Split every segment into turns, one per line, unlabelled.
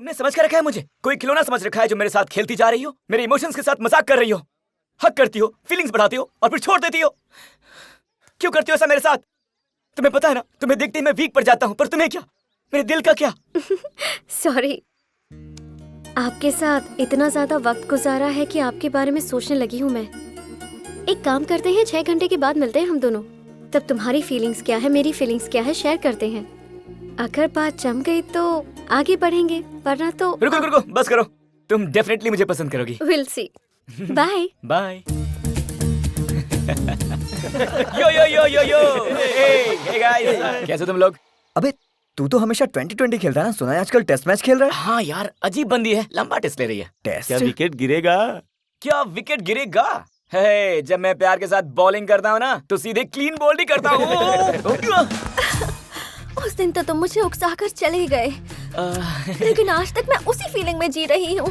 तुमने समझ कर रखा है मुझे? कोई खिलौना समझ रखा है जो मेरे साथ खेलती जा रही हो, मेरे इमोशंस के साथ मजाक कर रही हो, हक करती हो, फीलिंग्स बढ़ाती हो और फिर छोड़ देती हो। क्यों करती हो ऐसा मेरे साथ? तुम्हें पता है ना, तुम्हें देखते ही मैं वीक पड़ जाता हूँ, पर तुम्हें क्या, मेरे दिल का क्या?
सॉरी, आपके साथ इतना ज्यादा वक्त गुजारा है कि आपके बारे में सोचने लगी हूँ मैं। एक काम करते हैं, 6 घंटे के बाद मिलते हैं हम दोनों। तब तुम्हारी फीलिंग्स क्या है, मेरी फीलिंग्स क्या है, शेयर करते हैं। अगर बात जम गई तो आगे बढ़ेंगे, वरना तो
रुको रुको, बस करो। तुम डेफिनेटली मुझे पसंद करोगी।
Will see. Bye
bye. Yo yo yo yo yo, hey guys, कैसे तुम लोग?
अबे तू तो हमेशा 2020 खेलता है ना, सुना है आजकल टेस्ट मैच खेल रहा है।
हाँ यार, अजीब बंदी है, लंबा टेस्ट ले रही है।
टेस्ट?
क्या विकेट गिरेगा? क्या विकेट गिरेगा? हे, जब मैं प्यार के साथ बॉलिंग करता हूँ ना, तो सीधे क्लीन बॉल ही करता हूँ।
उस दिन तो तुम मुझे उकसाकर चले गए, लेकिन आज तक मैं उसी फीलिंग में जी रही हूँ।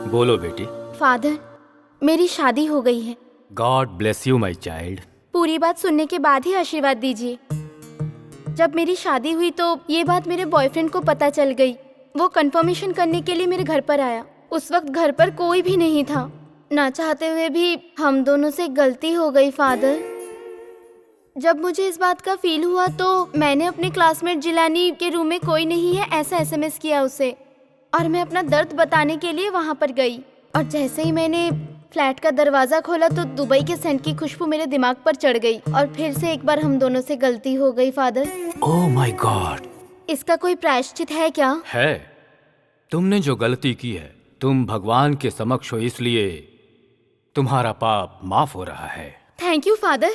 बोलो बेटी।
फादर, मेरी शादी हो गई है।
God bless you my child.
पूरी बात सुनने के बाद ही आशीर्वाद दीजिए। जब मेरी शादी हुई तो ये बात मेरे बॉयफ्रेंड को पता चल गई। वो कंफर्मेशन करने के लिए मेरे घर पर आया। उस वक्त घर पर कोई भी नहीं था। ना चाहते हुए भी हम दोनों से गलती हो गई फादर। जब मुझे इस बात का फील हुआ तो मैंने अपने क्लासमेट जिलानी के रूम में कोई नहीं है ऐसा SMS किया उसे, और मैं अपना दर्द बताने के लिए वहाँ पर गई। और जैसे ही मैंने फ्लैट का दरवाजा खोला तो दुबई के सेंट की खुशबू मेरे दिमाग पर चढ़ गई, और फिर से एक बार हम दोनों से गलती हो गई फादर।
Oh my God.
इसका कोई प्रायश्चित है क्या?
है। तुमने जो गलती की है, तुम भगवान के समक्ष हो, इसलिए तुम्हारा पाप माफ हो रहा है।
Thank you father.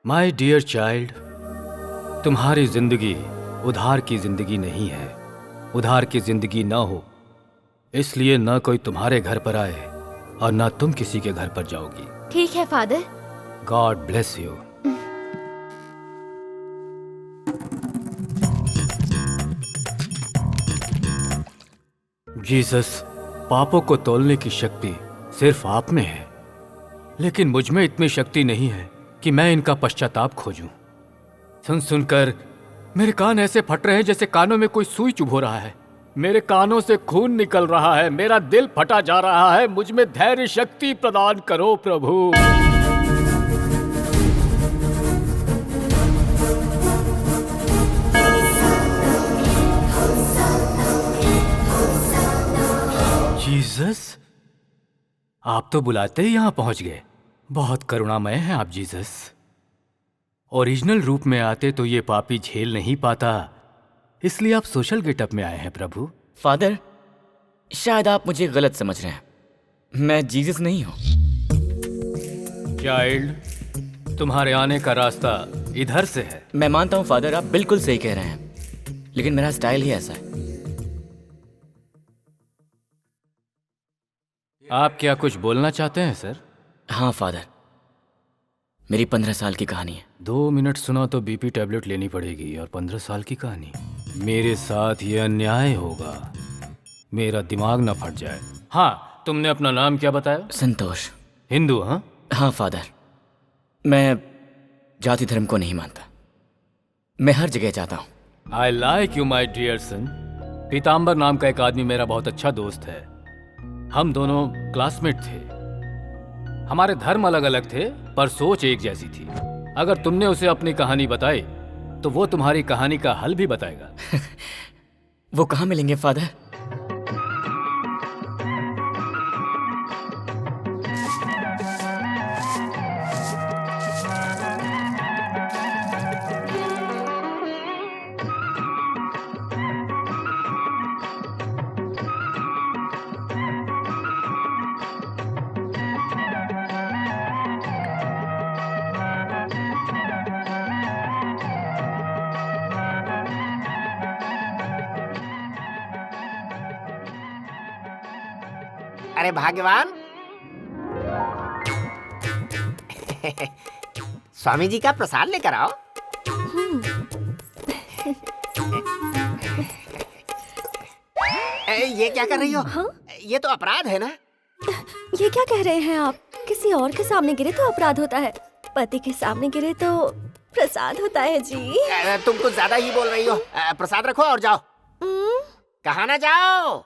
My dear child, तुम्हारी जिंदगी उधार की जिंदगी नहीं है। उधार की जिंदगी ना हो, इसलिए ना कोई तुम्हारे घर पर आए और ना तुम किसी के घर पर जाओगी।
ठीक है father.
God bless you. Jesus, पापों को तोलने की शक्ति सिर्फ आप में है, लेकिन मुझ में इतनी शक्ति नहीं है कि मैं इनका पश्चाताप खोजूं। सुन सुनकर मेरे कान ऐसे फट रहे हैं जैसे कानों में कोई सुई चुभ रहा है। मेरे कानों से खून निकल रहा है, मेरा दिल फटा जा रहा है। मुझ में धैर्य शक्ति प्रदान करो प्रभु। जीसस, आप तो बुलाते ही यहाँ पहुंच गए। बहुत करुणामय हैं आप जीसस। ओरिजिनल रूप में आते तो ये पापी झेल नहीं पाता, इसलिए आप सोशल गेटअप में आए हैं प्रभु।
फादर, शायद आप मुझे गलत समझ रहे हैं। मैं जीसस नहीं हूँ।
चाइल्ड, तुम्हारे आने का रास्ता इधर से है।
मैं मानता हूँ फादर, आप बिल्कुल सही कह रहे हैं, लेकिन मेरा स्टाइल ही ऐसा है।
आप क्या कुछ बोलना चाहते हैं सर?
हाँ फादर, मेरी 15 साल की कहानी है।
2 मिनट सुना तो BP टैबलेट लेनी पड़ेगी, और 15 साल की कहानी। मेरे साथ ये अन्याय होगा, मेरा दिमाग ना फट जाए। हाँ, तुमने अपना नाम क्या बताया?
संतोष।
हिंदू? हाँ
हाँ फादर, मैं जाति धर्म को नहीं मानता। मैं हर जगह जाता हूँ।
I like you my dear son. Pitambar नाम का एक आदमी मेरा बहुत अच्छा दोस्त है। हम दोनों क्लासमेट थे। हमारे धर्म अलग अलग थे, पर सोच एक जैसी थी। अगर तुमने उसे अपनी कहानी बताई तो वो तुम्हारी कहानी का हल भी बताएगा।
वो कहाँ मिलेंगे फादर?
अरे भाग्यवान, स्वामी जी का प्रसाद लेकर आओ। ये क्या कर रही हो? ये तो अपराध है ना।
ये क्या कह रहे हैं आप? किसी और के सामने गिरे तो अपराध होता है, पति के सामने गिरे तो प्रसाद होता है जी।
तुम कुछ ज्यादा ही बोल रही हो। प्रसाद रखो और जाओ। कहाँ ना जाओ।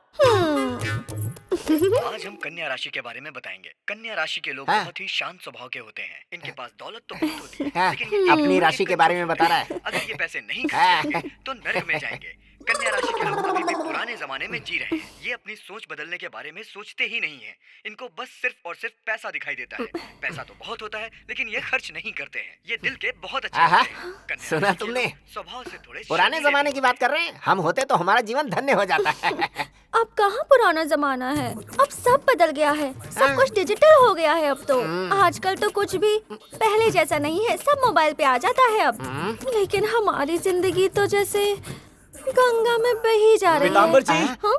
आज हम कन्या राशि के बारे में बताएंगे। कन्या राशि के लोग बहुत ही शांत स्वभाव के होते हैं। इनके पास दौलत तो बहुत होती है, लेकिन ये
अपनी राशि के बारे में बता रहा है।
अगर ये पैसे नहीं खर्चेंगे तो नरक में जाएंगे। कन्या राशि के लोग अभी भी पुराने जमाने में जी रहे हैं। ये अपनी सोच बदलने के बारे में सोचते ही नहीं है। इनको बस सिर्फ और सिर्फ पैसा दिखाई देता है। पैसा तो बहुत होता है, लेकिन ये खर्च नहीं करते हैं। ये दिल के बहुत अच्छे होते हैं। कन्या
सुना
राशि के
तुमने?
लोग स्वभाव से थोड़े
पुराने
शर्मीले
जमाने की बात कर रहे हैं। हम होते तो हमारा जीवन धन्य हो जाता है।
अब कहाँ पुराना जमाना है, अब सब बदल गया है, सब कुछ डिजिटल हो गया है। अब तो आजकल तो कुछ भी पहले जैसा नहीं है, सब मोबाइल पे आ जाता है अब। लेकिन हमारी जिंदगी तो जैसे गंगा में बही जा रही
पीताम्बर जी।
है। हाँ?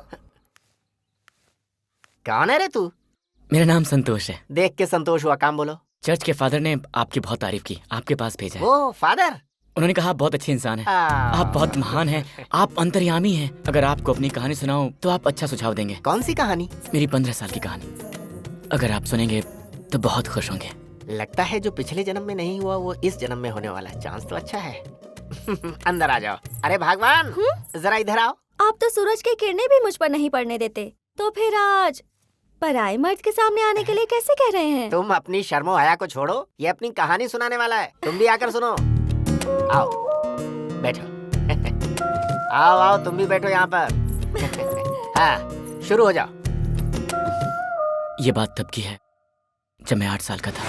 कौन है रे तू?
मेरा नाम संतोष है।
देख के संतोष हुआ, काम बोलो।
चर्च के फादर ने आपकी बहुत तारीफ की, आपके पास भेजा है।
ओ फादर।
उन्होंने कहा आप बहुत अच्छे इंसान हैं, आप बहुत महान हैं, आप अंतर्यामी हैं। अगर आपको अपनी कहानी सुनाऊं तो आप अच्छा सुझाव देंगे।
कौन सी कहानी?
मेरी 15 साल की कहानी। अगर आप सुनेंगे तो बहुत खुश होंगे।
लगता है जो पिछले जन्म में नहीं हुआ वो इस जन्म में होने वाला है। चांस तो अच्छा है। अंदर आ जाओ। अरे भगवान, जरा इधर आओ।
आप तो सूरज की किरणें भी मुझ पर नहीं पड़ने देते, तो फिर आज पराये मर्द के सामने आने के लिए कैसे कह रहे हैं?
तुम अपनी शर्मो हया को छोड़ो, ये अपनी कहानी सुनाने वाला है। तुम भी आकर सुनो। आओ बैठो। आओ आओ, तुम भी बैठो यहाँ पर। हाँ, शुरू हो जाओ।
ये बात तब की है जब मैं 8 साल का था।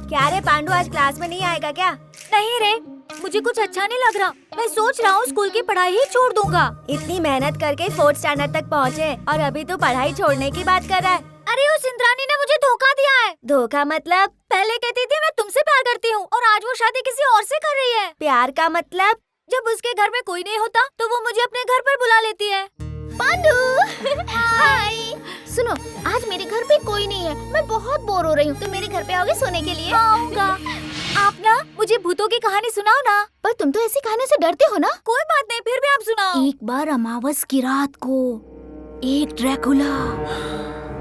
क्या रे पांडु, आज क्लास में नहीं आएगा क्या? नहीं रे, मुझे कुछ अच्छा नहीं लग रहा। मैं सोच रहा हूँ स्कूल की पढ़ाई ही छोड़ दूंगा। इतनी मेहनत करके 4th स्टैंडर्ड तक पहुँचे और अभी तो पढ़ाई छोड़ने की बात कर रहा है। अरे उस इंद्रानी ने मुझे धोखा दिया है। धोखा मतलब? पहले कहती थी मैं तुमसे प्यार करती हूँ और आज वो शादी किसी और से कर रही है। प्यार का मतलब? जब उसके घर में कोई नहीं होता तो वो मुझे अपने घर पर बुला लेती है। पांडु हाय।
सुनो, आज मेरे घर पे कोई नहीं है, मैं बहुत बोर हो रही हूँ। तुम मेरे घर पे आओगे सोने के लिए?
आऊंगा। आप ना मुझे भूतों की कहानी सुनाओ ना।
पर तुम तो ऐसी कहानी से डरते हो ना।
कोई बात नहीं, फिर भी आप सुनाओ।
एक बार अमावस की रात को एक ड्रैकुला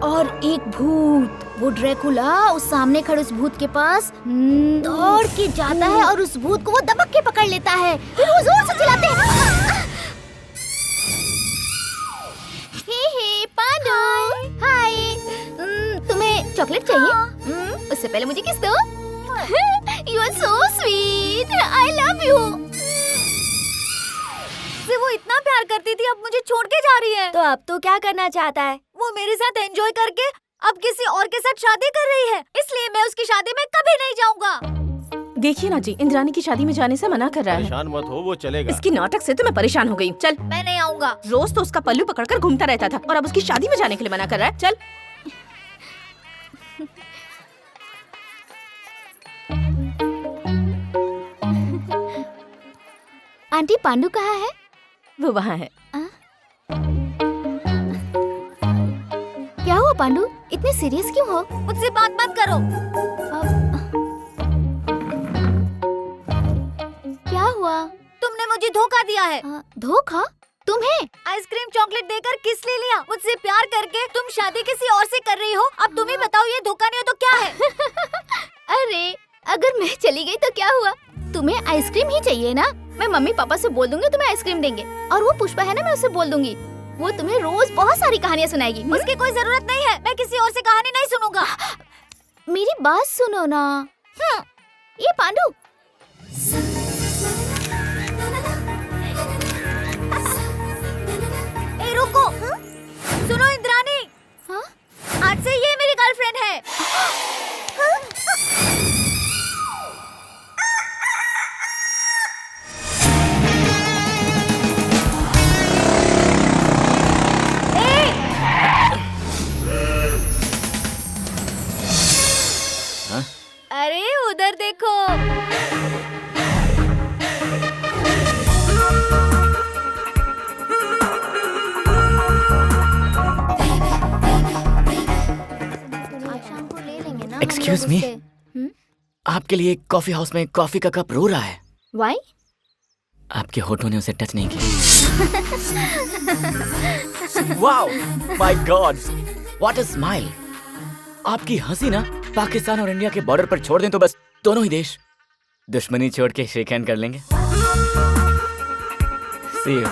और एक भूत, वो ड्रैकुला उस सामने खड़े उस भूत के पास दौड़ के जाता है और उस भूत को वो दबक के पकड़ लेता है। फिर वो जोर से चिल्लाते हैं, हे पांडु हाय। तुम्हें चॉकलेट चाहिए? उससे पहले मुझे किस दो। You are so sweet, I love you.
से वो इतना प्यार करती थी, अब मुझे छोड़ के जा रही है। तो अब तो क्या करना चाहता है? वो मेरे साथ एंजॉय करके अब किसी और के साथ शादी कर रही है, इसलिए मैं उसकी शादी में कभी नहीं जाऊंगा।
देखिए ना जी, इंद्रानी की शादी में जाने से मना कर रहा है।
परेशान मत हो, वो चलेगा।
इसकी नाटक से तो मैं परेशान हो गई हूँ। चल।
मैं नहीं आऊंगा।
रोज तो उसका पल्लू पकड़कर घूमता रहता था और अब उसकी शादी में जाने के लिए मना कर रहा है। चल।
आंटी पांडु कहाँ है?
वो वहाँ है।
क्या हुआ पांडु, इतने सीरियस क्यों हो?
मुझसे बात मत करो।
क्या हुआ?
तुमने मुझे धोखा दिया है।
धोखा? तुम्हें?
आइसक्रीम चॉकलेट देकर किस ले लिया? मुझसे प्यार करके तुम शादी किसी और से कर रही हो। अब तुम ही बताओ, ये धोखा नहीं हो तो क्या है?
अरे अगर मैं चली गई तो क्या हुआ? तुम्हें आइसक्रीम ही चाहिए ना? मैं मम्मी पापा से बोल दूंगी, तुम्हें आइसक्रीम देंगे। और वो पुष्पा है ना, मैं उससे बोल दूंगी, वो तुम्हें रोज बहुत सारी कहानियाँ सुनाएगी।
उसकी कोई जरूरत नहीं है, मैं किसी और से कहानी नहीं सुनूंगा।
मेरी बात सुनो ना। ये पांडु,
ए रुको। सुनो इंद्रानी, आज से ये मेरी गर्लफ्रेंड है। अरे उधर देखो।
Excuse me? आपके लिए कॉफी हाउस में कॉफी का कप रो रहा है।
Why?
आपके होठों ने उसे टच नहीं किया। Wow, my God, what a smile. आपकी हंसी ना पाकिस्तान और इंडिया के बॉर्डर पर छोड़ दें तो बस दोनों ही देश दुश्मनी छोड़ के शेक हैंड कर लेंगे। See you.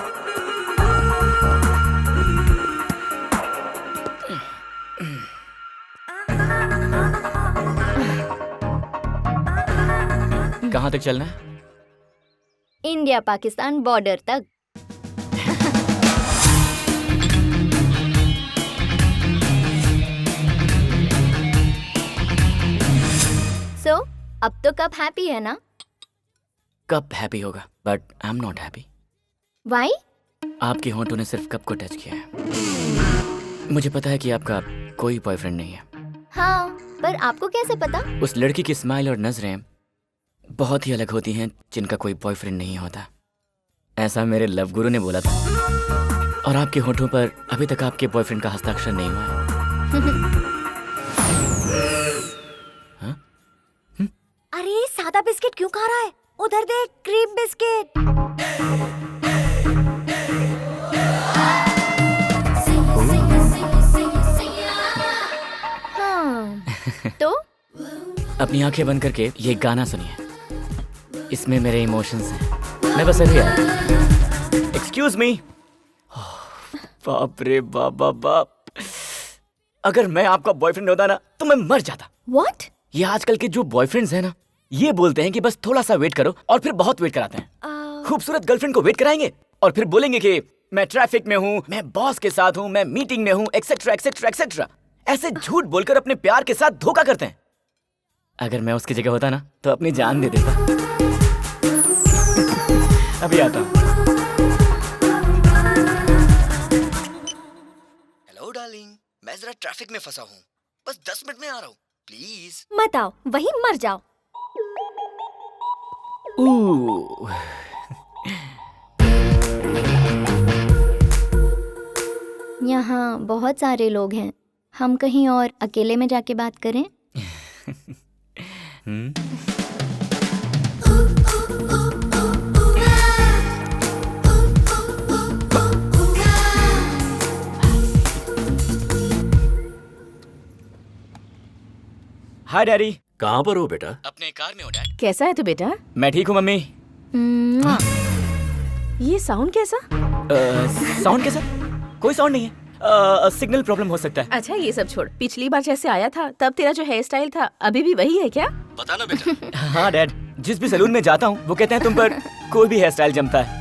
कहाँ तक चलना है?
इंडिया पाकिस्तान बॉर्डर तक। सो अब तो कप हैप्पी है ना?
कब हैप्पी होगा, but I am not happy.
Why?
आपके होंठों ने सिर्फ कप को टच किया है। मुझे पता है कि आपका कोई बॉयफ्रेंड नहीं है।
हाँ, पर आपको कैसे पता?
उस लड़की की स्माइल और नजरें बहुत ही अलग होती हैं जिनका कोई बॉयफ्रेंड नहीं होता। ऐसा मेरे लव गुरु ने बोला था। और आपके होठों पर अभी तक आपके बॉयफ्रेंड का हस्ताक्षर नहीं हुआ है। हाँ?
अरे सादा बिस्किट क्यों खा रहा है? उधर देख, क्रीम बिस्किट। हाँ, तो
अपनी आंखें बंद करके ये गाना सुनिए। इसमें मेरे इमोशंस हैं। मैं बस अभी आया। Excuse me. बाप रे बाप बाप बाप। अगर मैं आपका बॉयफ्रेंड होता ना तो मैं मर जाता।
व्हाट?
ये आजकल के जो बॉयफ्रेंड्स हैं ना, ये बोलते हैं कि बस थोड़ा सा वेट करो और फिर बहुत वेट कराते हैं। खूबसूरत गर्लफ्रेंड को वेट कराएंगे और फिर बोलेंगे कि मैं ट्रैफिक में हूँ, मैं बॉस के साथ हूँ, मैं मीटिंग में हूँ, एक्सेट्रा एक्सेट्रा एक्सेट्रा। ऐसे झूठ बोलकर अपने प्यार के साथ धोखा करते हैं। अगर मैं उसकी जगह होता ना तो अपनी जान दे देता। अभी आता हूँ।
हेलो डार्लिंग, मैं जरा ट्रैफिक में फंसा हूँ, बस 10 मिनट में आ रहा हूँ, प्लीज।
मत आओ, वहीं मर जाओ। यहाँ बहुत सारे लोग हैं, हम कहीं और अकेले में जाके बात करें?
हाय डैडी।
कहाँ पर हो बेटा?
अपने कार में हो डैड।
कैसा है तू बेटा?
मैं ठीक हूँ मम्मी।
ये साउंड कैसा?
साउंड कैसा? कोई साउंड नहीं है। सिग्नल प्रॉब्लम हो सकता है।
अच्छा ये सब छोड़, पिछली बार जैसे आया था तब तेरा जो हेयर स्टाइल था अभी भी वही है क्या?
बता ना बेटा।
हाँ डैड, जिस भी सैलून में जाता हूँ वो कहते हैं तुम पर कोई भी हेयर स्टाइल जमता है।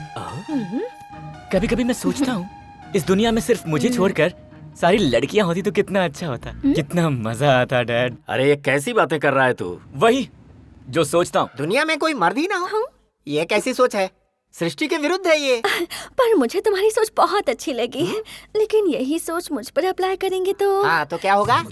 कभी कभी मैं सोचता हूँ इस दुनिया में सिर्फ मुझे छोड़कर सारी लड़कियां होती तो कितना अच्छा होता, कितना मजा आता डैड।
अरे ये कैसी बातें कर रहा है तू?
वही जो सोचता हूँ।
दुनिया में कोई मर्द ही ना हो, ये कैसी सोच है? सृष्टि के विरुद्ध है ये।
पर मुझे तुम्हारी सोच बहुत अच्छी लगी, लेकिन यही सोच मुझ पर अप्लाई करेंगे तो
हाँ तो क्या होगा?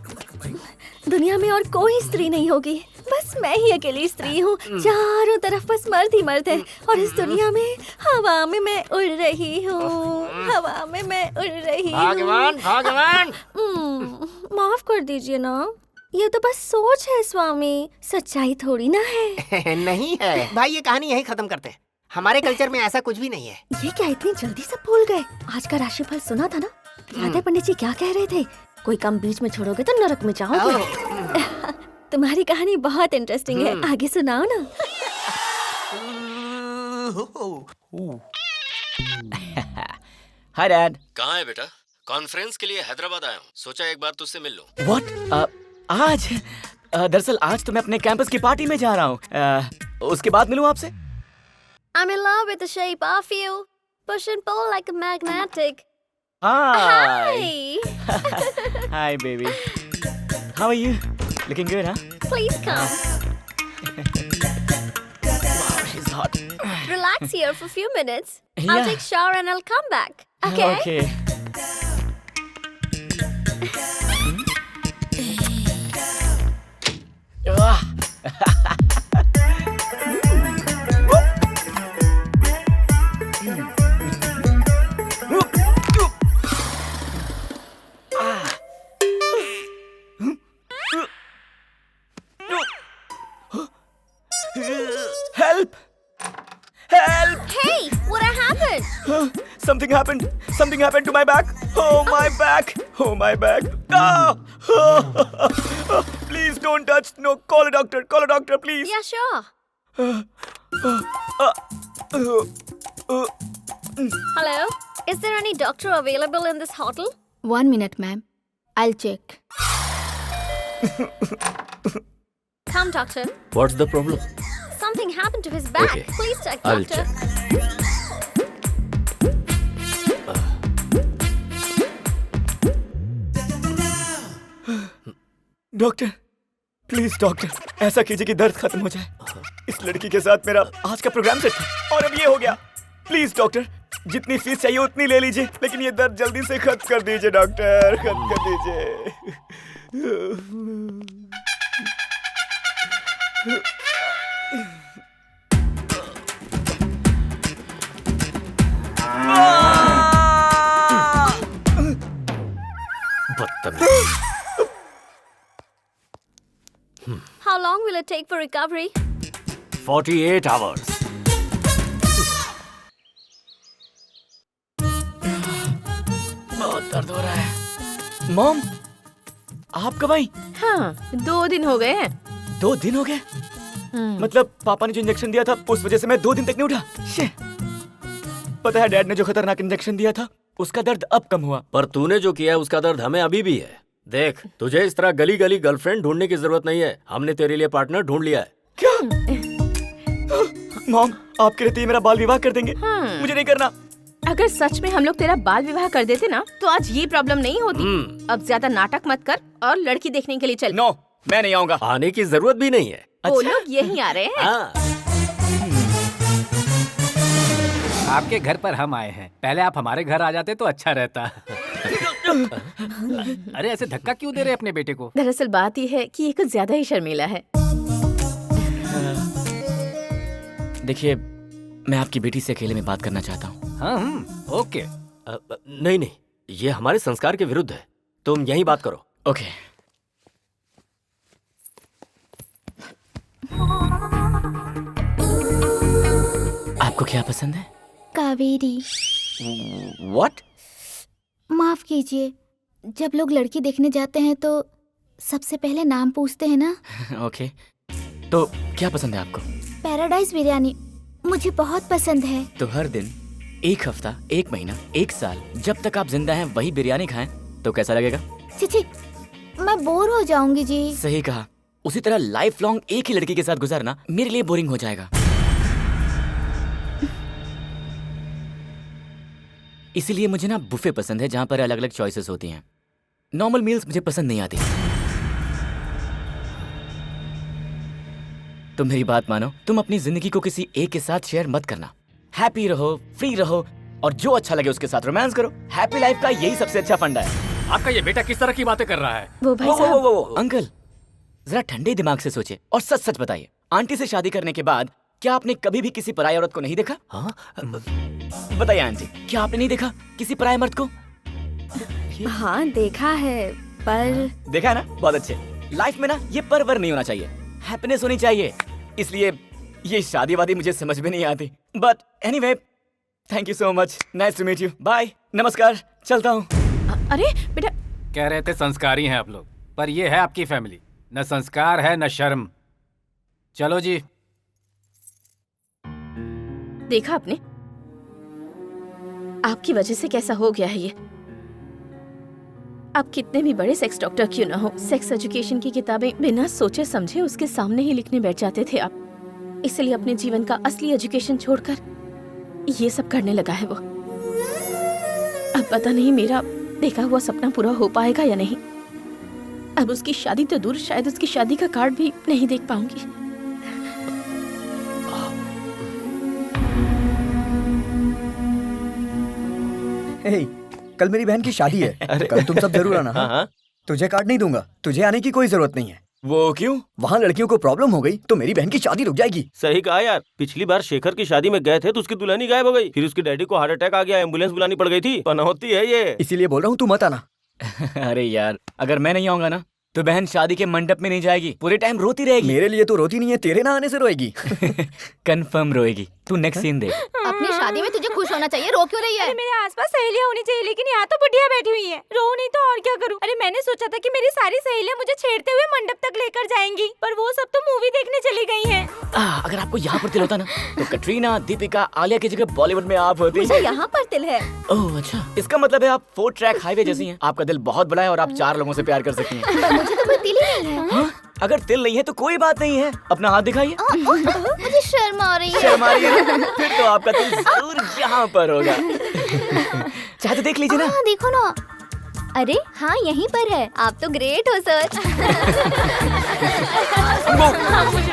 दुनिया में और कोई स्त्री नहीं होगी, बस मैं ही अकेली स्त्री हूँ। चारों तरफ बस मर्द ही मर्द है और इस दुनिया में हवा में मैं उड़ रही हूँ, हवा में मैं उड़ रही हूँ।
भगवान भगवान।
माफ कर दीजिए ना, ये तो बस सोच है स्वामी, सच्चाई थोड़ी ना है।
नहीं है भाई, ये कहानी यही खत्म करते हैं। हमारे कल्चर में ऐसा कुछ भी नहीं है।
ये क्या इतनी जल्दी से भूल गए? आज का राशिफल सुना था ना? याद है पंडित जी क्या कह रहे थे? कोई काम बीच में छोड़ोगे तो नरक में जाओगे। तुम्हारी कहानी बहुत इंटरेस्टिंग है, आगे सुनाओ ना।
Hi dad.
कहाँ है बेटा? कॉन्फ्रेंस के लिए हैदराबाद आया हूँ, सोचा एक बार तुझसे मिल लूं।
व्हाट? आज? दरअसल आज तो मैं अपने कैंपस की पार्टी में जा रहा हूँ। उसके बाद मिलूँ आपसे?
I'm in love with the shape of you. Push and pull like a magnetic.
Hi.
Hi.
Hi, baby. How are you? Looking good, huh?
Please come.
Wow, she's hot.
Relax here for a few minutes.
Yeah.
I'll take shower and I'll come back. Okay?
Okay. Help! Help!
Hey,
Something happened. Something happened to my back. Oh, my back. Oh, my back. Ah! Please don't touch. No, call a doctor. Call a doctor, please.
Yeah, sure. Hello? Is there any doctor available in this hotel?
1 minute, ma'am. I'll check.
Come, doctor.
What's the problem?
Something happened to his back.
Okay.
Please check,
I'll
doctor.
Doctor, please doctor, ऐसा कीजिए कि दर्द खत्म हो जाए। इस लड़की के साथ मेरा आज का प्रोग्राम सेट था और अब ये हो गया। प्लीज डॉक्टर, जितनी फीस चाहिए उतनी ले लीजिए, लेकिन ये दर्द जल्दी से खत्म कर दीजिए डॉक्टर, खत्म कर दीजिए।
बदतमीज।
How long will it take for recovery?
48 hours.
बहुत दर्द हो रहा है। मॉम, आप कब आई?
हाँ 2 दिन हो गए हैं।
2 दिन हो गए? मतलब पापा ने जो इंजेक्शन दिया था उस वजह से मैं 2 दिन तक नहीं उठा। शे। पता है डैड ने जो खतरनाक इंजेक्शन दिया था उसका दर्द अब कम हुआ।
पर तूने जो किया है उसका दर्द हमें अभी भी है। देख, तुझे इस तरह गली गली गर्लफ्रेंड ढूंढने की जरूरत नहीं है। हमने तेरे लिए पार्टनर ढूंढ लिया है।
क्या? मॉम, आपके लिए मेरा बाल विवाह कर देंगे? मुझे नहीं करना।
अगर सच में हम लोग तेरा बाल विवाह कर देते ना तो आज ये प्रॉब्लम नहीं होती। अब ज्यादा नाटक मत कर और लड़की देखने के लिए चल।
नो, मैं नहीं आऊंगा।
आने की जरूरत भी नहीं है।
वो लोग यहीं आ रहे हैं।
हाँ।
आपके घर पर हम आए हैं, पहले आप हमारे घर आ जाते तो अच्छा रहता। अरे ऐसे धक्का क्यों दे रहे अपने बेटे को?
दरअसल बात ये है कि ये कुछ ज्यादा ही शर्मीला है।
देखिए, मैं आपकी बेटी से अकेले में बात करना चाहता हूँ।
हाँ, ओके।
नहीं नहीं, ये हमारे संस्कार के विरुद्ध है। तुम यहीं बात करो।
ओके। आपको क्या पसंद है?
कावेरी।
What?
माफ कीजिए, जब लोग लड़की देखने जाते हैं तो सबसे पहले नाम पूछते हैं ना।
ओके। तो क्या पसंद है आपको?
पैराडाइज बिरयानी मुझे बहुत पसंद है।
तो हर दिन, 1 हफ्ता, 1 महीना, 1 साल, जब तक आप जिंदा हैं वही बिरयानी खाएं तो कैसा लगेगा?
चिची, मैं बोर हो जाऊंगी जी।
सही कहा। उसी तरह लाइफ लॉन्ग एक ही लड़की के साथ गुजारना मेरे लिए बोरिंग हो जाएगा। इसीलिए मुझे ना बुफे पसंद है जहाँ पर अलग अलग चॉइसेस होती हैं। नॉर्मल मील्स मुझे पसंद नहीं आती। तुम मेरी बात मानो, तुम अपनी जिंदगी को किसी एक के साथ शेयर मत करना। हैप्पी रहो, फ्री रहो और जो अच्छा लगे उसके साथ रोमांस करो। हैप्पी लाइफ का यही सबसे अच्छा फंडा है।
आपका ये बेटा किस तरह की बातें कर रहा है?
वो भाई साहब,
अंकल, जरा ठंडे दिमाग से सोचिए और सच सच बताइए, आंटी से शादी करने के बाद क्या आपने कभी भी किसी पराई औरत को नहीं देखा?
हाँ?
बताइए आंटी, क्या आपने नहीं देखा किसी पराये मर्द को?
हाँ देखा है, पर
देखा है ना? बहुत अच्छे। लाइफ में ना ये परवर नहीं होना चाहिए, हैप्पीनेस होनी चाहिए। इसलिए ये शादी वादी मुझे समझ में नहीं आती। But anyway, thank you so much. Nice to meet you. Bye, नमस्कार, चलता हूँ।
अरे बेटा,
कह रहे थे संस्कारी हैं आप लोग, पर ये है आपकी फैमिली, न संस्कार है न शर्म। चलो जी।
देखा आपने, आपकी वजह से कैसा हो गया है ये। आप कितने भी बड़े सेक्स डॉक्टर क्यों ना हो, सेक्स एजुकेशन की किताबें बिना सोचे समझे उसके सामने ही लिखने बैठ जाते थे आप। इसलिए अपने जीवन का असली एजुकेशन छोड़कर ये सब करने लगा है वो। अब पता नहीं मेरा देखा हुआ सपना पूरा हो पाएगा या नहीं। अब उसकी शादी तो दूर, शायद उसकी शादी का कार्ड भी नहीं देख पाऊंगी।
हे, कल मेरी बहन की शादी है। कल तुम सब जरूर आना।
हाँ, हाँ।
तुझे कार्ड नहीं दूंगा, तुझे आने की कोई जरूरत नहीं है।
वो क्यों?
वहाँ लड़कियों को प्रॉब्लम हो गई तो मेरी बहन की शादी रुक जाएगी।
सही कहा यार, पिछली बार शेखर की शादी में गए थे तो उसकी दुल्हन ही गायब हो गई। फिर उसके डैडी को हार्ट अटैक आ गया, एम्बुलेंस बुलानी पड़ गई थी। पनौती है ये।
इसीलिए बोल रहा हूँ तू मत आना।
अरे यार, अगर मैं नहीं आऊंगा ना तो बहन शादी के मंडप में नहीं जाएगी, पूरे टाइम रोती रहेगी।
मेरे लिए तो रोती नहीं है, तेरे ना आने से रोएगी।
कंफर्म रोएगी। तू नेक्स्ट सीन देख।
अपनी शादी में तुझे खुश होना चाहिए, रो क्यों रही है?
अरे मेरे आसपास सहेलियां होनी चाहिए, लेकिन यहाँ तो बुढ़िया बैठी हुई है। रो नहीं तो और क्या करूँ? अरे मैंने सोचा था कि मेरी सारी सहेलियां मुझे छेड़ते हुए मंडप तक लेकर जाएंगी, पर वो सब तो मूवी देखने चली गई हैं।
अगर आपको यहाँ पर तिल होता ना तो कटरीना, दीपिका, आलिया की जगह बॉलीवुड में आप होती।
मुझे यहाँ पर तिल है।
ओह अच्छा, इसका मतलब है आप 4 ट्रैक हाईवे जैसी हैं। आपका दिल बहुत बड़ा है और आप 4 लोगों से प्यार कर सकती हैं।
पर मुझे तो कोई तिल ही नहीं है।
हाँ? अगर तिल नहीं है तो कोई बात नहीं है, अपना हाथ दिखाइए।
मुझे शर्म आ रही है।
शर्म आ रही है ना? फिर तो आपका तिल जरूर यहाँ पर होगा। चाहे तो देख लीजिए ना।
हाँ देखो ना।
अरे हाँ यहीं पर है। आप तो ग्रेट हो सर।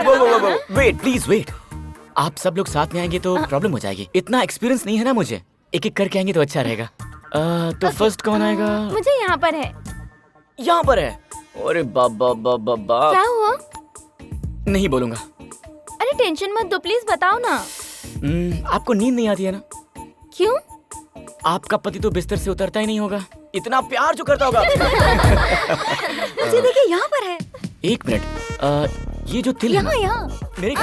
वो वेट प्लीज वेट। आप सब लोग साथ में आएंगे तो प्रॉब्लम हो जाएगी। इतना एक्सपीरियंस नहीं है ना मुझे, एक एक करके आएंगे तो अच्छा रहेगा। तो फर्स्ट कौन आएगा?
मुझे यहाँ पर है।
यहाँ पर है? अरे बाबा बाबा बाबा।
क्या हुआ?
नहीं बोलूंगा।
अरे टेंशन मत दो, प्लीज बताओ ना।
आपको नींद नहीं आती है ना?
क्यों?
आपका पति तो बिस्तर से उतरता ही नहीं होगा, इतना प्यार जो करता होगा।
मुझे देखिए यहाँ पर है।
एक मिनट, ये जो तिल है ना,
यहाँ
मेरे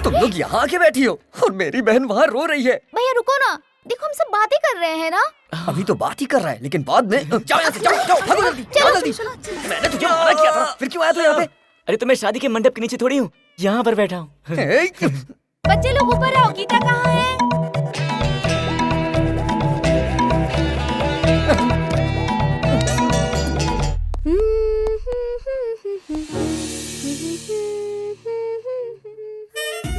तुम लोग यहाँ आके बैठी हो और मेरी बहन वहाँ रो रही है।
भैया रुको ना, देखो हम सब बातें कर रहे हैं ना।
अभी तो बात ही कर रहा है, लेकिन बाद में जाओ यहाँ से, जाओ भागो जल्दी, जाओ जल्दी। मैंने तुझे मना किया था, फिर क्यों आया तू यहाँ पे?
अरे तो मैं शादी के मंडप के नीचे थोड़ी हूँ, यहाँ पर बैठा हूँ।
बच्चे लोग ऊपर आओ, गीता कहाँ है?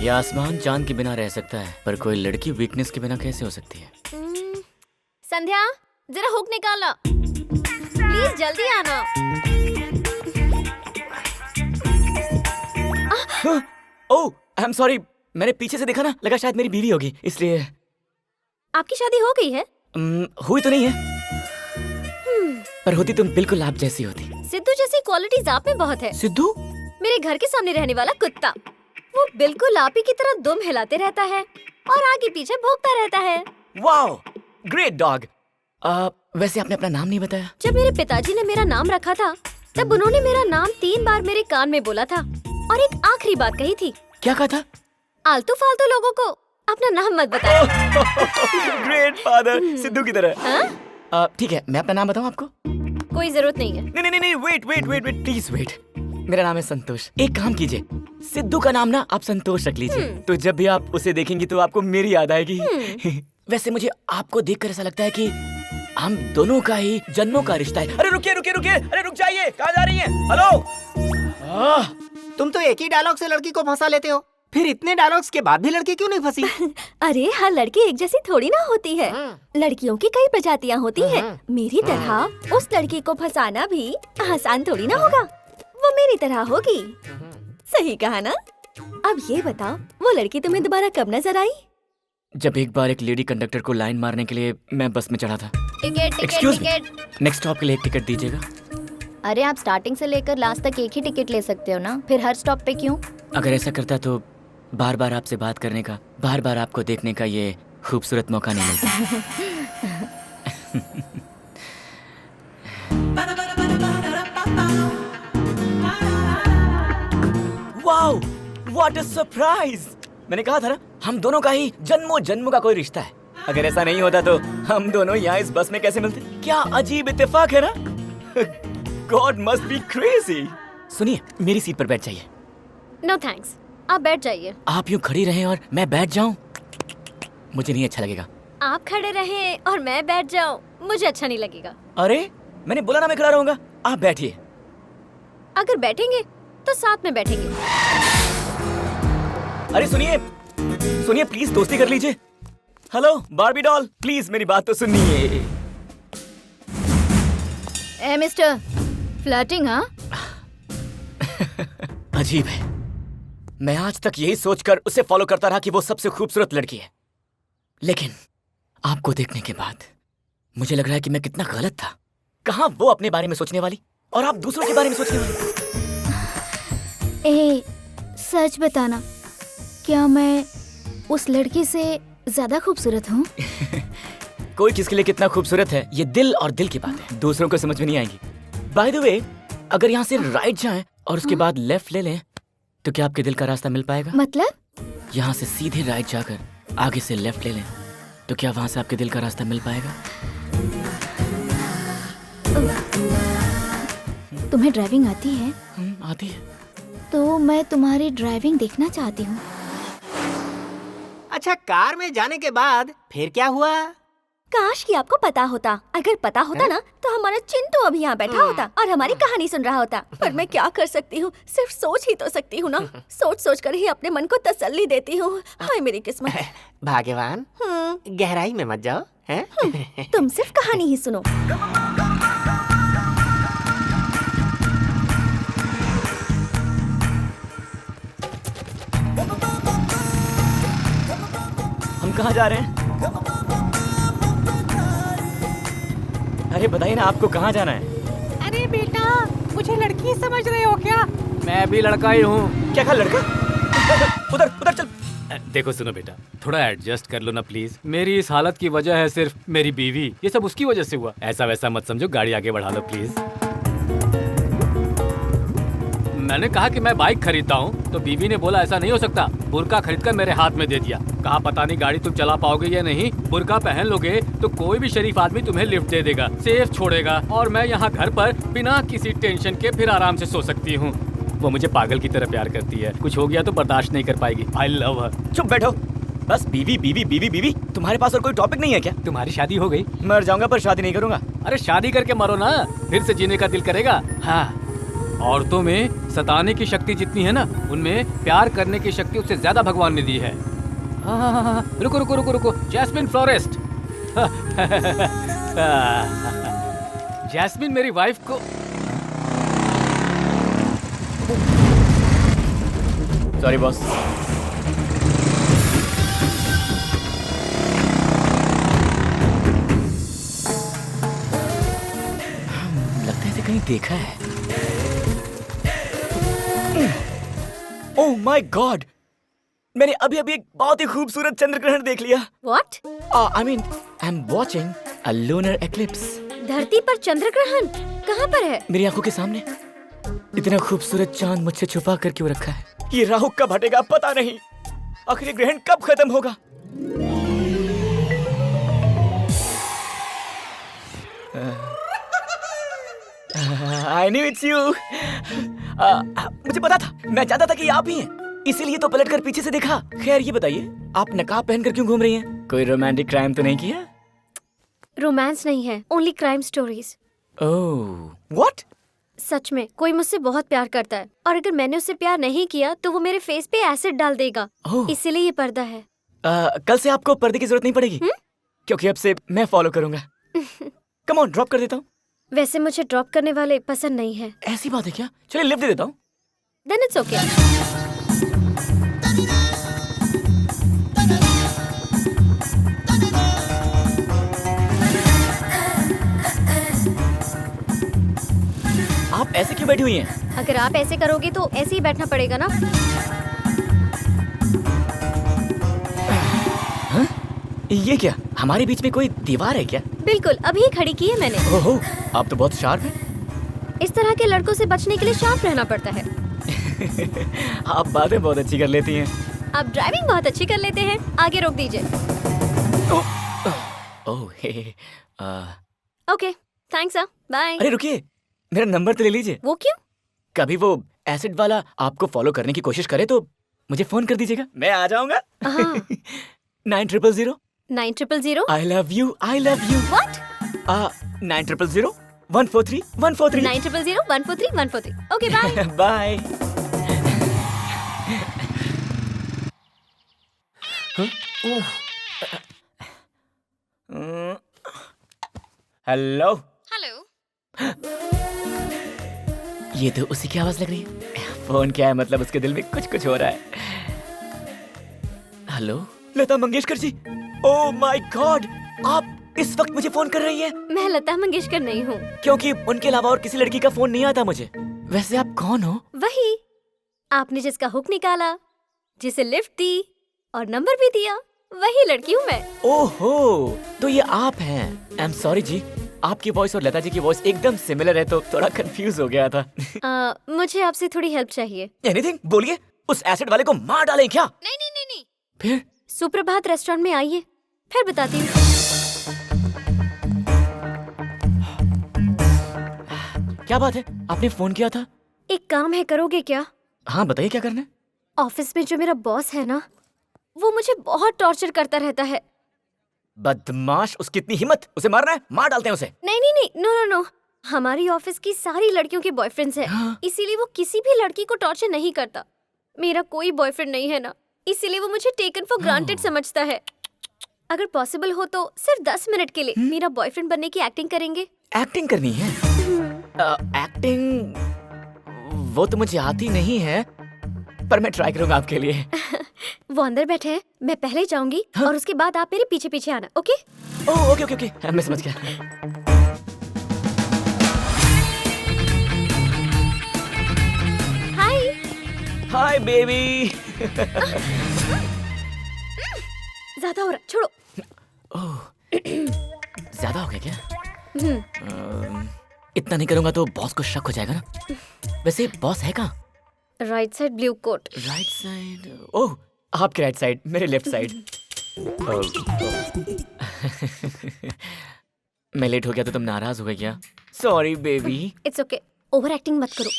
ये आसमान चांद के बिना रह सकता है, पर कोई लड़की वीकनेस के बिना कैसे हो सकती है?
संध्या जरा हुक निकालना, प्लीज जल्दी आना।
ओह आई एम सॉरी, मैंने पीछे से देखा ना, लगा शायद मेरी बीवी होगी, इसलिए।
आपकी शादी हो गई है?
हुई तो नहीं है, पर होती तुम बिल्कुल आप जैसी होती।
सिद्धू जैसी क्वालिटीज आप में बहुत है।
सिद्धू?
मेरे घर के सामने रहने वाला कुत्ता, वो बिल्कुल आप ही की तरह दुम हिलाते रहता है और आगे पीछे भौंकता रहता है।
Wow, great dog. वैसे आपने अपना नाम नहीं बताया।
जब मेरे पिताजी ने मेरा नाम रखा था, तब उन्होंने मेरा नाम 3 बार मेरे कान में बोला था और एक आखिरी बात कही थी।
क्या कहा था?
आलतू फालतू लोगों को अपना नाम मत बताया।
ग्रेट फादर, सिद्धू की तरह। ठीक है, मैं अपना नाम बताऊं आपको?
कोई जरूरत नहीं है।
नहीं, वेट प्लीज वेट। मेरा नाम है संतोष। एक काम कीजिए, सिद्धू का नाम ना आप संतोष रख लीजिए, तो जब भी आप उसे देखेंगी तो आपको मेरी याद आएगी। वैसे मुझे आपको देखकर ऐसा लगता है कि हम दोनों का ही जन्मों का रिश्ता है। अरे रुकिए, अरे रुक जाइए, कहाँ जा रही हैं? हेलो।
तुम तो एक ही डायलॉग से लड़की को फंसा लेते हो, फिर इतने डायलॉग्स के बाद भी लड़की क्यों नहीं फंसी?
अरे हर लड़की एक जैसी थोड़ी ना होती है, लड़कियों की कई प्रजातियां होती हैं। मेरी तरह उस लड़की को फंसाना भी आसान थोड़ी ना होगा, वो मेरी तरह होगी। सही कहा ना? अब ये बताओ, वो लड़की तुम्हें दोबारा कब नजर आई?
जब एक बार एक लेडी कंडक्टर को लाइन मारने के लिए मैं बस में चढ़ा था।
Ticket
Excuse me, next stop के लिए एक टिकट दीजिएगा।
अरे आप स्टार्टिंग से लेकर लास्ट तक एक ही टिकट ले सकते हो ना, फिर हर स्टॉप पे क्यों?
अगर ऐसा करता तो बार बार आपसे बात करने का, बार बार आपको देखने का ये खूबसूरत मौका नहीं मिलता। Wow, what a surprise! मैंने कहा था ना, हम दोनों का ही जन्मों जन्मों का कोई रिश्ता है। अगर ऐसा नहीं होता तो हम दोनों यहाँ इस बस में कैसे मिलते? क्या अजीब इत्तेफाक है ना? God must be crazy. सुनिए, मेरी सीट पर बैठ जाइए।
नो थैंक्स, आप बैठ जाइए।
आप यूँ खड़ी रहें और मैं बैठ जाऊं, मुझे नहीं अच्छा लगेगा।
आप खड़े रहें और मैं बैठ जाऊं, मुझे अच्छा नहीं लगेगा।
अरे मैंने बोला ना मैं खड़ा रहूंगा, आप बैठिए।
अगर बैठेंगे तो साथ में बैठेंगे।
अरे सुनिए प्लीज, दोस्ती कर लीजिए। हेलो बार्बी डॉल, प्लीज मेरी बात तो सुनिए।
ए मिस्टर, फ्लर्टिंग हाँ?
अजीब है, मैं आज तक यही सोचकर उसे फॉलो करता रहा कि वो सबसे खूबसूरत लड़की है, लेकिन आपको देखने के बाद मुझे लग रहा है कि मैं कितना गलत था। कहाँ वो अपने बारे में सोचने वाली और आप दूसरों के बारे में सोचने वाली।
ए, सच बताना, क्या मैं उस लड़की से ज्यादा खूबसूरत हूँ?
कोई किसके लिए कितना खूबसूरत है ये दिल और दिल की बात है, दूसरों को समझ में नहीं आएगी। बाय द वे, अगर यहाँ से राइट जाएं और उसके बाद लेफ्ट ले लें तो क्या आपके दिल का रास्ता मिल पाएगा?
मतलब?
यहाँ से सीधे राइट जाकर आगे से लेफ्ट ले लें तो क्या वहां से आपके दिल का रास्ता मिल पाएगा?
तुम्हें ड्राइविंग आती है?
आती है।
तो मैं तुम्हारी ड्राइविंग देखना चाहती हूँ।
अच्छा, कार में जाने के बाद फिर क्या हुआ?
काश कि आपको पता होता। अगर पता होता ना तो हमारा चिंटू अभी यहाँ बैठा होता और हमारी कहानी सुन रहा होता। पर मैं क्या कर सकती हूँ, सिर्फ सोच ही तो सकती हूँ ना। सोच सोच कर ही अपने मन को तसल्ली देती हूँ। हाय मेरी किस्मत।
भाग्यवान, गहराई में मत जाओ, हैं?
तुम सिर्फ कहानी ही सुनो।
हम कहाँ जा रहे हैं? अरे बताइए ना, आपको कहाँ जाना है?
अरे बेटा, मुझे लड़की समझ रहे हो क्या?
मैं भी लड़का ही हूँ।
क्या कहा लड़का? उधर उधर चल।
देखो सुनो बेटा, थोड़ा एडजस्ट कर लो ना प्लीज। मेरी इस हालत की वजह है सिर्फ मेरी बीवी। ये सब उसकी वजह से हुआ। ऐसा वैसा मत समझो, गाड़ी आगे बढ़ा लो प्लीज। मैंने कहा कि मैं बाइक खरीदता हूँ तो बीवी ने बोला ऐसा नहीं हो सकता। बुर्का खरीद कर मेरे हाथ में दे दिया। कहा पता नहीं गाड़ी तुम चला पाओगे या नहीं। बुर्का पहन लोगे तो कोई भी शरीफ आदमी तुम्हें लिफ्ट दे देगा, सेफ छोड़ेगा और मैं यहाँ घर पर बिना किसी टेंशन के फिर आराम से सो सकती हूँ। वो मुझे पागल की तरह प्यार करती है। कुछ हो गया तो बर्दाश्त नहीं कर पाएगी। आई लव हर।
चुप बैठो। बस बीवी बीवी बीवी बीवी। तुम्हारे पास और कोई टॉपिक नहीं है क्या?
तुम्हारी शादी हो गई?
मर जाऊंगा पर शादी नहीं करूंगा।
अरे शादी करके मरो ना, फिर से जीने का दिल करेगा। हाँ, औरतों में सताने की शक्ति जितनी है ना, उनमें प्यार करने की शक्ति उससे ज्यादा भगवान ने दी है। हाँ, रुको रुको रुको रुको, जैस्मिन फ्लोरिस्ट। जैस्मिन मेरी वाइफ को।
Sorry boss. लगता है इसे कहीं देखा है। ओह माय गॉड, मैंने अभी अभी एक बहुत ही खूबसूरत चंद्र ग्रहण देख लिया।
What?
I mean, I'm watching a lunar eclipse.
धरती पर चंद्र ग्रहण कहाँ पर है?
मेरी आंखों के सामने। इतना खूबसूरत चांद मुझसे छुपा कर क्यों रखा है? ये राहु कब हटेगा पता नहीं। आखिर ये ग्रहण कब खत्म होगा? I knew it's you. मुझे पता था, मैं चाहता था कि आप ही हैं, इसीलिए तो पलट कर पीछे से देखा। खैर ये बताइए, आप नकाब पहनकर क्यों घूम रही हैं? कोई रोमांटिक क्राइम तो नहीं किया?
रोमांस नहीं है, only crime stories.
Oh, what?
सच में कोई मुझसे बहुत प्यार करता है और अगर मैंने उससे प्यार नहीं किया तो वो मेरे फेस पे एसिड डाल देगा। इसीलिए ये पर्दा है।
कल से आपको पर्दे की जरूरत नहीं पड़ेगी, क्योंकि अब से मैं फॉलो करूंगा। कम ऑन, ड्रॉप कर देता हूँ।
वैसे मुझे ड्रॉप करने वाले पसंद नहीं है।
ऐसी बात है क्या? चलिए लिफ्ट दे देता हूँ।
Then it's okay.
आप ऐसे क्यों बैठी हुई हैं?
अगर आप ऐसे करोगे तो ऐसे ही बैठना पड़ेगा ना।
हाँ? ये क्या, हमारे बीच में कोई दीवार है क्या?
बिल्कुल, अभी ही खड़ी की है मैंने।
ओहो, आप तो बहुत शार्प हैं।
इस तरह के लड़कों से बचने के लिए शार्प रहना पड़ता है।
आप बातें बहुत अच्छी कर लेती हैं।
आप ड्राइविंग बहुत अच्छी कर लेते हैं। आगे रोक दीजिए।
ओह,
ओके, थैंक्स। बाय।
अरे रुकिए, मेरा नंबर तो ले लीजिए।
वो क्यों?
कभी वो एसिड वाला आपको फॉलो करने की कोशिश करे तो मुझे फोन कर दीजिएगा, मैं आ जाऊंगा। 9000
9000
I love you, I love you.
What?
9000 143 143
9000 143 143. Okay, bye.
Bye. Hello.
Hello.
ये तो उसी की आवाज लग रही है। फोन क्या है, मतलब उसके दिल में कुछ कुछ हो रहा है। Hello, Lata Mangeshkar ji. Oh my god, आप इस वक्त मुझे फोन कर रही हैं?
मैं लता मंगेशकर नहीं हूँ।
क्योंकि उनके अलावा और किसी लड़की का फोन नहीं आता मुझे। वैसे आप कौन हो?
वही, आपने जिसका हुक निकाला, जिसे लिफ्ट दी और नंबर भी दिया, वही लड़की हूँ मैं।
ओहो, तो ये आप हैं। आई एम सॉरी जी, आपकी वॉइस और लता जी की वॉइस एकदम सिमिलर है तो थोड़ा कंफ्यूज हो गया था।
मुझे आपसे थोड़ी हेल्प चाहिए।
एनीथिंग, बोलिए। उस एसिड वाले को मार डालें क्या?
नहीं नहीं नहीं नहीं।
फिर
सुप्रभात रेस्टोरेंट में आइए, फिर बताती हूँ।
क्या बात है, आपने फोन किया था?
एक काम है, करोगे क्या?
हाँ बताइए, क्या करना है?
ऑफिस में जो मेरा बॉस है ना, वो मुझे बहुत टॉर्चर करता रहता है।
बदमाश, उसकी इतनी हिम्मत, उसे मारना है, मार डालते हैं उसे।
नहीं नहीं नहीं, नो नो नो, हमारी ऑफिस की सारी लड़कियों के बॉयफ्रेंड्स हैं, इसीलिए वो किसी भी लड़की को टॉर्चर नहीं करता। मेरा कोई बॉयफ्रेंड नहीं है ना, इसीलिए वो मुझे टेकन फॉर ग्रांटेड समझता है। अगर पॉसिबल हो तो सिर्फ 10 मिनट के लिए मेरा बॉयफ्रेंड बनने की एक्टिंग करेंगे?
एक्टिंग करनी है? एक्टिंग वो तो मुझे आती नहीं है, पर मैं ट्राई करूंगा आपके लिए।
वो अंदर बैठे हैं, मैं पहले जाऊंगी और उसके बाद आप मेरे पीछे पीछे आना, okay?
Oh okay okay okay, मैं समझ गया।
हाय
हाय बेबी।
ज्यादा हो रहा, छोड़ो।
ज्यादा हो गया क्या? इतना नहीं करूंगा तो बॉस को शक हो जाएगा ना। वैसे बॉस है कहाँ?
Right side blue coat.
Right side? Oh, आपके राइट साइड, मेरे लेफ्ट साइड। मैं लेट हो गया तो तुम नाराज हो गई क्या? Sorry baby.
It's okay, over acting मत करो।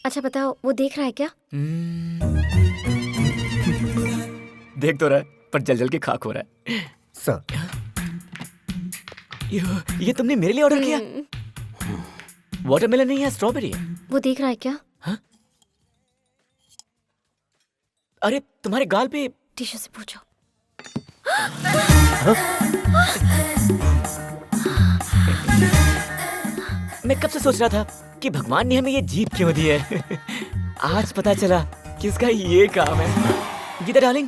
अच्छा बताओ, वो देख रहा है क्या?
देख तो रहा है, पर जल जल के खाक हो रहा है।
सर,
ये तुमने मेरे लिए ऑर्डर किया? वाटरमेलन नहीं है, स्ट्रॉबेरी है।
वो देख रहा है क्या?
हाँ? अरे तुम्हारे गाल पे
टीचर से पूछो।
मैं कब से सोच रहा था कि भगवान ने हमें ये जीप क्यों दी है। आज पता चला कि इसका ये काम है। गीता डार्लिंग,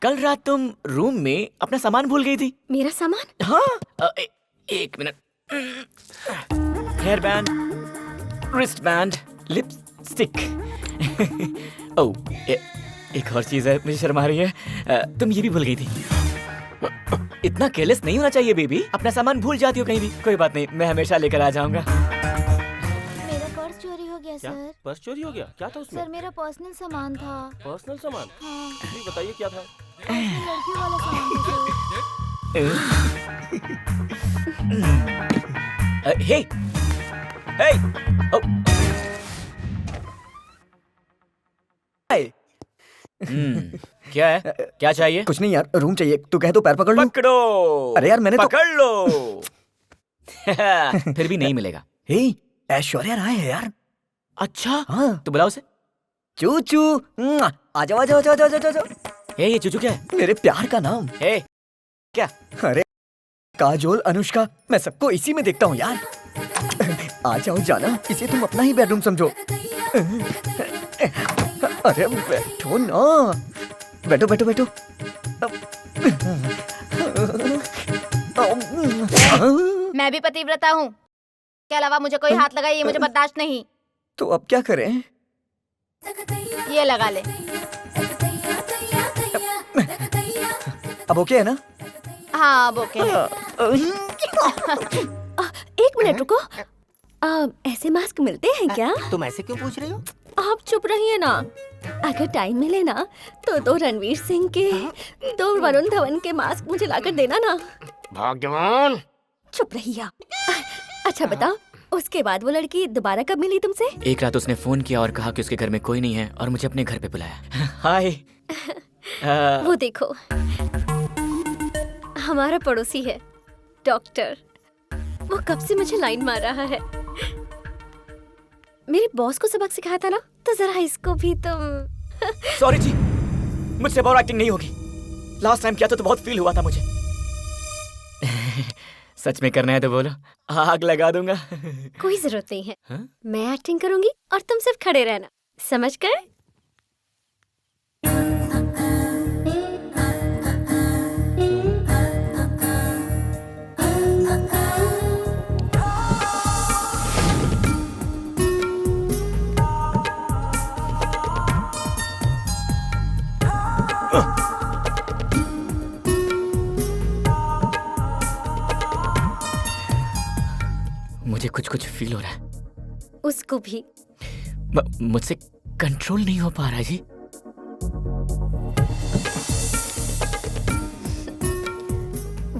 कल रात तुम रूम में अपना सामान भूल गई थी।
मेरा सामान?
हाँ, एक मिनट। Hair band, wrist band, lipstick. Oh, एक और चीज है, मुझे शर्म आ रही है। तुम ये भी भूल गई थी। इतना केयरलेस नहीं होना चाहिए बेबी, अपना सामान भूल जाती हो कहीं भी। कोई बात नहीं, मैं हमेशा लेकर आ जाऊंगा।
मेरा पर्स चोरी हो गया
क्या?
सर।
पर्स चोरी हो गया? क्या था उसमें?
सर मेरा पर्सनल सामान था।
पर्सनल सामान?
हाँ।
नहीं, बताइए क्या था?
लड़कियों वाला सामान था सर।
हे, हे, क्या है? क्या चाहिए?
कुछ नहीं यार, रूम चाहिए। तू कहे तो पैर पकड़ लूं?
पकड़ो।
अरे यार मैंने
पकड़ लो। फिर भी नहीं मिलेगा।
हे, ऐश्वर्या राय है यार।
अच्छा,
हाँ,
तो बुलाओ उसे।
चूचू, आ जाओ आ जाओ आ जाओ आ जाओ।
हे, ये चूचू क्या है?
मेरे प्यार का नाम।
हे, क्या?
अरे काजोल, अनुष्का, मैं सबको इसी में देखता हूँ यार। आ जाओ जाना, इसे तुम अपना ही बेडरूम समझो। अरे बैठो ना, बैठो बैठो बैठो।
मैं भी पतिव्रता हूँ, के अलावा मुझे कोई हाथ लगाए ये मुझे बर्दाश्त नहीं।
तो अब क्या करें?
ये लगा ले।
अब ओके है ना?
हाँ अब ओके है।
एक मिनट रुको। ऐसे मास्क मिलते हैं क्या?
तुम ऐसे क्यों पूछ रही हो?
आप चुप रहिए ना। अगर टाइम मिले ना तो 2 रणवीर सिंह के, 2 वरुण धवन के मास्क मुझे लाकर देना ना।
भगवान,
चुप रहिए। अच्छा बताओ, उसके बाद वो लड़की दोबारा कब मिली तुमसे?
एक रात उसने फोन किया और कहा कि उसके घर में कोई नहीं है और मुझे अपने घर पे बुलाया। हाय।
वो देखो, हमारा पड़ोसी है डॉक्टर। वो कब से मुझे लाइन मार रहा है। मेरे बॉस को सबक सिखाया था ना, तो जरा इसको भी तुम।
सॉरी जी, मुझसे और एक्टिंग नहीं होगी। लास्ट टाइम किया था तो बहुत फील हुआ था मुझे। सच में करना है तो बोलो, आग लगा दूंगा।
कोई जरूरत नहीं है।
हाँ?
मैं एक्टिंग करूंगी और तुम सिर्फ खड़े रहना, समझ गए?
मुझे कुछ कुछ फील हो रहा है।
उसको भी।
मुझसे कंट्रोल नहीं हो पा रहा जी।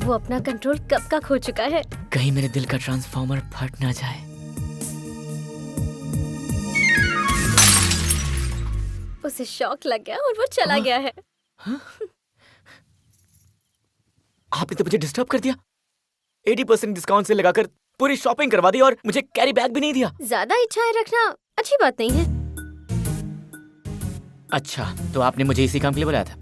वो अपना कंट्रोल कब का खो चुका है।
कहीं मेरे दिल का ट्रांसफार्मर फट ना जाए।
उसे शॉक लग गया और वो चला गया है।
आपने तो मुझे डिस्टर्ब कर दिया। 80% डिस्काउंट से लगाकर पूरी शॉपिंग करवा दी और मुझे कैरी बैग भी नहीं दिया।
ज्यादा इच्छाएं रखना अच्छी बात नहीं है।
अच्छा, तो आपने मुझे इसी काम के लिए बुलाया था?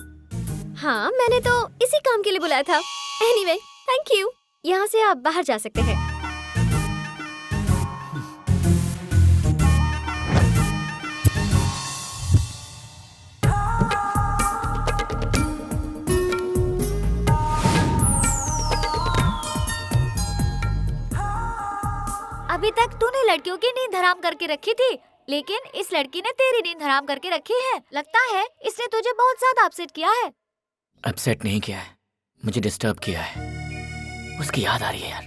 हाँ, मैंने तो इसी काम के लिए बुलाया था। Anyway, thank you. यहाँ से आप बाहर जा सकते हैं। अभी तक तूने लड़कियों की नींद हराम करके रखी थी, लेकिन इस लड़की ने तेरी नींद हराम करके रखी है। लगता है इसने तुझे बहुत ज्यादा अपसेट किया है।
अपसेट नहीं किया है, मुझे डिस्टर्ब किया है। उसकी याद आ रही है यार।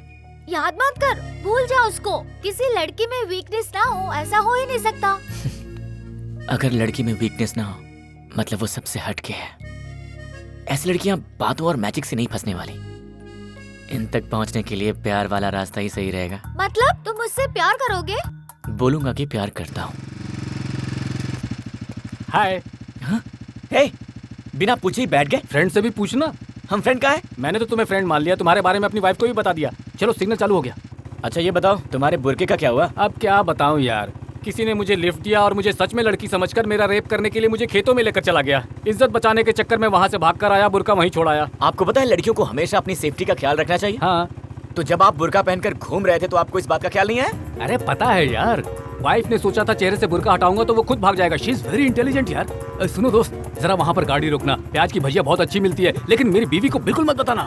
याद मत कर, भूल जा उसको। किसी लड़की में वीकनेस ना हो, ऐसा हो ही नहीं सकता।
अगर लड़की में वीकनेस ना हो, मतलब वो सबसे हटके है। ऐसी लड़कियां बातों और मैजिक से नहीं फंसने वाली। इन तक पहुंचने के लिए प्यार वाला रास्ता ही सही रहेगा।
मतलब तुम मुझसे प्यार करोगे?
बोलूंगा कि प्यार करता हूँ।
हाय।
हे, बिना पूछे ही बैठ गए।
फ्रेंड से भी पूछना।
हम फ्रेंड कहाँ है?
मैंने तो तुम्हें फ्रेंड मान लिया, तुम्हारे बारे में अपनी वाइफ को भी बता दिया। चलो सिग्नल चालू हो गया।
अच्छा ये बताओ, तुम्हारे बुरके का क्या हुआ?
अब क्या बताऊं यार, किसी ने मुझे लिफ्ट दिया और मुझे सच में लड़की समझकर मेरा रेप करने के लिए मुझे खेतों में लेकर चला गया। इज्जत बचाने के चक्कर में वहाँ से भागकर आया, बुरका वहीं छोड़ आया।
आपको पता है लड़कियों को हमेशा अपनी सेफ्टी का ख्याल रखना चाहिए।
हाँ।
तो जब आप बुरका पहनकर घूम रहे थे तो आपको इस बात का ख्याल नहीं है?
अरे पता है यार, वाइफ ने सोचा था चेहरे से बुरका हटाऊंगा तो वो खुद भाग जाएगा। शी इज वेरी इंटेलिजेंट यार। सुनो दोस्त, जरा वहाँ पर गाड़ी रोकना। प्याज की भजिया बहुत अच्छी मिलती है, लेकिन मेरी बीवी को बिल्कुल मत बताना।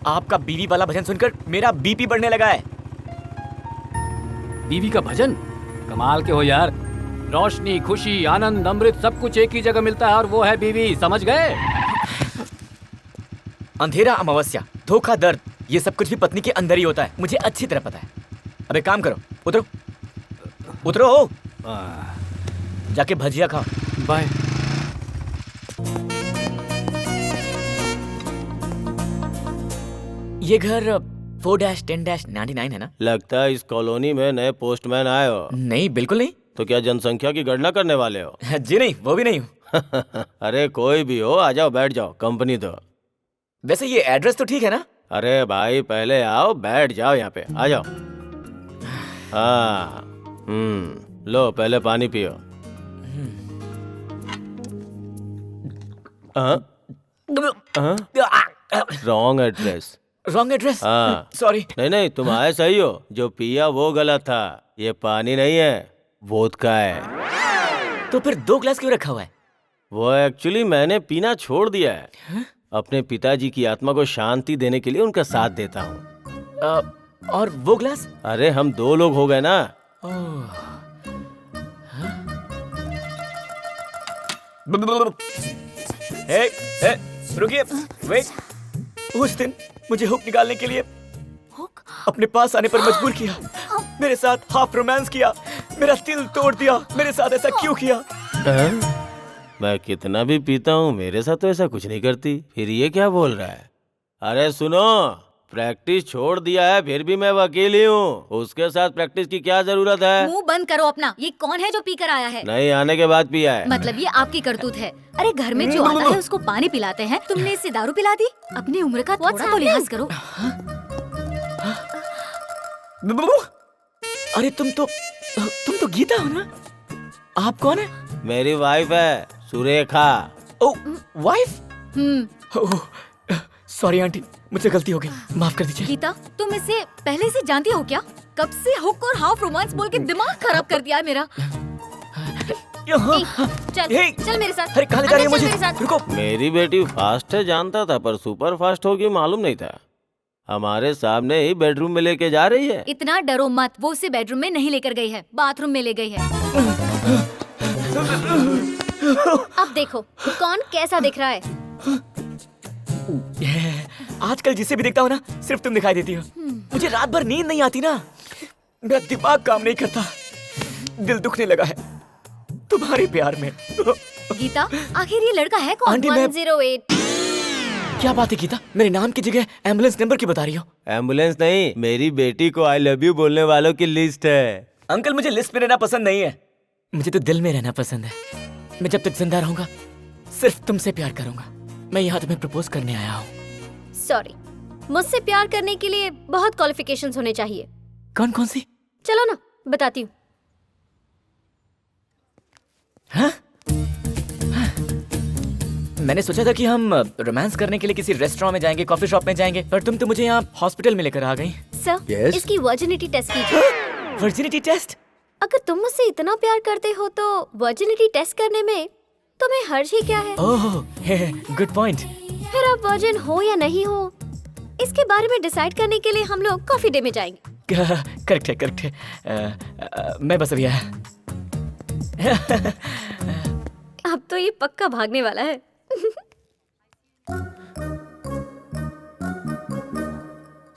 आपका बीवी वाला भजन सुनकर मेरा बीपी बढ़ने लगा है।
बीवी का भजन? कमाल के हो यार। रोशनी, खुशी, आनंद, अमृत सब कुछ एक ही जगह मिलता है और वो है बीवी, समझ गए?
अंधेरा, अमावस्या, धोखा, दर्द, ये सब कुछ भी पत्नी के अंदर ही होता है। मुझे अच्छी तरह पता है। अब एक काम करो, उतरो उतरो, जाके भजिया खाओ।
बाय।
ये घर 4-10-99 है ना?
लगता है इस कॉलोनी में नए पोस्टमैन आए हो।
नहीं, बिल्कुल नहीं।
तो क्या जनसंख्या की गणना करने वाले हो?
जी नहीं, वो भी नहीं हूँ।
अरे कोई भी हो, आ जाओ, बैठ जाओ, कंपनी दो।
वैसे ये एड्रेस तो ठीक है ना?
अरे भाई पहले आओ, बैठ जाओ, यहाँ पे आ जाओ। हाँ, लो पहले पानी पियो। Wrong address.
Wrong address?
हाँ
सॉरी।
नहीं, तुम आए सही हो। जो पिया वो गलत था। ये पानी नहीं है, वोदका है।
तो फिर 2 ग्लास क्यों रखा हुआ है?
वो एक्चुअली मैंने पीना छोड़ दिया है। अपने पिताजी की आत्मा को शांति देने के लिए उनका साथ देता हूँ।
और वो ग्लास?
अरे हम 2 लोग हो गए ना।
रुकिए, वेट। उस दिन मुझे हुक निकालने के लिए अपने पास आने पर मजबूर किया। मेरे साथ हाफ रोमांस किया, मेरा दिल तोड़ दिया। मेरे साथ ऐसा क्यों किया?
मैं कितना भी पीता हूँ, मेरे साथ तो ऐसा कुछ नहीं करती। फिर ये क्या बोल रहा है? अरे सुनो, प्रैक्टिस छोड़ दिया है, फिर भी मैं वकील ही हूँ। उसके साथ प्रैक्टिस की क्या जरूरत है?
मुंह बंद करो अपना। ये कौन है जो पी कर आया है?
नहीं, आने के बाद पिया है।
मतलब ये आपकी करतूत है। अरे घर में जो आता है उसको पानी पिलाते हैं, तुमने इससे दारू पिला दी। अपनी उम्र का थोड़ा तो लिहाज करो।
अरे तुम तो गीता हो ना? आप कौन है?
मेरी वाइफ है, सुरेखा।
ओ, वाइफ? सॉरी आंटी, मुझसे गलती हो गई, माफ कर दीजिए।
गीता, तुम इसे पहले से जानती हो क्या? कब से हुक और हाफ रोमांस बोल के दिमाग खराब कर दिया है मेरा। चल मेरे साथ।
अरे कहाँ ले जा रही है मुझे? रुको।
मेरी बेटी फास्ट है जानता था, पर सुपर फास्ट होगी मालूम नहीं था। हमारे सामने ही बेडरूम में लेके जा रही है।
इतना डरो मत, वो उसे बेडरूम में नहीं लेकर गई है, बाथरूम में ले गई है। अब देखो कौन कैसा दिख रहा है।
आजकल जिसे भी देखता हूँ ना, सिर्फ तुम दिखाई देती हो। मुझे रात भर नींद नहीं आती ना, मेरा दिमाग काम नहीं करता, दिल दुखने लगा है तुम्हारे प्यार में।
गीता, आखिर ये लड़का है कौन? 108।
क्या बात है गीता, मेरे नाम की जगह एम्बुलेंस नंबर क्यों बता रही हो?
एम्बुलेंस नहीं, मेरी बेटी को आई लव यू बोलने वालों की लिस्ट है।
अंकल मुझे लिस्ट में रहना पसंद नहीं है, मुझे तो दिल में रहना पसंद है। मैं जब तक जिंदा रहूंगा सिर्फ तुमसे प्यार करूंगा। मैं यहाँ तुम्हें प्रपोज करने आया हूँ।
सॉरी, मुझसे प्यार करने के लिए बहुत क्वालिफिकेशंस होने चाहिए।
कौन कौन सी?
चलो ना बताती हूँ।
हाँ? मैंने सोचा था कि हम रोमांस करने के लिए किसी रेस्टोरेंट में जाएंगे, कॉफी शॉप में जाएंगे, पर तुम तो मुझे यहाँ हॉस्पिटल में लेकर आ गई।
सर, इसकी वर्जिनिटी टेस्ट कीजिए।
Virginity test?
अगर तुम मुझसे इतना प्यार करते हो तो वर्जिनिटी टेस्ट करने में तुम्हें हर्ज ही क्या है?
ओह, गुड पॉइंट।
फिर आप वर्जिन हो या नहीं हो, इसके बारे में डिसाइड करने के लिए हम लोग कॉफी डे में जाएंगे।
करेक्ट है, करेक्ट है। मैं बस अभी आया।
अब तो ये पक्का भागने वाला है।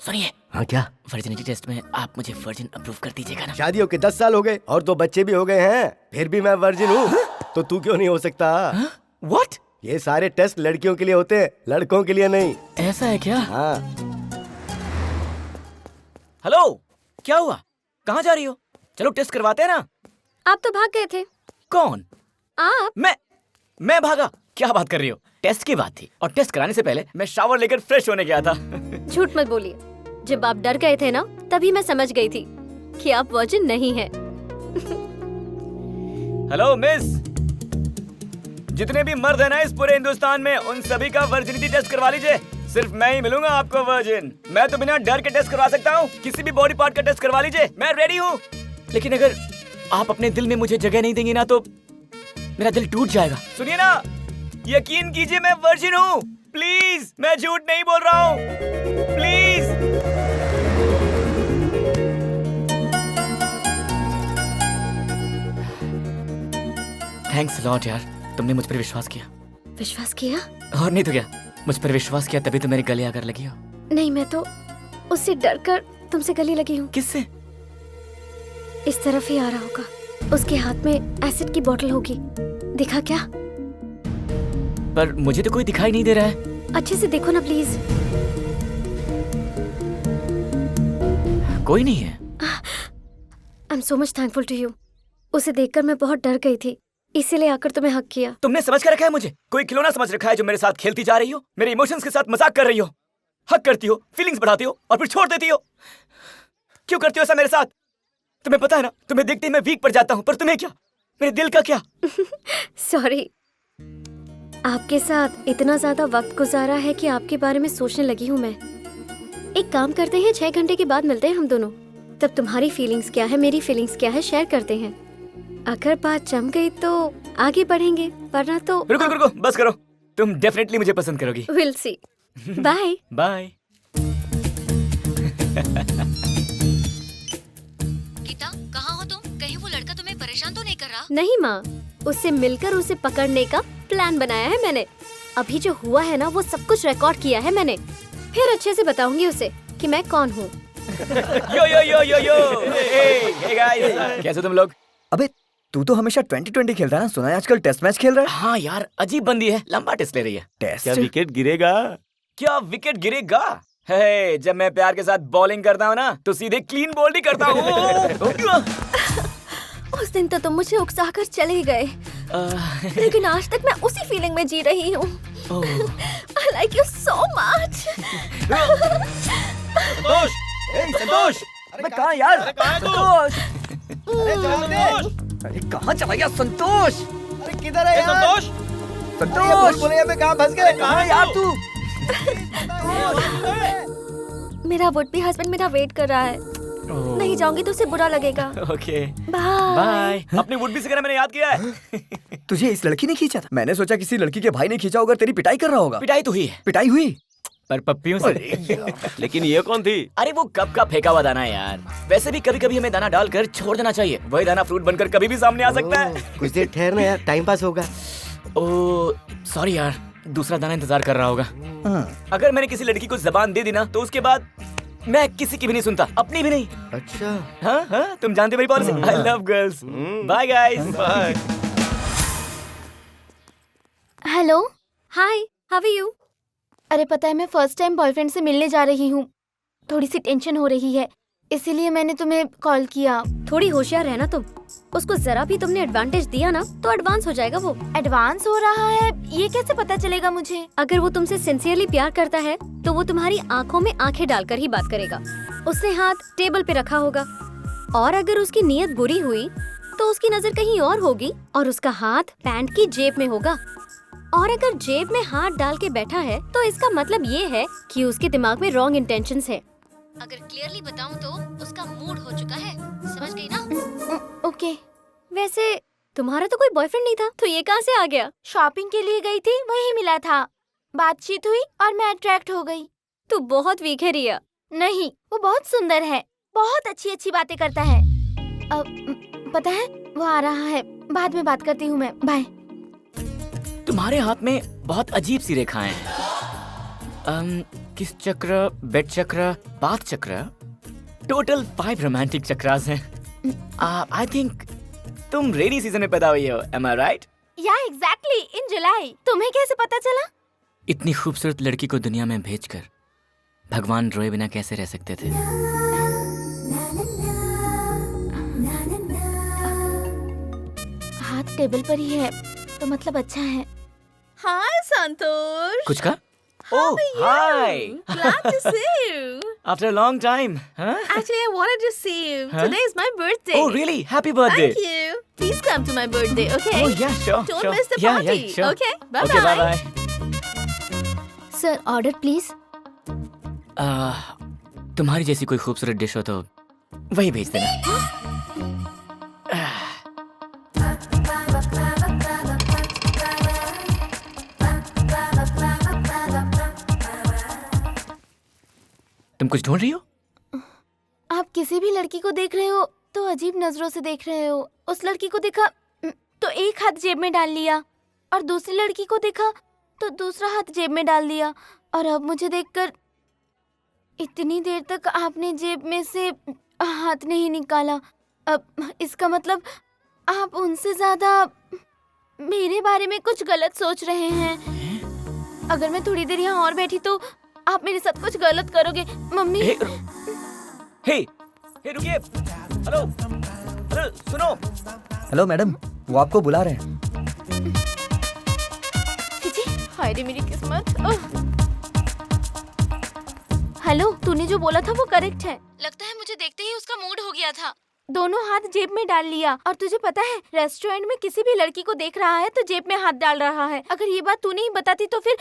सुनिए।
हाँ क्या?
वर्जिनिटी टेस्ट में आप मुझे वर्जिन अप्रूव कर दीजिएगा ना?
शादी होके 10 साल हो गए और 2 बच्चे भी हो गए हैं, फिर भी मैं वर्जिन हूँ। तो तू क्यों नहीं हो सकता?
What?
ये सारे टेस्ट लड़कियों के लिए होते हैं, लड़कों के लिए नहीं।
ऐसा है क्या?
हाँ।
हेलो, क्या हुआ? कहाँ जा रही हो? चलो टेस्ट करवाते हैं ना।
आप तो भाग गए थे।
कौन?
आप?
मैं भागा? क्या बात कर रही हो? टेस्ट की बात थी, और टेस्ट कराने से पहले मैं शावर लेकर फ्रेश होने गया था।
झूठ मत बोलिए, जब आप डर गए थे ना तभी मैं समझ गई थी कि आप वर्जिन नहीं हैं।
हेलो मिस, जितने भी मर्द हैं ना इस पूरे हिंदुस्तान में, उन सभी का वर्जिनिटी टेस्ट करवा लीजिए। सिर्फ मैं ही मिलूंगा आपको वर्जिन। मैं तो बिना डर के टेस्ट करवा सकता हूँ, किसी भी बॉडी पार्ट का टेस्ट करवा लीजिए, मैं रेडी हूँ। लेकिन अगर आप अपने दिल में मुझे जगह नहीं देंगी ना तो मेरा दिल टूट जाएगा। सुनिए ना, यकीन कीजिए मैं वर्जिन हूँ। प्लीज, मैं झूठ नहीं बोल रहा हूँ, प्लीज। थैंक्स लॉट यार, तुमने मुझ पर विश्वास किया।
विश्वास किया?
और नहीं तो क्या, मुझ पर विश्वास किया तभी तो मेरे गले आकर लगी हो।
नहीं, मैं तो उससे डरकर तुमसे गले लगी हूँ।
किससे?
इस तरफ ही आ रहा होगा, उसके हाथ में एसिड की बोतल होगी। दिखा क्या?
पर मुझे तो कोई दिखाई नहीं दे रहा है।
अच्छे से देखो ना प्लीज।
कोई नहीं है।
I am so much thankful to you. उसे देखकर मैं बहुत डर गई थी, इसीलिए आकर तुम्हें हक किया।
तुमने समझ कर रखा है मुझे? कोई खिलौना समझ रखा है जो मेरे साथ खेलती जा रही हो, मेरे इमोशंस के साथ मजाक कर रही हो, हक करती हो, फीलिंग्स बढ़ाती हो और फिर छोड़ देती हो। क्यों करती हो ऐसा मेरे साथ? तुम्हें पता है ना, तुम्हें देखते ही मैं वीक पड़ जाता हूँ, पर तुम्हें क्या, मेरे दिल का क्या?
सॉरी, आपके साथ इतना ज्यादा वक्त गुजारा है कि आपके बारे में सोचने लगी हूँ मैं। एक काम करते हैं, 6 घंटे के बाद मिलते हैं हम दोनों, तब तुम्हारी फीलिंग्स क्या है, मेरी फीलिंग्स क्या है, शेयर करते हैं। अगर बात जम गई तो आगे बढ़ेंगे, वरना तो
रुको रुको, बस करो। तुम डेफिनेटली मुझे पसंद करोगी।
Will see. Bye
bye.
Geeta, कहाँ हो तुम? कहीं वो लड़का तुम्हें परेशान तो नहीं कर रहा?
नहीं माँ, उससे मिलकर उसे पकड़ने का प्लान बनाया है मैंने। अभी जो हुआ है ना वो सब कुछ रिकॉर्ड किया है मैंने, फिर अच्छे से बताऊंगी उसे कि मैं कौन हूँ।
यो yo yo yo yo, hey guys, कैसे तुम लोग?
अबे तू तो हमेशा 2020 खेलता है ना, सुना है आजकल टेस्ट मैच खेल रहा है।
हाँ यार, अजीब बंदी है, लंबा टेस्ट ले रही है।
टेस्ट?
क्या विकेट गिरेगा?
क्या विकेट गिरेगा? हे, जब मैं प्यार के साथ बॉलिंग करता हूँ ना तो सीधे क्लीन बॉल ही करता हूँ।
उस दिन तो तुम मुझे उकसाकर चले गए, लेकिन आज तक मैं उसी फीलिंग में जी रही हूँ। I like you so much।
संतोष, संतोष,
अबे कहाँ यार?
अरे कहाँ है तू?
संतोष, अरे संतोष, अरे कहाँ चला गया संतोष?
अरे किधर है यार?
संतोष,
संतोष,
बोले में कहाँ फंस गए?
कहाँ है यार तू?
मेरा वुड बी हस्बैंड मेरा वेट कर रहा है, नहीं जाऊंगी तो उसे बुरा लगेगा।
Okay,
bye
bye. अपनी वुड बी से कहना मैंने याद किया है।
तुझे इस लड़की ने खींचा था? मैंने सोचा किसी लड़की के भाई ने खींचा होगा, तेरी पिटाई कर रहा होगा।
पिटाई तो हुई है,
पिटाई हुई
पर पप्पियों से।
लेकिन ये कौन थी?
अरे वो कब का फेंका हुआ दाना है यार। वैसे भी कभी कभी हमें दाना डालकर छोड़ देना चाहिए, वही दाना फ्रूट बनकर कभी भी सामने आ सकता है।
कुछ देर ठहरना यार, टाइम पास होगा।
ओ सॉरी यार, दूसरा दाना इंतजार कर रहा होगा। अगर मैंने किसी लड़की को जबान दे दी ना तो उसके बाद मैं किसी की भी नहीं सुनता, अपनी भी नहीं।
अच्छा
हाँ हाँ, तुम जानते मेरी policy. I love girls. Bye guys.
Bye.
Hello, hi, how are you?
अरे पता है, मैं फर्स्ट टाइम बॉयफ्रेंड से मिलने जा रही हूँ। थोड़ी सी टेंशन हो रही है, इसीलिए मैंने तुम्हें कॉल किया।
थोड़ी होशियार रहना तुम। उसको जरा भी तुमने एडवांटेज दिया ना तो एडवांस हो जाएगा वो।
एडवांस हो रहा है, ये कैसे पता चलेगा मुझे?
अगर वो तुमसे सिंसियरली प्यार करता है तो वो तुम्हारी आंखों में आंखें डालकर ही बात करेगा। उसने हाथ टेबल पे रखा होगा, और अगर उसकी नीयत बुरी हुई तो उसकी नजर कहीं और होगी और उसका हाथ पैंट की जेब में होगा। और अगर जेब में हाथ डाल के बैठा है तो इसका मतलब ये है कि उसके दिमाग में रॉन्ग इंटेंशंस है। अगर क्लियरली बताऊं तो उसका मूड हो चुका है। समझ गई ना?
ओके।
वैसे तुम्हारा तो कोई बॉयफ्रेंड नहीं था, तो ये कहाँ से आ गया?
शॉपिंग के लिए गई थी, वही मिला था। बातचीत हुई और मैं अट्रैक्ट हो गई।
तू बहुत वीक है रिया।
नहीं, वो बहुत सुंदर है, बहुत अच्छी अच्छी बातें करता है। पता है, वो आ रहा है, बाद में बात करती हूँ मैं। बाय।
तुम्हारे हाथ में बहुत अजीब सी रेखाएं हैं। किस चक्र, बेड चक्र, बाथ चक्र, टोटल 5 रोमांटिक चक्रास हैं। आई थिंक तुम रेनी सीजन में पैदा हुई हो, am I right?
या एग्जैक्टली, इन जुलाई। तुम्हें कैसे पता चला?
इतनी खूबसूरत लड़की को दुनिया में भेजकर भगवान रोए बिना कैसे रह सकते थे?
हाथ टेबल पर ही है तो मतलब अच्छा है।
हाय संतोष।
कुछ का?
How
Oh,
are you?
hi.
Glad to see you.
After a long time, huh?
Actually, I wanted to see you.
Huh?
Today is my birthday.
Oh, really? Happy birthday.
Thank you. Please come to my birthday, okay?
Oh, yeah, sure.
Don't
sure.
miss the
yeah,
party.
Yeah, sure.
Okay? Bye
Okay,
bye.
bye.
Sir, order please.
तुम्हारी जैसी कोई खूबसूरत dish हो तो वही भेज देना। तुम कुछ ढूंढ रही हो?
आप किसी भी लड़की को देख रहे हो तो अजीब नजरों से देख रहे हो। उस लड़की को देखा तो एक हाथ जेब में डाल लिया, और दूसरी लड़की को देखा तो दूसरा हाथ जेब में डाल दिया, और अब मुझे देखकर इतनी देर तक आपने जेब में से हाथ नहीं निकाला। अब इसका मतलब आप उनसे ज्यादा मेरे बारे में कुछ गलत सोच रहे हैं। अगर मैं थोड़ी देर यहाँ और बैठी तो आप मेरे साथ कुछ गलत करोगे। मम्मी।
हे रुकिए। हेलो हेलो, सुनो।
हेलो मैडम, वो आपको बुला रहे हैं।
हाय रे मेरी किस्मत। हेलो, तूने जो बोला था वो करेक्ट है। लगता है मुझे देखते ही उसका मूड हो गया था। दोनों हाथ जेब में डाल लिया, और तुझे पता है रेस्टोरेंट में किसी भी लड़की को देख रहा है तो जेब में हाथ डाल रहा है। अगर ये बात तूने ही बताती तो फिर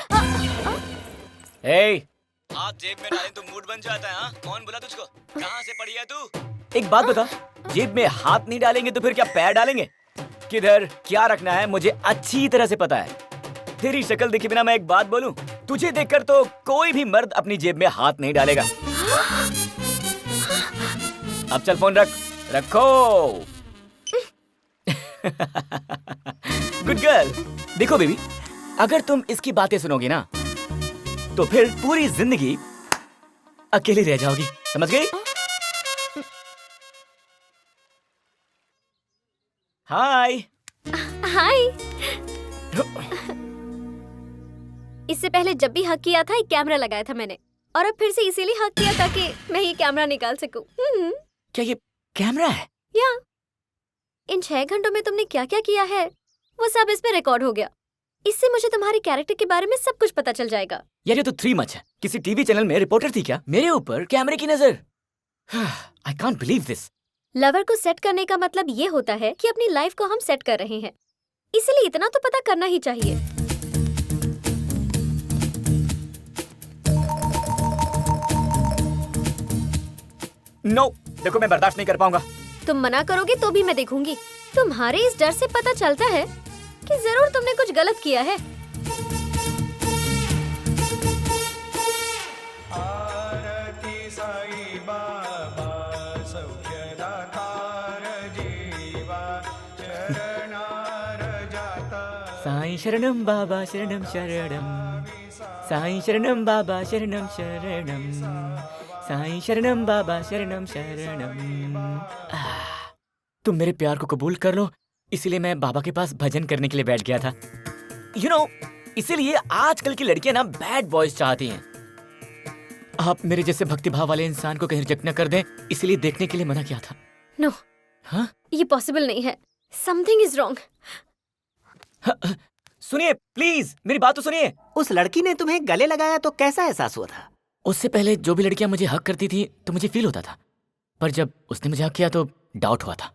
हाथ जेब में डालें तो मूड बन जाता है। हाँ? कौन बोला तुझको? कहाँ से पढ़ी है तू? एक बात बता, जेब में हाथ नहीं डालेंगे तो फिर क्या पैर डालेंगे? किधर क्या रखना है मुझे अच्छी तरह से पता है। तेरी शक्ल देखे बिना मैं एक बात बोलूं, तुझे देखकर तो कोई भी मर्द अपनी जेब में हाथ नहीं डालेगा। अब चल फोन रखो। Good girl. देखो बेबी, अगर तुम इसकी बातें सुनोगी ना तो फिर पूरी जिंदगी अकेली रह जाओगी, समझ गई? हाय।
हाय। इससे पहले जब भी हक किया था एक कैमरा लगाया था मैंने, और अब फिर से इसीलिए हक किया ताकि मैं ये कैमरा निकाल सकूं।
क्या ये कैमरा है?
या इन 6 घंटों में तुमने क्या क्या किया है वो सब इस पे रिकॉर्ड हो गया। इससे मुझे तुम्हारे कैरेक्टर के बारे में सब कुछ पता चल जाएगा।
यार ये तो 3 मच है। किसी टीवी चैनल में रिपोर्टर थी क्या? मेरे ऊपर कैमरे की नजर। I can't believe this.
Lover को सेट करने का मतलब ये होता है कि अपनी लाइफ को हम सेट कर रहे हैं, इसलिए इतना तो पता करना ही चाहिए।
नो, देखो मैं बर्दाश्त नहीं कर पाऊंगा।
तुम मना करोगे तो भी मैं देखूंगी। तुम्हारे इस डर से पता चलता है कि जरूर तुमने कुछ गलत किया है।
साईं शरणम बाबा शरणम शरणम, साईं शरणम बाबा शरणम शरणम, साईं शरणम बाबा शरणम शरणम। तुम मेरे प्यार को कबूल कर लो, इसीलिए मैं बाबा के पास भजन करने के लिए बैठ गया था। You know, इसीलिए आजकल की लड़कियां ना बैड बॉयज चाहती हैं। आप मेरे जैसे भक्तिभाव वाले इंसान को कहीं रिजेक्ट न कर दें, इसीलिए देखने के लिए मना किया था।
नो,
हाँ?
ये पॉसिबल नहीं है। Something is wrong.
सुनिए प्लीज, मेरी बात तो सुनिए।
उस लड़की ने तुम्हें गले लगाया तो कैसा एहसास हुआ था?
उससे पहले जो भी लड़कियां मुझे हक करती थी तो मुझे फील होता था, पर जब उसने मुझे हक किया तो डाउट हुआ था।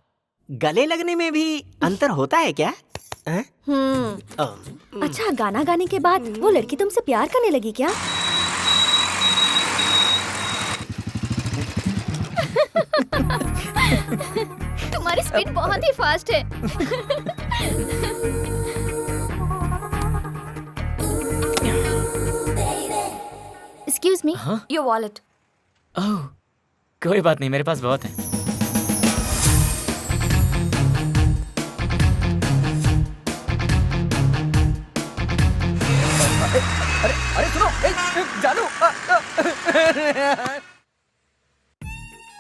गले लगने में भी अंतर होता है क्या?
अच्छा, गाना गाने के बाद वो लड़की तुमसे प्यार करने लगी क्या?
तुम्हारी स्पीड बहुत ही फास्ट है।
Excuse me, your wallet.
Oh, कोई बात नहीं, मेरे पास बहुत है।
अरे सुनो, जानू।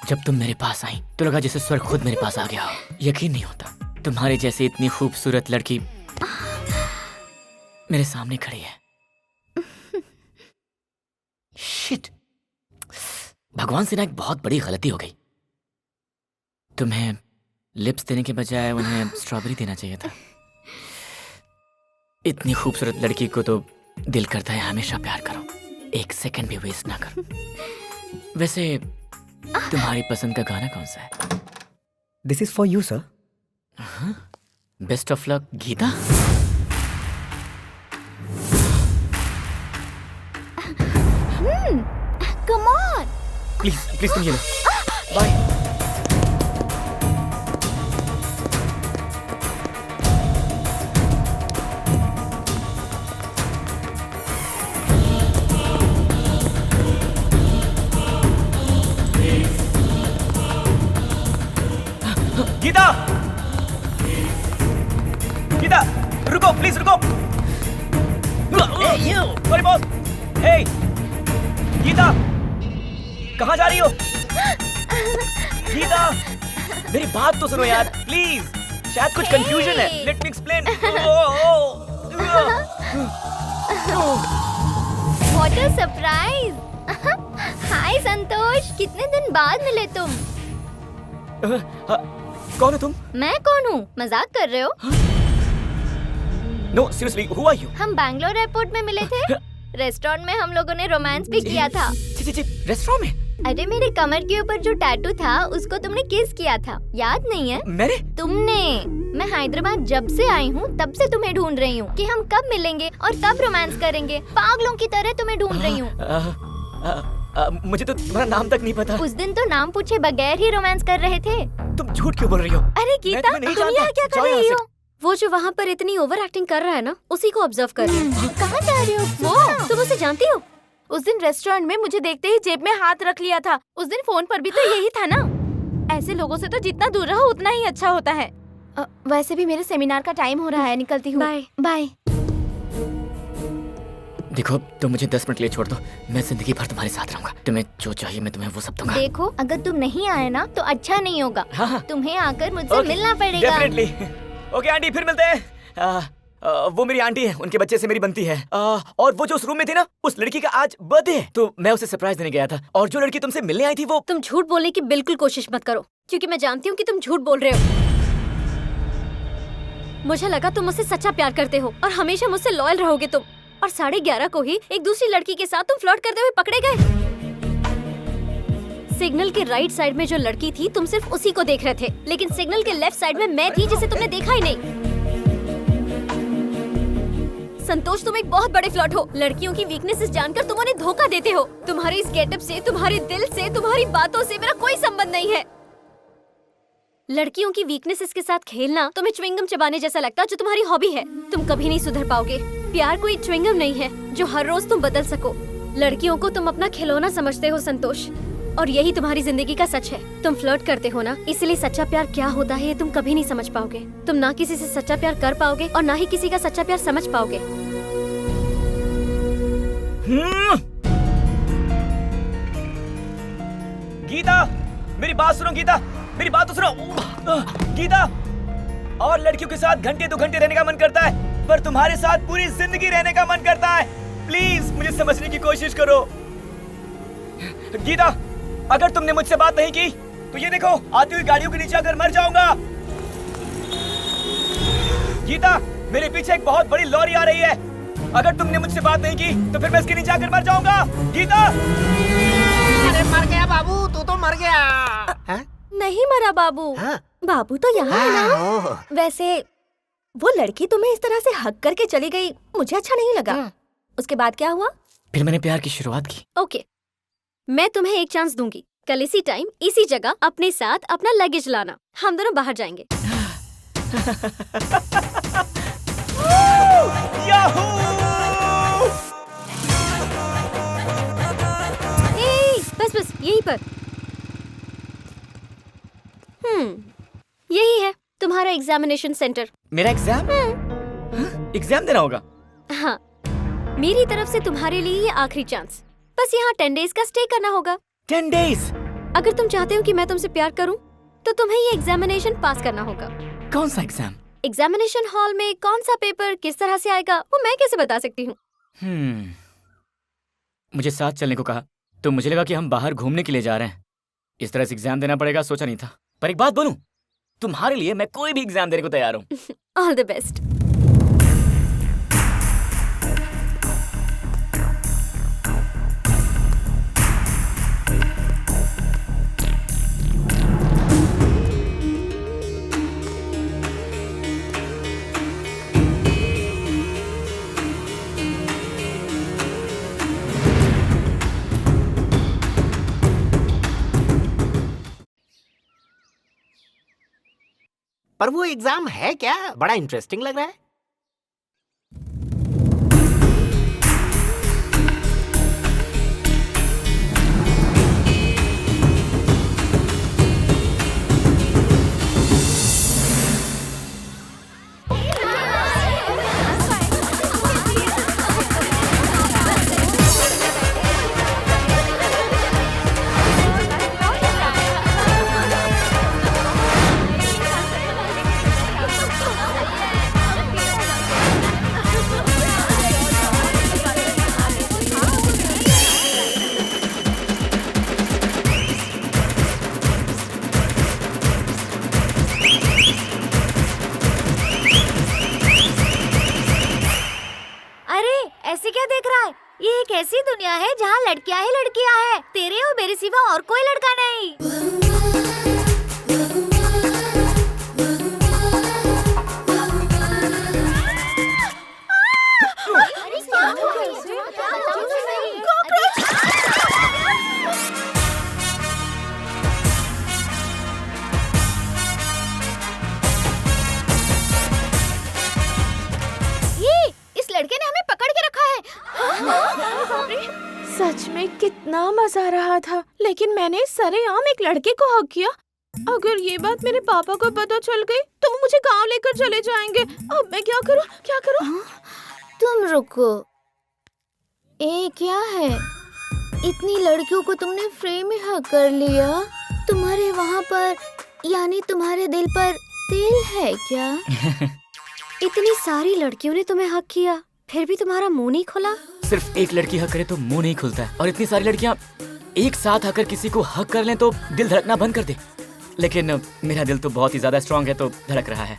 जब तुम मेरे पास आई तो लगा जैसे स्वर्ग खुद मेरे पास आ गया हो। यकीन नहीं होता, तुम्हारे जैसे इतनी खूबसूरत लड़की मेरे सामने खड़ी है। शिट, भगवान से ना एक बहुत बड़ी गलती हो गई। तुम्हें लिप्स देने के बजाय उन्हें स्ट्रॉबेरी देना चाहिए था। इतनी खूबसूरत लड़की को तो दिल करता है हमेशा प्यार करो, एक सेकंड भी वेस्ट ना करो। वैसे तुम्हारी पसंद का गाना कौन सा है?
This is for you sir.
Best of luck Geeta.
Come on,
please please तुम ये लो। बाय। गीता, गीता रुको, प्लीज रुको। Sorry boss. हे गीता, कहाँ जा रही हो? गीता, मेरी बात तो सुनो यार, प्लीज। शायद कुछ कंफ्यूजन है, let me explain.
What a surprise. Hi Santosh, कितने दिन बाद मिले तुम।
कौन हो तुम?
मैं कौन हूँ? मजाक कर रहे हो?
No seriously, who are you?
हम बैंगलोर एयरपोर्ट में मिले थे। रेस्टोरेंट में हम लोगों ने रोमांस भी किया था।
रेस्टोरेंट में?
अरे मेरे कमर के ऊपर जो टैटू था उसको तुमने किस किया था, याद नहीं है?
मैंने?
तुमने। मैं हैदराबाद जब से आई हूँ तब से तुम्हें ढूंढ रही हूँ कि हम कब मिलेंगे और कब रोमांस करेंगे। पागलों की तरह तुम्हें ढूंढ रही हूँ।
मुझे तो तुम्हारा नाम तक नहीं पता।
उस दिन तो नाम पूछे बगैर ही रोमांस कर रहे थे।
तुम झूठ क्यों बोल रही हो?
अरे गीता, तुम यहाँ क्या कर रही हो?
वो जो वहाँ पर इतनी ओवर एक्टिंग कर रहा है ना, उसी को ऑब्जर्व कर रही हूँ।
कहाँ जा रही हो?
वो तुम उसे जानती हो?
उस दिन रेस्टोरेंट में मुझे देखते ही जेब में हाथ रख लिया था। उस दिन फोन पर भी तो यही था ना। ऐसे लोगों से तो जितना दूर रहो उतना ही अच्छा होता है। वैसे भी मेरे सेमिनार का टाइम हो रहा है, निकलती हूँ।
Bye
bye.
देखो, तुम मुझे 10 मिनट के लिए छोड़ दो, मैं जिंदगी भर तुम्हारे साथ रहूंगा। तुम्हें जो चाहिए मैं तुम्हें वो सब दूंगा।
देखो, अगर तुम नहीं आए ना तो अच्छा नहीं होगा।
हाँ।
तुम्हें आकर मुझसे मिलना पड़ेगा।
डेफिनेटली। ओके आंटी, फिर मिलते हैं। वो मेरी आंटी है, उनके बच्चे से मेरी बनती है। और वो जो उस रूम में थी ना, उस लड़की का आज बर्थडे है, तो मैं उसे सरप्राइज देने गया था। और जो लड़की तुमसे मिलने आई थी वो।
तुम झूठ बोलने की बिल्कुल कोशिश मत करो, क्योंकि मैं जानती हूँ कि तुम झूठ बोल रहे हो। मुझे लगा तुम मुझसे सच्चा प्यार करते हो और हमेशा मुझसे लॉयल रहोगे तुम। और 11:30 को ही एक दूसरी लड़की के साथ तुम फ्लर्ट करते हुए पकड़े गए। सिग्नल के राइट साइड में जो लड़की थी, तुम सिर्फ उसी को देख रहे थे, लेकिन सिग्नल के लेफ्ट साइड में मैं थी जिसे तुमने देखा ही नहीं। संतोष, तुम एक बहुत बड़े फ्लर्ट हो। लड़कियों की वीकनेसेस जानकर तुम उन्हें धोखा देते हो। तुम्हारे इस गेटअप से, तुम्हारे दिल से, तुम्हारी बातों से मेरा कोई संबंध नहीं है। लड़कियों की वीकनेसेस के साथ खेलना तुम्हें च्युइंगम चबाने जैसा लगता, जो तुम्हारी हॉबी है। तुम कभी नहीं सुधर पाओगे। प्यार कोई च्युइंगम नहीं है जो हर रोज तुम बदल सको। लड़कियों को तुम अपना खिलौना समझते हो संतोष, और यही तुम्हारी जिंदगी का सच है। तुम फ्लर्ट करते हो ना, इसलिए सच्चा प्यार क्या होता है ये तुम कभी नहीं समझ पाओगे। तुम ना किसी से सच्चा प्यार कर पाओगे और ना ही किसी का सच्चा प्यार समझ पाओगे।
गीता, मेरी बात सुनो। गीता, मेरी बात तो सुनो। गीता, और लड़कियों के साथ घंटे 2 घंटे रहने का मन करता है, पर तुम्हारे साथ पूरी जिंदगी रहने का मन करता है। प्लीज मुझे समझने की कोशिश करो। गीता, अगर तुमने मुझसे बात नहीं की तो ये देखो, आती हुई गाड़ियों के नीचे आकर मर जाऊंगा। गीता, मेरे पीछे एक बहुत बड़ी लॉरी आ रही है। अगर तुमने मुझसे बात नहीं की तो फिर मैं इसके नीचे आकर मर जाऊंगा। गीता!
अरे मर गया बाबू, तू तो मर गया।
नहीं मरा बाबू। बाबू तो यहाँ है ना। वैसे वो लड़की तुम्हें इस तरह से हक करके चली गई, मुझे अच्छा नहीं लगा। उसके बाद क्या हुआ?
फिर मैंने प्यार की शुरुआत की।
ओके, मैं तुम्हें एक चांस दूंगी। कल इसी टाइम इसी जगह अपने साथ अपना लगेज लाना, हम दोनों बाहर जाएंगे। बस यहीं पर। यही है तुम्हारा एग्जामिनेशन सेंटर।
मेरा एग्जाम? एग्जाम देना होगा?
हाँ, मेरी तरफ से तुम्हारे लिए ये आखिरी चांस। बस यहाँ 10 डेज का स्टे करना होगा।
10 डेज?
अगर तुम चाहते हो कि मैं तुमसे प्यार करूं, तो तुम्हें ये एग्जामिनेशन पास करना होगा।
कौन सा एग्जाम?
एग्जामिनेशन हॉल में कौन सा पेपर किस तरह से आएगा वो मैं कैसे बता सकती हूँ?
मुझे साथ चलने को कहा तो मुझे लगा कि हम बाहर घूमने के लिए जा रहे हैं। इस तरह से एग्जाम देना पड़ेगा सोचा नहीं था। पर एक बात बोलूं, तुम्हारे लिए मैं कोई भी एग्जाम देने को तैयार हूँ।
All the best.
पर वो एग्जाम है क्या? बड़ा इंटरेस्टिंग लग रहा है।
ऐसे क्या देख रहा है? ये एक ऐसी दुनिया है जहाँ लड़कियाँ ही लड़कियाँ हैं। तेरे और मेरे सिवा और कोई लड़का नहीं।
लड़के ने हमें पकड़ के रखा है।
सच में कितना मजा आ रहा था, लेकिन मैंने सरेआम एक लड़के को हक किया। अगर ये बात मेरे पापा को पता चल गई तो वो मुझे गांव लेकर चले जाएंगे। अब मैं क्या करूं? क्या करूं?
तुम रुको, ये क्या है? इतनी लड़कियों को तुमने फ्रेम में हक कर लिया। तुम्हारे वहाँ पर यानी तुम्हारे दिल पर दिल है क्या?
इतनी सारी लड़कियों ने तुम्हें हक किया, फिर भी तुम्हारा मुंह नहीं खुला?
सिर्फ एक लड़की हक करे तो मुंह नहीं खुलता है, और इतनी सारी लड़कियां एक साथ आकर किसी को हक कर लें तो दिल धड़कना बंद कर दे। लेकिन मेरा दिल तो बहुत ही ज्यादा स्ट्रांग है तो धड़क रहा है।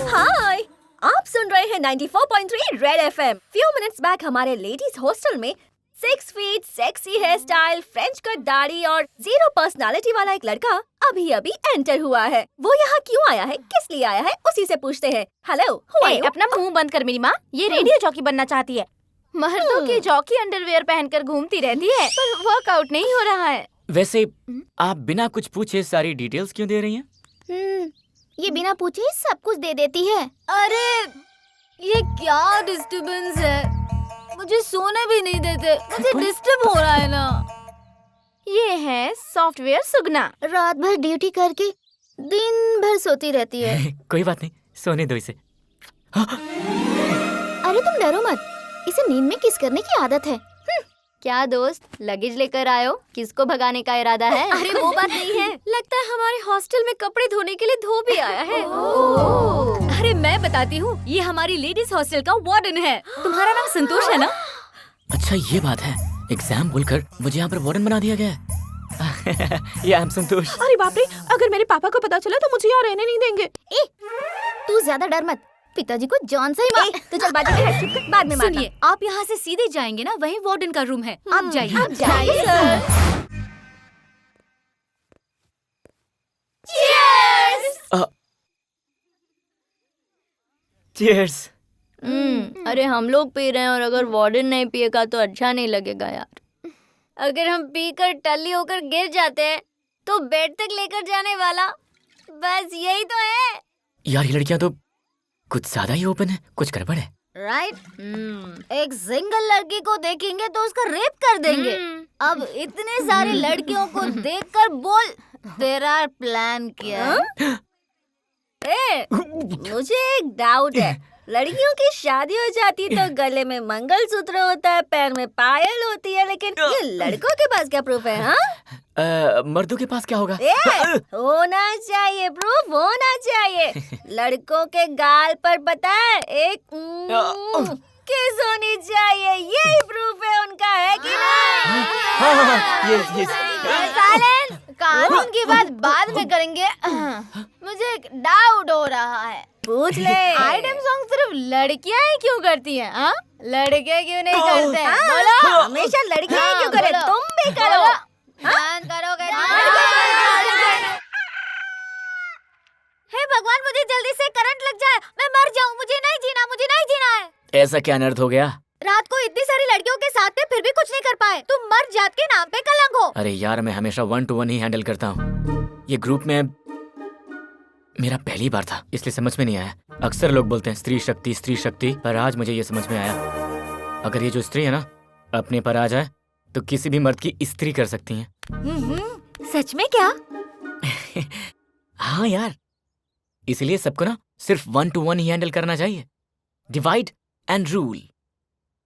हाय, आप सुन रहे हैं 94.3 Red FM. Few minutes back हमारे लेडीज हॉस्टल में 6 feet sexy hair style, French cut दाढ़ी और 0 पर्सनालिटी वाला एक लड़का अभी अभी एंटर हुआ है। वो यहाँ क्यों आया है, किस लिए आया है, उसी से पूछते हैं। हेलो,
अपना मुंह बंद कर मेरी माँ। ये रेडियो जॉकी बनना चाहती है। मर्दों की जॉकी अंडरवेयर पहनकर घूमती रहती है, पर वर्कआउट नहीं हो रहा है।
वैसे आप बिना कुछ पूछे सारी डिटेल्स क्यों दे रही हैं?
ये बिना पूछे सब कुछ दे देती है।
अरे ये क्या डिस्टर्बेंस है? मुझे सोने भी नहीं देते, मुझे डिस्टर्ब हो रहा है ना।
ये है सॉफ्टवेयर सुगना, रात भर ड्यूटी करके दिन भर सोती रहती है।
कोई बात नहीं, सोने दो इसे।
अरे तुम डरो मत, इसे नींद में किस करने की आदत है। क्या दोस्त, लगेज लेकर आयो? किसको भगाने का इरादा है?
अरे वो बात नहीं है, लगता है हमारे हॉस्टल में कपड़े धोने के लिए धोबी आया है।
अरे मैं बताती हूँ, ये हमारी लेडीज हॉस्टल का वार्डन है। तुम्हारा नाम संतोष है ना?
अच्छा ये बात है, एग्जाम बोलकर मुझे यहाँ पर वार्डन बना दिया गया है। या I'm संतोष।
अरे बाप रे, अगर मेरे पापा को पता चला तो मुझे यहाँ रहने नहीं देंगे।
तू ज्यादा डर मत, पिताजी को जान से ही मार। तो चल बाजू के चुप कर, बाद में मारना।
सुनिए, आप यहाँ से सीधे जाएंगे ना, वहीं वार्डन का रूम है, आप जाइए।
आप जाइए।
चीयर्स।
अरे हम लोग पी रहे हैं और अगर वार्डन नहीं पिएगा तो अच्छा नहीं लगेगा यार। अगर हम पीकर टल्ली होकर गिर जाते हैं तो बेड तक लेकर जाने वाला, बस यही तो है।
यार ये लड़कियां तो कुछ ज्यादा ही ओपन है, कुछ गड़बड़ है।
राइट। एक सिंगल लड़की को देखेंगे तो उसका रेप कर देंगे। अब इतने सारे लड़कियों को देखकर बोल, तेरा प्लान क्या है? मुझे एक डाउट है, लड़कियों की शादी हो जाती तो गले में मंगलसूत्र होता है, पैर में पायल होती है, लेकिन ये लड़कों के पास क्या प्रूफ है? हाँ,
मर्दों के पास क्या होगा?
होना चाहिए प्रूफ, होना चाहिए। लड़कों के गाल पर पता है एक किस होनी चाहिए, यही प्रूफ है उनका, है कि नहीं? साइलेंस। कानून की बात बाद में करेंगे, मुझे एक डाउट हो रहा है। पूछ ले। आइटम सॉन्ग सिर्फ लड़कियां ही क्यों करती हैं? हाँ, लड़के क्यों नहीं करते हैं? बोलो। हमेशा लड़कियां ही क्यों करें? तुम भी करो। करोगे? हे भगवान, मुझे जल्दी से करंट लग जाए, मैं मर जाऊं। मुझे नहीं जीना, मुझे नहीं जीना है।
ऐसा क्या अनर्थ हो गया?
रात को इतनी सारी लड़कियों के साथ थे, फिर भी कुछ नहीं कर पाए। तुम मर्द जात के नाम पे कलंक हो।
अरे यार, मैं हमेशा 1 to 1 ही हैंडल करता हूँ। ये ग्रुप में मेरा पहली बार था, इसलिए समझ में नहीं आया। अक्सर लोग बोलते हैं स्त्री शक्ति, पर आज मुझे ये समझ में आया, अगर ये जो स्त्री है ना अपने पर आ जाए तो किसी भी मर्द की स्त्री कर सकती है।
सच में क्या?
हाँ यार, इसलिए सबको ना सिर्फ 1 to 1 ही हैंडल करना चाहिए। डिवाइड एंड रूल,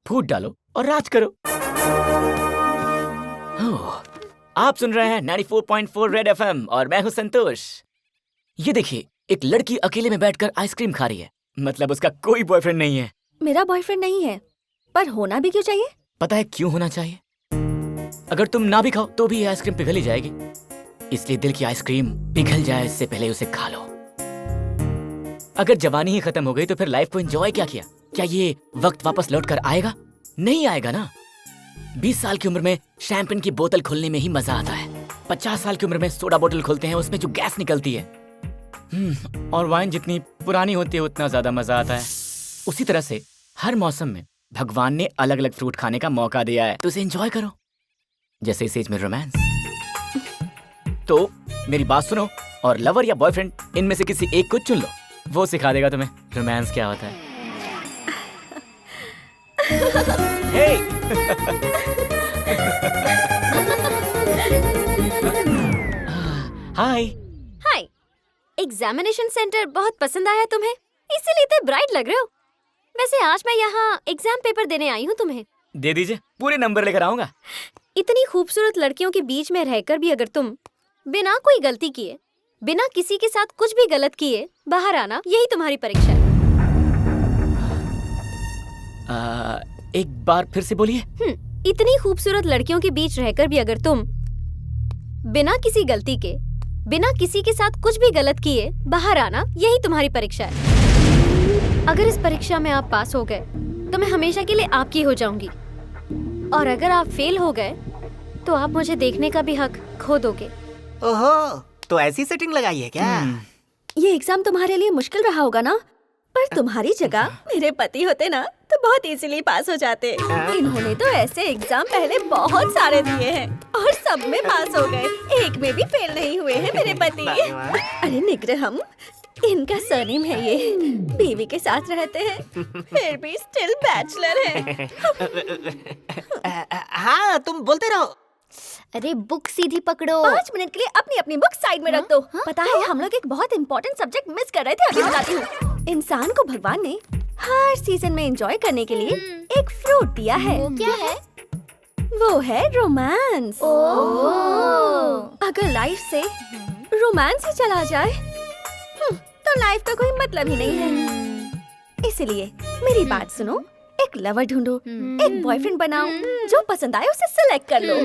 फूट डालो और राज करो। आप सुन रहे हैं 94.4 रेड FM और मैं हूं संतोष। ये देखिए, एक लड़की अकेले में बैठकर आइसक्रीम खा रही है, मतलब उसका कोई बॉयफ्रेंड नहीं है।
मेरा बॉयफ्रेंड नहीं है, पर होना भी क्यों चाहिए?
पता है क्यों होना चाहिए? अगर तुम ना भी खाओ तो भी ये आइसक्रीम पिघल ही जाएगी, इसलिए दिल की आइसक्रीम पिघल जाए इससे पहले उसे खा लो। अगर जवानी ही खत्म हो गई तो फिर लाइफ को एंजॉय क्या किया? क्या ये वक्त वापस लौट कर आएगा? नहीं आएगा ना। 20 साल की उम्र में शैंपेन की बोतल खोलने में ही मजा आता है। 50 साल की उम्र में सोडा बोतल खोलते हैं, उसमें जो गैस निकलती है। और वाइन जितनी पुरानी होती है उतना ज्यादा मजा आता है। उसी तरह से हर मौसम में भगवान ने अलग अलग फ्रूट खाने का मौका दिया है, तो उसे एंजॉय करो, जैसे इस एज में रोमांस। तो मेरी बात सुनो और लवर या बॉयफ्रेंड इनमें से किसी एक को चुन लो, वो सिखा देगा तुम्हें रोमांस क्या होता है। हाय।
हाय। एग्जामिनेशन सेंटर बहुत पसंद आया तुम्हें, इसीलिए इतने ब्राइट लग रहे हो। वैसे आज मैं यहाँ एग्जाम पेपर देने आई हूँ तुम्हें।
दे दीजिए, पूरे नंबर लेकर आऊंगा।
इतनी खूबसूरत लड़कियों के बीच में रहकर भी अगर तुम बिना कोई गलती किए, बिना किसी के साथ कुछ भी गलत किए बाहर आना, यही तुम्हारी परीक्षा है।
एक बार फिर से बोलिए।
इतनी खूबसूरत लड़कियों के बीच रहकर भी अगर तुम बिना किसी गलती के, बिना किसी के साथ कुछ भी गलत किए बाहर आना, यही तुम्हारी परीक्षा है। अगर इस परीक्षा में आप पास हो गए तो मैं हमेशा के लिए आपकी हो जाऊंगी, और अगर आप फेल हो गए तो आप मुझे देखने का भी हक खो दोगे।
ओहो, तो ऐसी सेटिंग लगाई है क्या?
ये एग्जाम तुम्हारे लिए मुश्किल रहा होगा ना, पर तुम्हारी जगह मेरे पति होते ना तो बहुत इजीली पास हो जाते। इन्होंने तो ऐसे एग्जाम पहले बहुत सारे दिए हैं और सब में पास हो गए, एक में भी फेल नहीं हुए हैं मेरे पति। अरे निग्रहम, इनका सरनेम है ये। बीवी के साथ रहते हैं फिर भी स्टिल बैचलर हैं।
हाँ, तुम बोलते रहो।
अरे बुक सीधी पकड़ो।
5 मिनट के लिए अपनी अपनी बुक साइड में रख दो। पता है, हम लोग एक बहुत इंपॉर्टेंट सब्जेक्ट मिस कर रहे थे, अभी बताती हूँ। इंसान को भगवान ने हर सीजन में एंजॉय करने के लिए एक फ्रूट दिया है।
वो क्या है?
वो है रोमांस। अगर लाइफ से रोमांस ही चला जाए तो लाइफ का कोई मतलब ही नहीं है। इसलिए मेरी बात सुनो, एक लवर ढूंढो, एक बॉयफ्रेंड बनाओ, जो पसंद आए उसे सिलेक्ट कर लो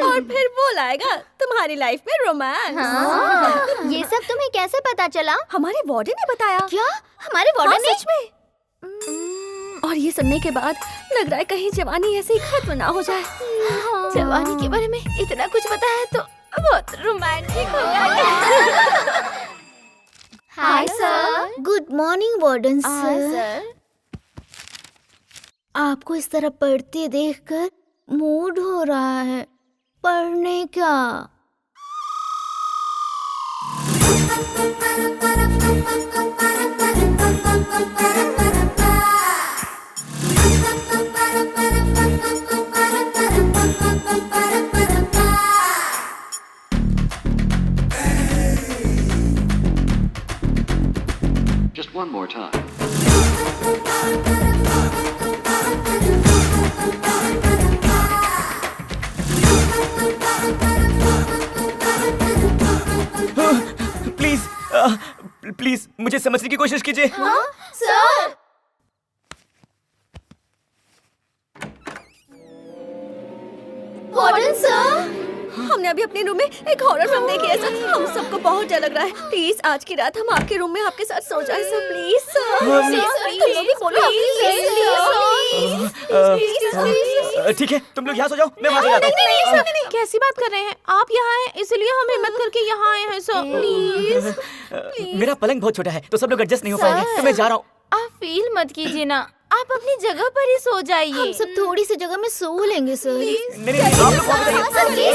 और फिर वो लाएगा तुम्हारी लाइफ में रोमांस।
ये सब तुम्हें कैसे पता चला?
हमारे वार्डन ने बताया।
क्या? हमारे वार्डन ने?
सच में। और ये सुनने के बाद लग रहा है कहीं जवानी ऐसे ही खत्म ना हो जाए।
जवानी के बारे में इतना कुछ पता है तो बहुत रोमांटिक होगा। Hi sir.
Good morning warden sir.
Sir
आपको इस तरह पढ़ते देखकर मूड हो रहा है पढ़ने का।
Just one more time.
Please please मुझे समझने की कोशिश कीजिए।
सर। वार्डन सर,
हमने अभी अपने रूम में एक हॉरर फिल्म देखी है सर। हम सबको बहुत डर लग रहा है। प्लीज आज की रात हम आपके रूम में आपके साथ सो जाए सर। Please sir.
ठीक है, तुम लोग यहाँ सो जाओ, मैं वहाँ से जाता हूँ।
कैसी बात कर रहे हैं आप? यहाँ हैं इसलिए हम हिम्मत करके यहाँ आए हैं सर। प्लीज।
मेरा पलंग बहुत छोटा है तो सब लोग एडजस्ट नहीं हो पाएंगे, तो मैं जा रहा हूँ।
आप फील मत कीजिए ना, आप अपनी जगह पर ही सो जाइए।
हम सब थोड़ी सी जगह में सो लेंगे सर।
नहीं, आप लोग वहाँ पे जाइए।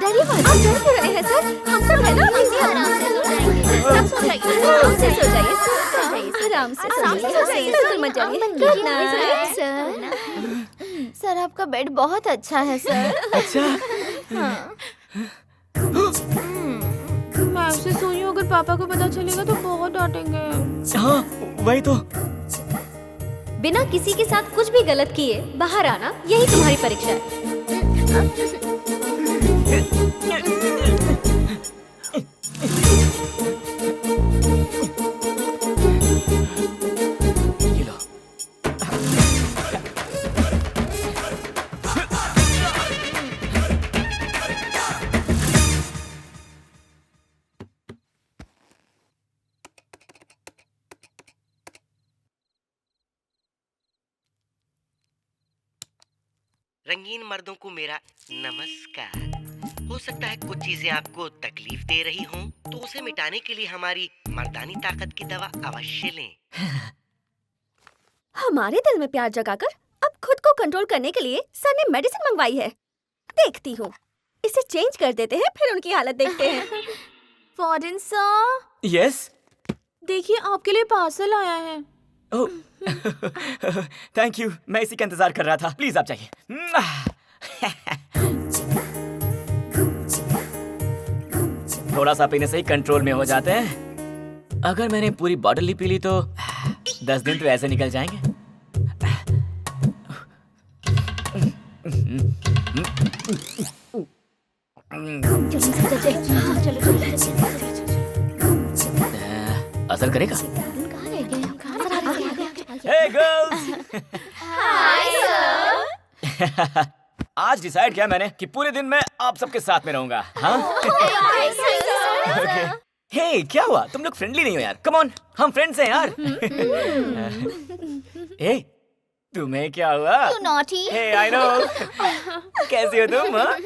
डरिए मत। आप डर क्यों रहे हैं सर? हम सब है ना, आराम से सो जाएंगे। सब सो जाइए, आराम से सो जाइए, आराम से सो जाइए, बिल्कुल मत जाइए।
सर आपका बेड बहुत अच्छा है सर।
अच्छा।
मैं आपसे सोई हूँ, अगर पापा को पता चलेगा तो बहुत डांटेंगे।
हाँ वही तो।
बिना किसी के साथ कुछ भी गलत किए बाहर आना, यही तुम्हारी परीक्षा है।
ये लो।
रंगीन मर्दों को मेरा नमस्कार। हो सकता है कुछ चीजें आपको तकलीफ दे रही हों, तो उसे मिटाने के लिए हमारी मर्दानी ताकत की दवा अवश्य लें।
हमारे दिल में प्यार जगाकर अब खुद को कंट्रोल करने के लिए सर ने मेडिसिन मंगवाई है। देखती हूँ, इसे चेंज कर देते हैं, फिर उनकी हालत देखते हैं।
Warden sir,
yes.
देखिए आपके लिए पार्सल आया है।
ओह थैंक यू, मैं इसी का इंतजार कर रहा था। प्लीज आप जाइए। थोड़ा सा पीने से ही कंट्रोल में हो जाते हैं। अगर मैंने पूरी बॉटल ही पी ली तो 10 दिन तो ऐसे निकल जाएंगे। असर करेगा? Hey girls!
Hi sir.
आज डिसाइड किया मैंने कि पूरे दिन मैं आप सबके साथ में रहूंगा। हाँ? Okay. Hey, क्या हुआ? तुम लोग फ्रेंडली नहीं हो यार? Come on, हम फ्रेंड्स हैं यार। Hey, तुम्हें क्या हुआ?
You naughty.
Hey, I know. कैसी हो तुम? हाँ?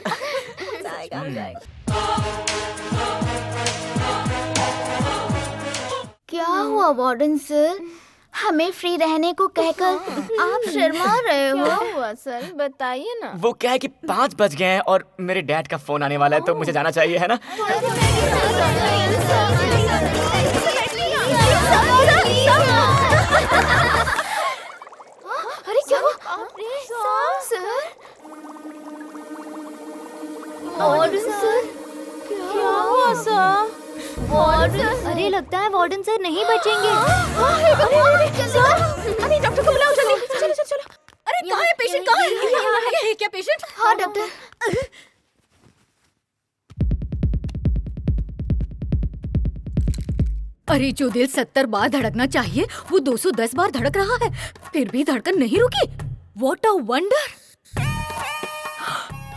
क्या हुआ वार्डन सर? हमें फ्री रहने को कहकर आप शर्मा रहे हो। क्या हुआ सर, बताइए ना।
वो क्या है कि 5 बज गए हैं और मेरे डैड का फोन आने वाला है, तो मुझे जाना चाहिए, है ना?
अरे क्या हुआ? सर वार्डन सर, क्या हुआ सर? वार्डन,
अरे लगता है वार्डन सर नहीं बचेंगे।
अरे डॉक्टर को बुलाओ जल्दी। चलो चलो चलो। अरे कहाँ है पेशेंट? कहाँ है? क्या पेशेंट?
हाँ डॉक्टर।
अरे जो दिल 70 बार धड़कना चाहिए वो 210 बार धड़क रहा है, फिर भी धड़कन नहीं रुकी। What a wonder!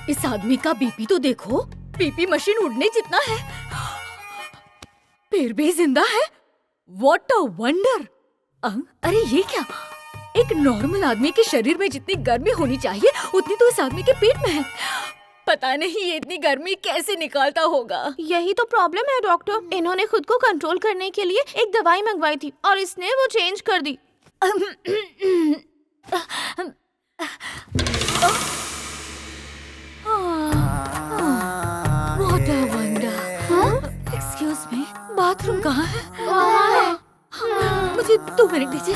इस आदमी का बीपी तो देखो, बीपी मशीन उड़ने जितना है, फिर भी जिंदा है। What a wonder! अरे ये क्या? एक नॉर्मल आदमी के शरीर में जितनी गर्मी होनी चाहिए उतनी तो इस आदमी के पेट में है। पता नहीं ये इतनी गर्मी कैसे निकालता होगा।
यही तो प्रॉब्लम है डॉक्टर। इन्होंने खुद को कंट्रोल करने के लिए एक दवाई मंगवाई थी और इसने वो चेंज कर दी।
What a wonder! Excuse me, bathroom कहाँ है? मुझे 2 मिनट दीजिए।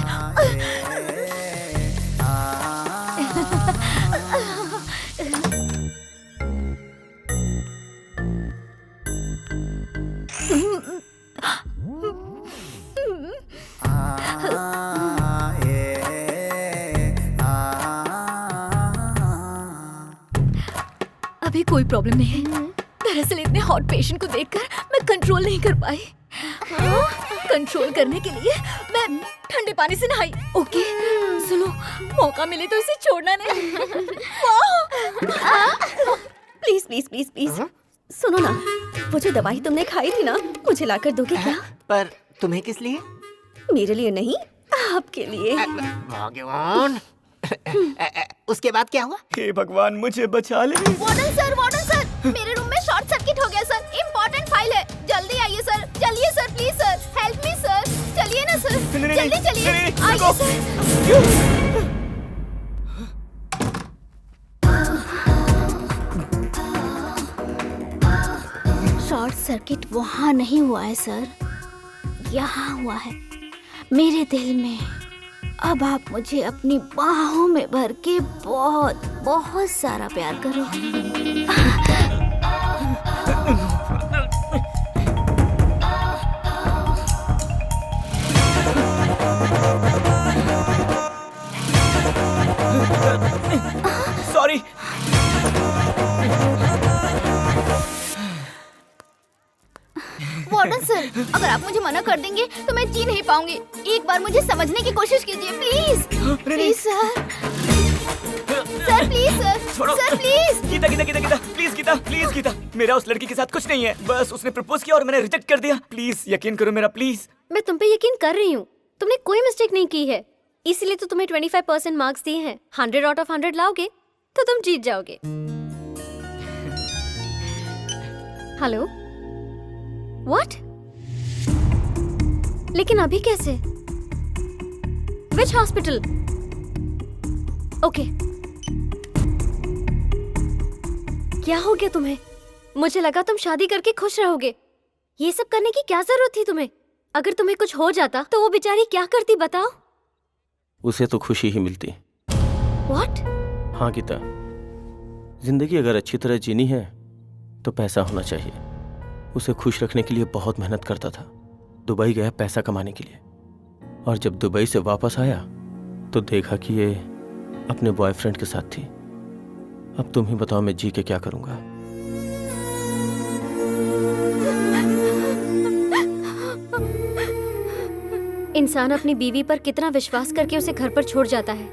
अभी कोई प्रॉब्लम नहीं है। दरअसल इतने हॉट पेशेंट को देखकर मैं कंट्रोल नहीं कर पाई। कंट्रोल करने के लिए मैं ठंडे पानी से नहाई। ओके सुनो, मौका मिले तो इसे छोड़ना नहीं।
प्लीज प्लीज प्लीज प्लीज सुनो ना, वो जो दवाई तुमने खाई थी ना, मुझे लाकर दोगे क्या?
पर तुम्हें किस लिए?
मेरे लिए नहीं, आपके लिए।
भगवान! उसके बाद क्या हुआ?
हे भगवान, मुझे बचा ले।
वार्डन सर, मेरे रूम में शॉर्ट सर्किट हो गया सर। इम्पोर्टेंट फाइल है, जल्दी आइए सर। चलिए sir, please sir, help me sir. चलिए ना सर, जल्दी चलिए, आइए सर।
शॉर्ट सर्किट वहाँ नहीं हुआ है सर, यहाँ हुआ है मेरे दिल में। अब आप मुझे अपनी बाहों में भर के बहुत बहुत सारा प्यार करो।
सॉरी।
वार्डन सर, अगर आप मुझे मना कर देंगे तो मैं जी नहीं पाऊंगी। एक बार मुझे समझने की कोशिश कीजिए please. Please sir, sir please sir, sir please.
Geeta Geeta Geeta Geeta please, Geeta please, Geeta मेरा उस लड़की के साथ कुछ नहीं है। बस उसने प्रपोज किया और मैंने रिजेक्ट कर दिया। प्लीज यकीन करो मेरा, प्लीज।
मैं तुम पे यकीन कर रही हूँ, तुमने कोई मिस्टेक नहीं की है, इसलिए तो तुम्हें 25% मार्क्स दिए हैं। 100 आउट ऑफ 100 लाओगे तो तुम जीत जाओगे। Hello, what? लेकिन अभी कैसे? विच हॉस्पिटल? ओके। क्या हो गया तुम्हें? मुझे लगा तुम शादी करके खुश रहोगे। ये सब करने की क्या जरूरत थी तुम्हें? अगर तुम्हें कुछ हो जाता तो वो बेचारी क्या करती बताओ?
उसे तो खुशी ही मिलती।
व्हाट?
हाँ गीता, जिंदगी अगर अच्छी तरह जीनी है तो पैसा होना चाहिए। उसे खुश रखने के लिए बहुत मेहनत करता था। दुबई गया पैसा कमाने के लिए, और जब दुबई से वापस आया तो देखा कि ये अपने बॉयफ्रेंड के साथ थी। अब तुम ही बताओ मैं जी के क्या करूंगा।
इंसान अपनी बीवी पर कितना विश्वास करके उसे घर पर छोड़ जाता है।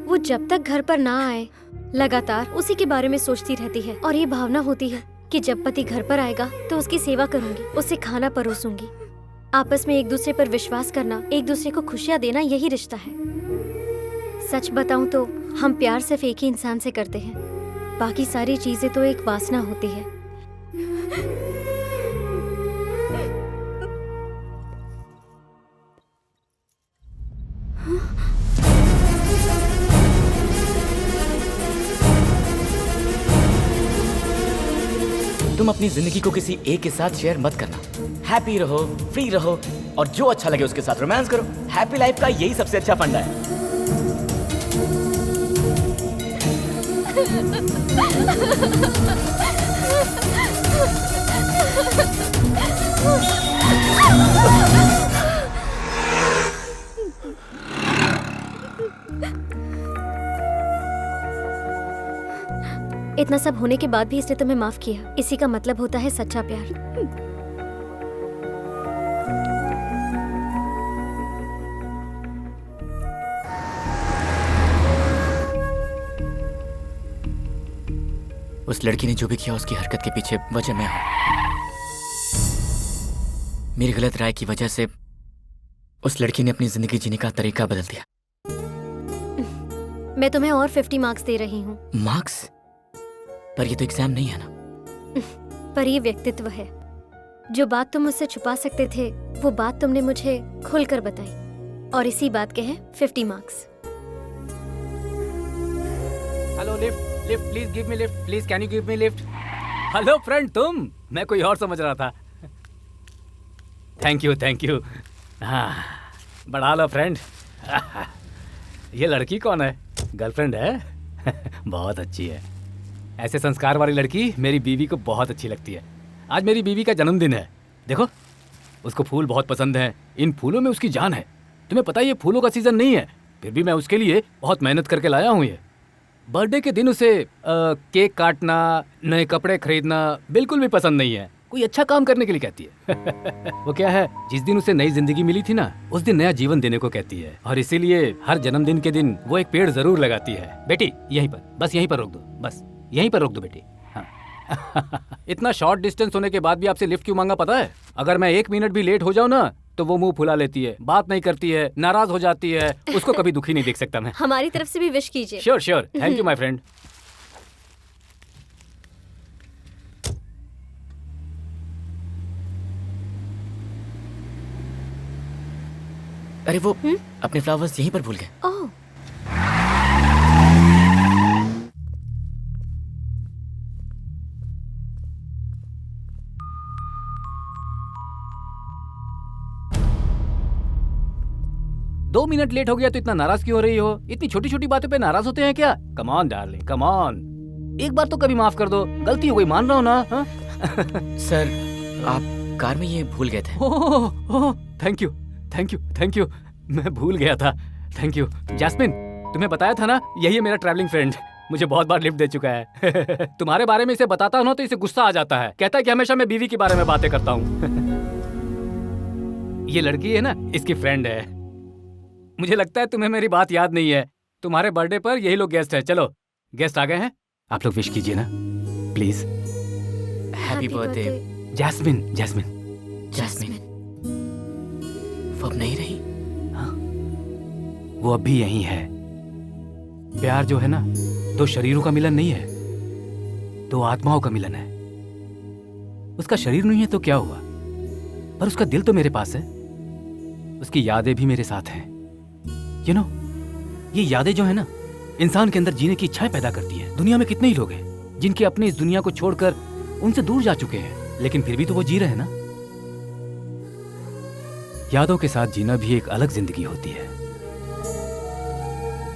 वो जब तक घर पर ना आए लगातार उसी के बारे में सोचती रहती है, और ये भावना होती है कि जब पति घर पर आएगा तो उसकी सेवा करूंगी, उसे खाना परोसूंगी। आपस में एक दूसरे पर विश्वास करना, एक दूसरे को खुशियां देना, यही रिश्ता है। सच बताऊं तो हम प्यार सिर्फ एक ही इंसान से करते हैं, बाकी सारी चीजें तो एक वासना होती है।
तुम अपनी जिंदगी को किसी एक के साथ शेयर मत करना। हैप्पी रहो, फ्री रहो, और जो अच्छा लगे उसके साथ रोमांस करो। हैप्पी लाइफ का यही सबसे अच्छा फंडा है।
इतना सब होने के बाद भी इसने तुम्हें माफ किया, इसी का मतलब होता है सच्चा प्यार।
उस लड़की ने जो भी किया उसकी हरकत के पीछे वजह मैं हूं। मेरी गलत राय की वजह से उस लड़की ने अपनी जिंदगी जीने का तरीका बदल दिया।
मैं तुम्हें और 50 मार्क्स दे रही हूँ।
मार्क्स? पर ये तो एग्जाम नहीं है ना।
पर ये व्यक्तित्व है। जो बात तुम मुझसे छुपा सकते थे वो बात तुमने मुझे खुलकर बताई, और इसी बात के हैं 50 marks.
Hello lift, lift please give me lift, please can you give me lift. Hello friend, तुम? मैं कोई और समझ रहा था। Thank you. हाँ, बढ़ा लो फ्रेंड। ये लड़की कौन है? गर्लफ्रेंड है? बहुत अच्छी है। ऐसे संस्कार वाली लड़की मेरी बीवी को बहुत अच्छी लगती है। आज मेरी बीवी का जन्मदिन है। देखो, उसको फूल बहुत पसंद है। इन फूलों में उसकी जान है। तुम्हें पता है ये फूलों का सीजन नहीं है, फिर भी मैं उसके लिए बहुत मेहनत करके लाया हूँ। ये बर्थडे के दिन उसे केक काटना, नए कपड़े खरीदना बिल्कुल भी पसंद नहीं है। कोई अच्छा काम करने के लिए कहती है। वो क्या है, जिस दिन उसे नई जिंदगी मिली थी ना, उस दिन नया जीवन देने को कहती है। और इसीलिए हर जन्मदिन के दिन वो एक पेड़ जरूर लगाती है। बेटी यहीं पर, बस यहीं पर रोक दो, बस यहीं पर रोक दो बेटी। हाँ। इतना शॉर्ट डिस्टेंस होने के बाद भी आपसे लिफ्ट क्यों मांगा पता है? अगर मैं 1 मिनट भी लेट हो जाऊँ ना तो वो मुंह फुला लेती है, बात नहीं करती है, नाराज हो जाती है। उसको कभी दुखी नहीं देख सकता मैं।
हमारी तरफ से भी विश कीजिए।
Sure, thank you my friend.
अरे वो अपने फ्लावर्स यहीं पर भूल गए।
ओह,
2 मिनट लेट हो गया तो इतना नाराज क्यों हो रही हो? इतनी छोटी छोटी बातों पे नाराज होते हैं क्या? Come on darling, come on. एक बार तो कभी माफ कर दो, गलती हो गई, मान रहा हूँ ना। हाँ?
सर, आप कार में ये भूल गए थे।
Thank you. मैं भूल गया था। Thank you. जैस्मिन, तुम्हें बताया था ना, यही है मेरा ट्रैवलिंग फ्रेंड। मुझे बहुत बार लिफ्ट दे चुका है। तुम्हारे बारे में इसे बताता हूँ ना तो इसे गुस्सा आ जाता है। कहता है कि हमेशा मैं बीवी के बारे में बातें करता हूँ। ये लड़की है ना, इसकी फ्रेंड है। मुझे लगता है तुम्हें मेरी बात याद नहीं है। तुम्हारे बर्थडे पर यही लोग गेस्ट हैं। चलो, गेस्ट आ गए हैं, आप लोग विश कीजिए ना प्लीज।
Happy birthday
jasmine.
वो अब नहीं रही।
हाँ, वो अब भी यही है। प्यार जो है ना, 2 शरीरों का मिलन नहीं है, 2 आत्माओं का मिलन है। उसका शरीर नहीं है तो क्या हुआ, पर उसका दिल तो मेरे पास है। उसकी यादें भी मेरे साथ हैं। You know, ये यादें जो है ना, इंसान के अंदर जीने की इच्छाएं पैदा करती है। दुनिया में कितने ही लोग हैं जिनके अपने इस दुनिया को छोड़कर उनसे दूर जा चुके हैं, लेकिन फिर भी तो वो जी रहे हैं ना। यादों के साथ जीना भी एक अलग जिंदगी होती है।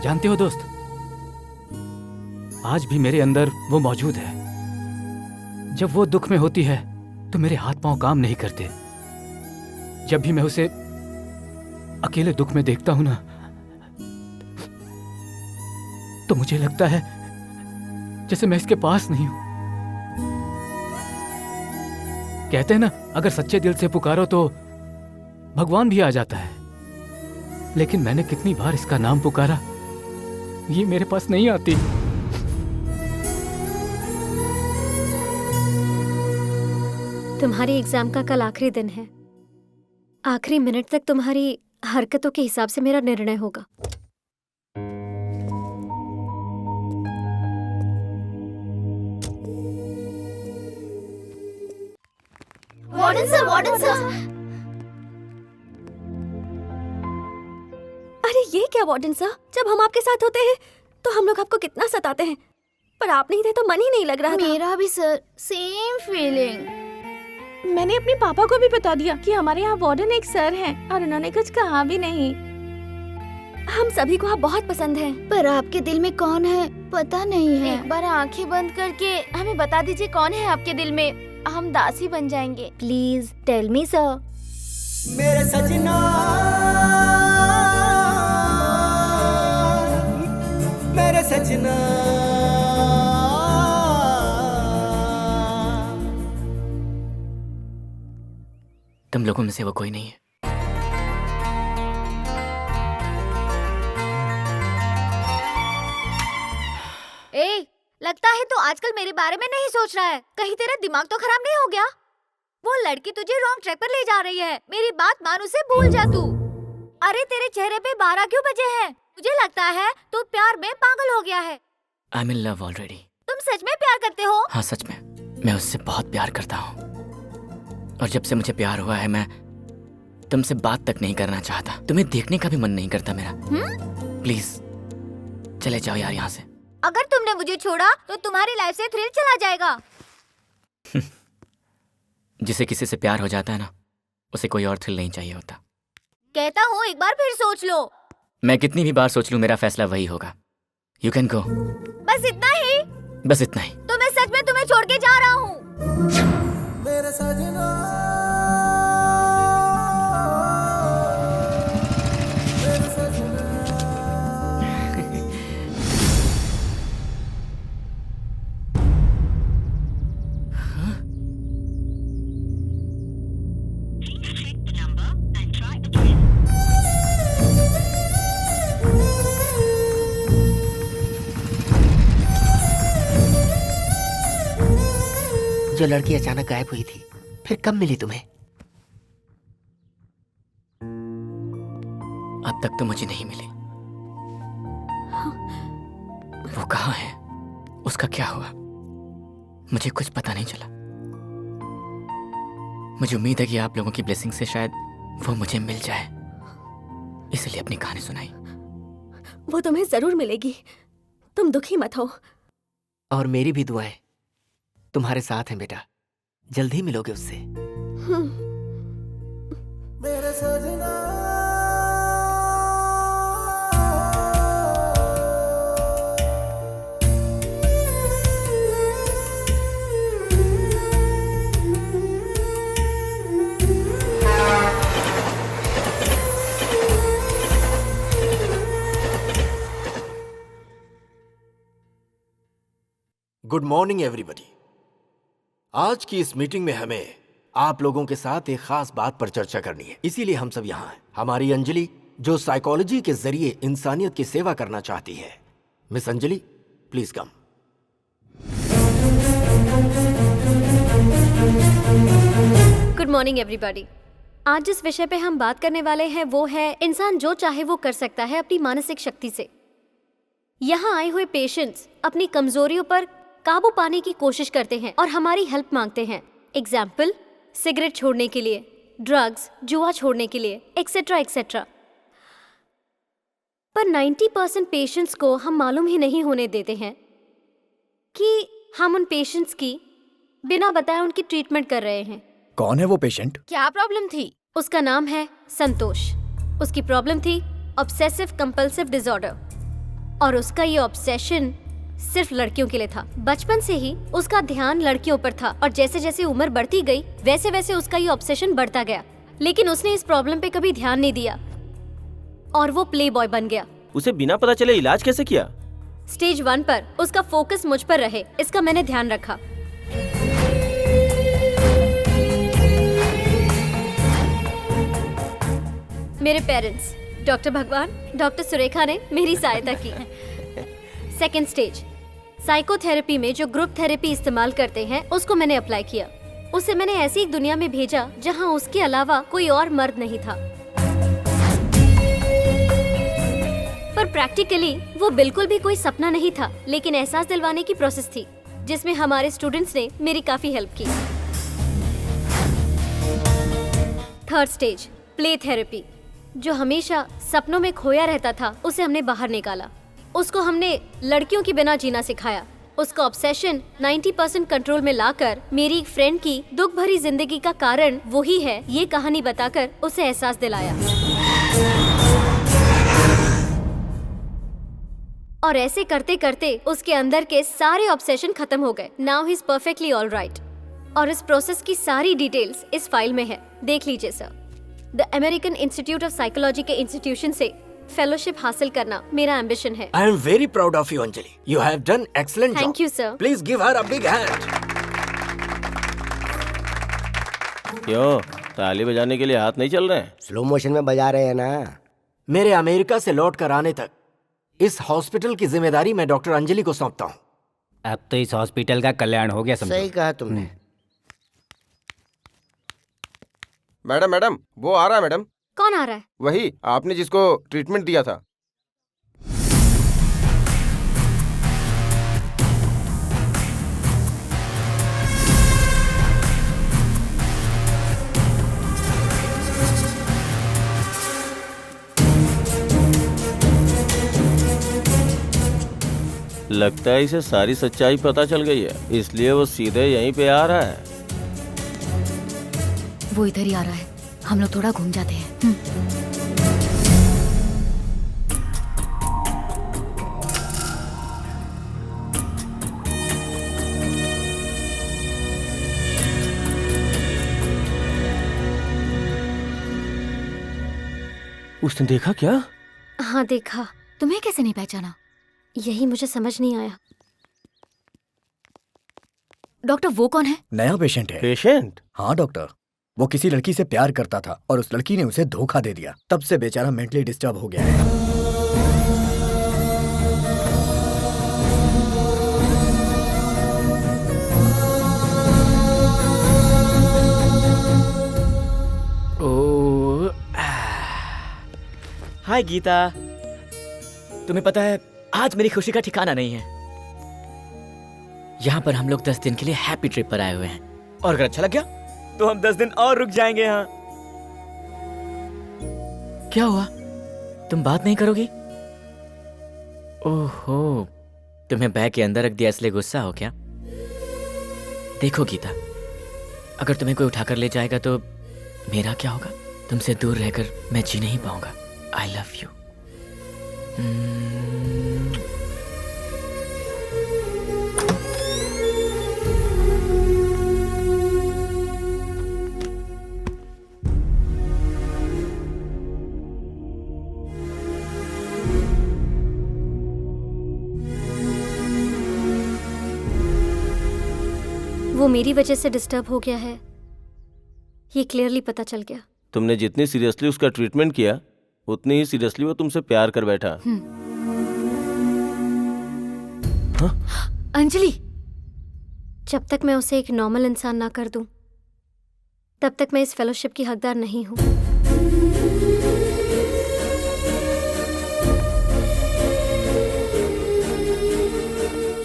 जानते हो दोस्त, आज भी मेरे अंदर वो मौजूद है। जब वो दुख में होती है तो मेरे हाथ पांव काम नहीं करते। जब भी मैं उसे अकेले दुख में देखता हूं ना, तो मुझे लगता है जैसे मैं इसके पास नहीं हूं। कहते हैं ना, अगर सच्चे दिल से पुकारो तो भगवान भी आ जाता है। लेकिन मैंने कितनी बार इसका नाम पुकारा, ये मेरे पास नहीं आती।
तुम्हारी एग्जाम का कल आखिरी दिन है। आखिरी मिनट तक तुम्हारी हरकतों के हिसाब से मेरा निर्णय होगा।
Warden sir. अरे ये क्या वार्डन सर, जब हम आपके साथ होते हैं तो हम लोग आपको कितना सताते हैं, पर आप नहीं थे तो मन ही नहीं लग रहा था।
मेरा भी सर सेम फीलिंग।
मैंने अपने पापा को भी बता दिया कि हमारे यहाँ वार्डन एक सर हैं, और उन्होंने कुछ कहा भी नहीं।
हम सभी को आप बहुत पसंद हैं,
पर आपके दिल में कौन है पता नहीं है। एक बार आंखें बंद करके हमें बता दीजिए कौन है आपके दिल में, हम दासी बन जाएंगे।
Please tell me sir.
मेरे सजना, मेरे सजना,
तुम लोगों में से वो कोई नहीं है।
ए, लग
लगता है तो आजकल मेरे बारे में नहीं सोच रहा है। कहीं तेरा दिमाग तो खराब नहीं हो गया? वो लड़की तुझे रॉन्ग ट्रैक पर ले जा रही है। मेरी बात मान, उसे भूल जा तू। अरे तेरे चेहरे पे 12 क्यों बजे हैं? मुझे लगता है तू प्यार में पागल हो गया है।
I M in love already.
तुम सच में प्यार करते हो?
हाँ सच में, मैं उससे बहुत प्यार करता हूँ। और जब से मुझे प्यार हुआ है मैं तुमसे बात तक नहीं करना चाहता। तुम्हें देखने का भी मन नहीं करता मेरा। प्लीज चले जाओ यार यहाँ से।
अगर तुमने मुझे छोड़ा तो तुम्हारी लाइफ से थ्रिल चला जाएगा।
जिसे किसी से प्यार हो जाता है ना, उसे कोई और थ्रिल नहीं चाहिए होता।
कहता हूँ एक बार फिर सोच लो।
मैं कितनी भी बार सोच लूं, मेरा फैसला वही होगा। You can go.
बस इतना ही?
बस इतना ही।
तो मैं सच में तुम्हें छोड़ के जा रहा हूँ।
मेरे सजना
जो लड़की अचानक गायब हुई थी, फिर कब मिली तुम्हें?
अब तक तो मुझे नहीं मिली। वो कहाँ है, उसका क्या हुआ, मुझे कुछ पता नहीं चला। मुझे उम्मीद है कि आप लोगों की ब्लेसिंग से शायद वो मुझे मिल जाए, इसलिए अपनी कहानी सुनाई।
वो तुम्हें जरूर मिलेगी, तुम दुखी मत हो।
और मेरी भी दुआएं तुम्हारे साथ हैं बेटा, जल्द ही मिलोगे उससे।
मेरे सजना
गुड मॉर्निंग एवरीबॉडी। आज की इस मीटिंग में हमें आप लोगों के साथ एक खास बात पर चर्चा करनी है, इसीलिए हम सब यहाँ हैं। हमारी अंजलि जो साइकोलॉजी के जरिए इंसानियत की सेवा करना चाहती है। Miss Anjali, please come.
Good morning everybody. आज जिस विषय पे हम बात करने वाले हैं वो है इंसान जो चाहे वो कर सकता है अपनी मानसिक शक्ति से। यहाँ आए हुए पेशेंट्स अपनी कमजोरियों पर काबू पाने की कोशिश करते हैं और हमारी हेल्प मांगते हैं। एग्जाम्पल, सिगरेट छोड़ने के लिए, ड्रग्स, जुआ छोड़ने के लिए, एक्सेट्रा एक्सेट्रा। पर 90% पेशेंट्स को हम मालूम ही नहीं होने देते हैं कि हम उन पेशेंट्स की बिना बताए उनकी ट्रीटमेंट कर रहे हैं।
कौन है वो पेशेंट?
क्या प्रॉब्लम थी? उसका नाम है संतोष। उसकी प्रॉब्लम थी ऑब्सेसिव कंपल्सिव डिसऑर्डर और उसका ये ऑब्सेशन सिर्फ लड़कियों के लिए था। बचपन से ही उसका ध्यान लड़कियों पर था और जैसे जैसे उम्र बढ़ती गई वैसे वैसे उसका ये ऑब्सेशन बढ़ता गया। लेकिन उसने इस प्रॉब्लम पे कभी ध्यान नहीं दिया और वो प्ले बॉय बन गया।
उसे बिना पता चले इलाज कैसे किया?
स्टेज 1 पर उसका फोकस मुझ पर रहे, इसका मैंने ध्यान रखा। मेरे पेरेंट्स डॉक्टर भगवान, डॉक्टर सुरेखा ने मेरी सहायता की। सेकेंड स्टेज, साइकोथेरेपी में जो ग्रुप थेरेपी इस्तेमाल करते हैं उसको मैंने अप्लाई किया। उसे मैंने ऐसी एक दुनिया में भेजा जहां उसके अलावा कोई और मर्द नहीं था। पर प्रैक्टिकली वो बिल्कुल भी कोई सपना नहीं था, लेकिन एहसास दिलवाने की प्रोसेस थी जिसमें हमारे स्टूडेंट्स ने मेरी काफी हेल्प की। थर्ड स्टेज, प्ले थेरेपी, जो हमेशा सपनों में खोया रहता था उसे हमने बाहर निकाला। उसको हमने लड़कियों की बिना जीना सिखाया। उसका ऑब्सेशन 90% कंट्रोल में लाकर मेरी एक फ्रेंड की दुख भरी जिंदगी का कारण वही है ये कहानी बताकर उसे एहसास दिलाया। और ऐसे करते करते उसके अंदर के सारे ऑब्सेशन खत्म हो गए। Now he is perfectly all right. और इस प्रोसेस की सारी डिटेल्स इस फाइल में है, देख लीजिए sir. The American institute of psychology के इंस्टीट्यूशन से फेलोशिप हासिल करना मेरा एम्बिशन है।
I am very proud of you Anjali. You have done excellent job.
Thank you sir.
Please give her a big hand.
क्यों, ताली बजाने के लिए हाथ नहीं चल रहे हैं?
स्लो मोशन में बजा रहे हैं ना।
मेरे अमेरिका से लौट कर आने तक इस हॉस्पिटल की जिम्मेदारी मैं डॉक्टर अंजलि को सौंपता हूँ।
अब तो इस हॉस्पिटल का कल्याण हो गया समझो।
सही कहा तुमने।
मैडम मैडम वो आ रहा है मैडम।
कौन आ रहा है?
वही आपने जिसको ट्रीटमेंट दिया था।
लगता है इसे सारी सच्चाई पता चल गई है, इसलिए वो सीधे यहीं पे आ रहा है।
वो इधर ही आ रहा है, हम लोग थोड़ा घूम जाते हैं।
उसने देखा क्या?
हाँ देखा।
तुम्हें कैसे नहीं पहचाना?
यही मुझे समझ नहीं आया।
डॉक्टर वो कौन है?
नया पेशेंट है।
पेशेंट?
हाँ डॉक्टर, वो किसी लड़की से प्यार करता था और उस लड़की ने उसे धोखा दे दिया। तब से बेचारा मेंटली डिस्टर्ब हो गया है।
ओ, हाय गीता। तुम्हें पता है आज मेरी खुशी का ठिकाना नहीं है। यहाँ पर हम लोग 10 दिन के लिए हैप्पी ट्रिप पर आए हुए हैं, और अगर अच्छा लग गया तो हम 10 दिन और रुक जाएंगे यहाँ। क्या हुआ? तुम बात नहीं करोगी? ओहो, तुम्हें बैग के अंदर रख दिया इसलिए गुस्सा हो क्या? देखो गीता, अगर तुम्हें कोई उठाकर ले जाएगा तो मेरा क्या होगा? तुमसे दूर रहकर मैं जी नहीं पाऊंगा। आई लव यू।
वो मेरी वजह से डिस्टर्ब हो गया है, ये क्लियरली पता चल गया।
तुमने जितनी सीरियसली उसका ट्रीटमेंट किया उतनी ही सीरियसली वो तुमसे प्यार कर बैठा।
हाँ? अंजलि, जब तक मैं उसे एक नॉर्मल इंसान ना कर दूं, तब तक मैं इस फेलोशिप की हकदार नहीं हूं।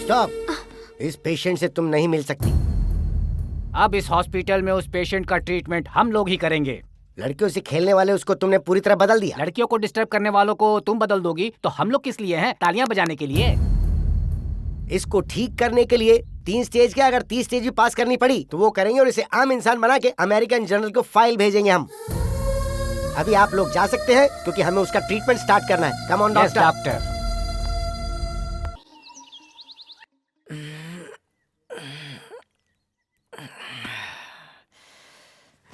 स्टॉप। इस पेशेंट से तुम नहीं मिल सकती।
अब इस हॉस्पिटल में उस पेशेंट का ट्रीटमेंट हम लोग ही करेंगे।
लड़कियों से खेलने वाले उसको तुमने पूरी तरह बदल दिया।
लड़कियों को डिस्टर्ब करने वालों को तुम बदल दोगी तो हम लोग किस लिए हैं? तालियां बजाने के लिए।
इसको ठीक करने के लिए 3 स्टेज के अगर 30 स्टेज भी पास करनी पड़ी तो वो करेंगे, और इसे आम इंसान बना के अमेरिकन जनरल को फाइल भेजेंगे हम। अभी आप लोग जा सकते हैं क्योंकि हमें उसका ट्रीटमेंट स्टार्ट करना है। Come on
doctor.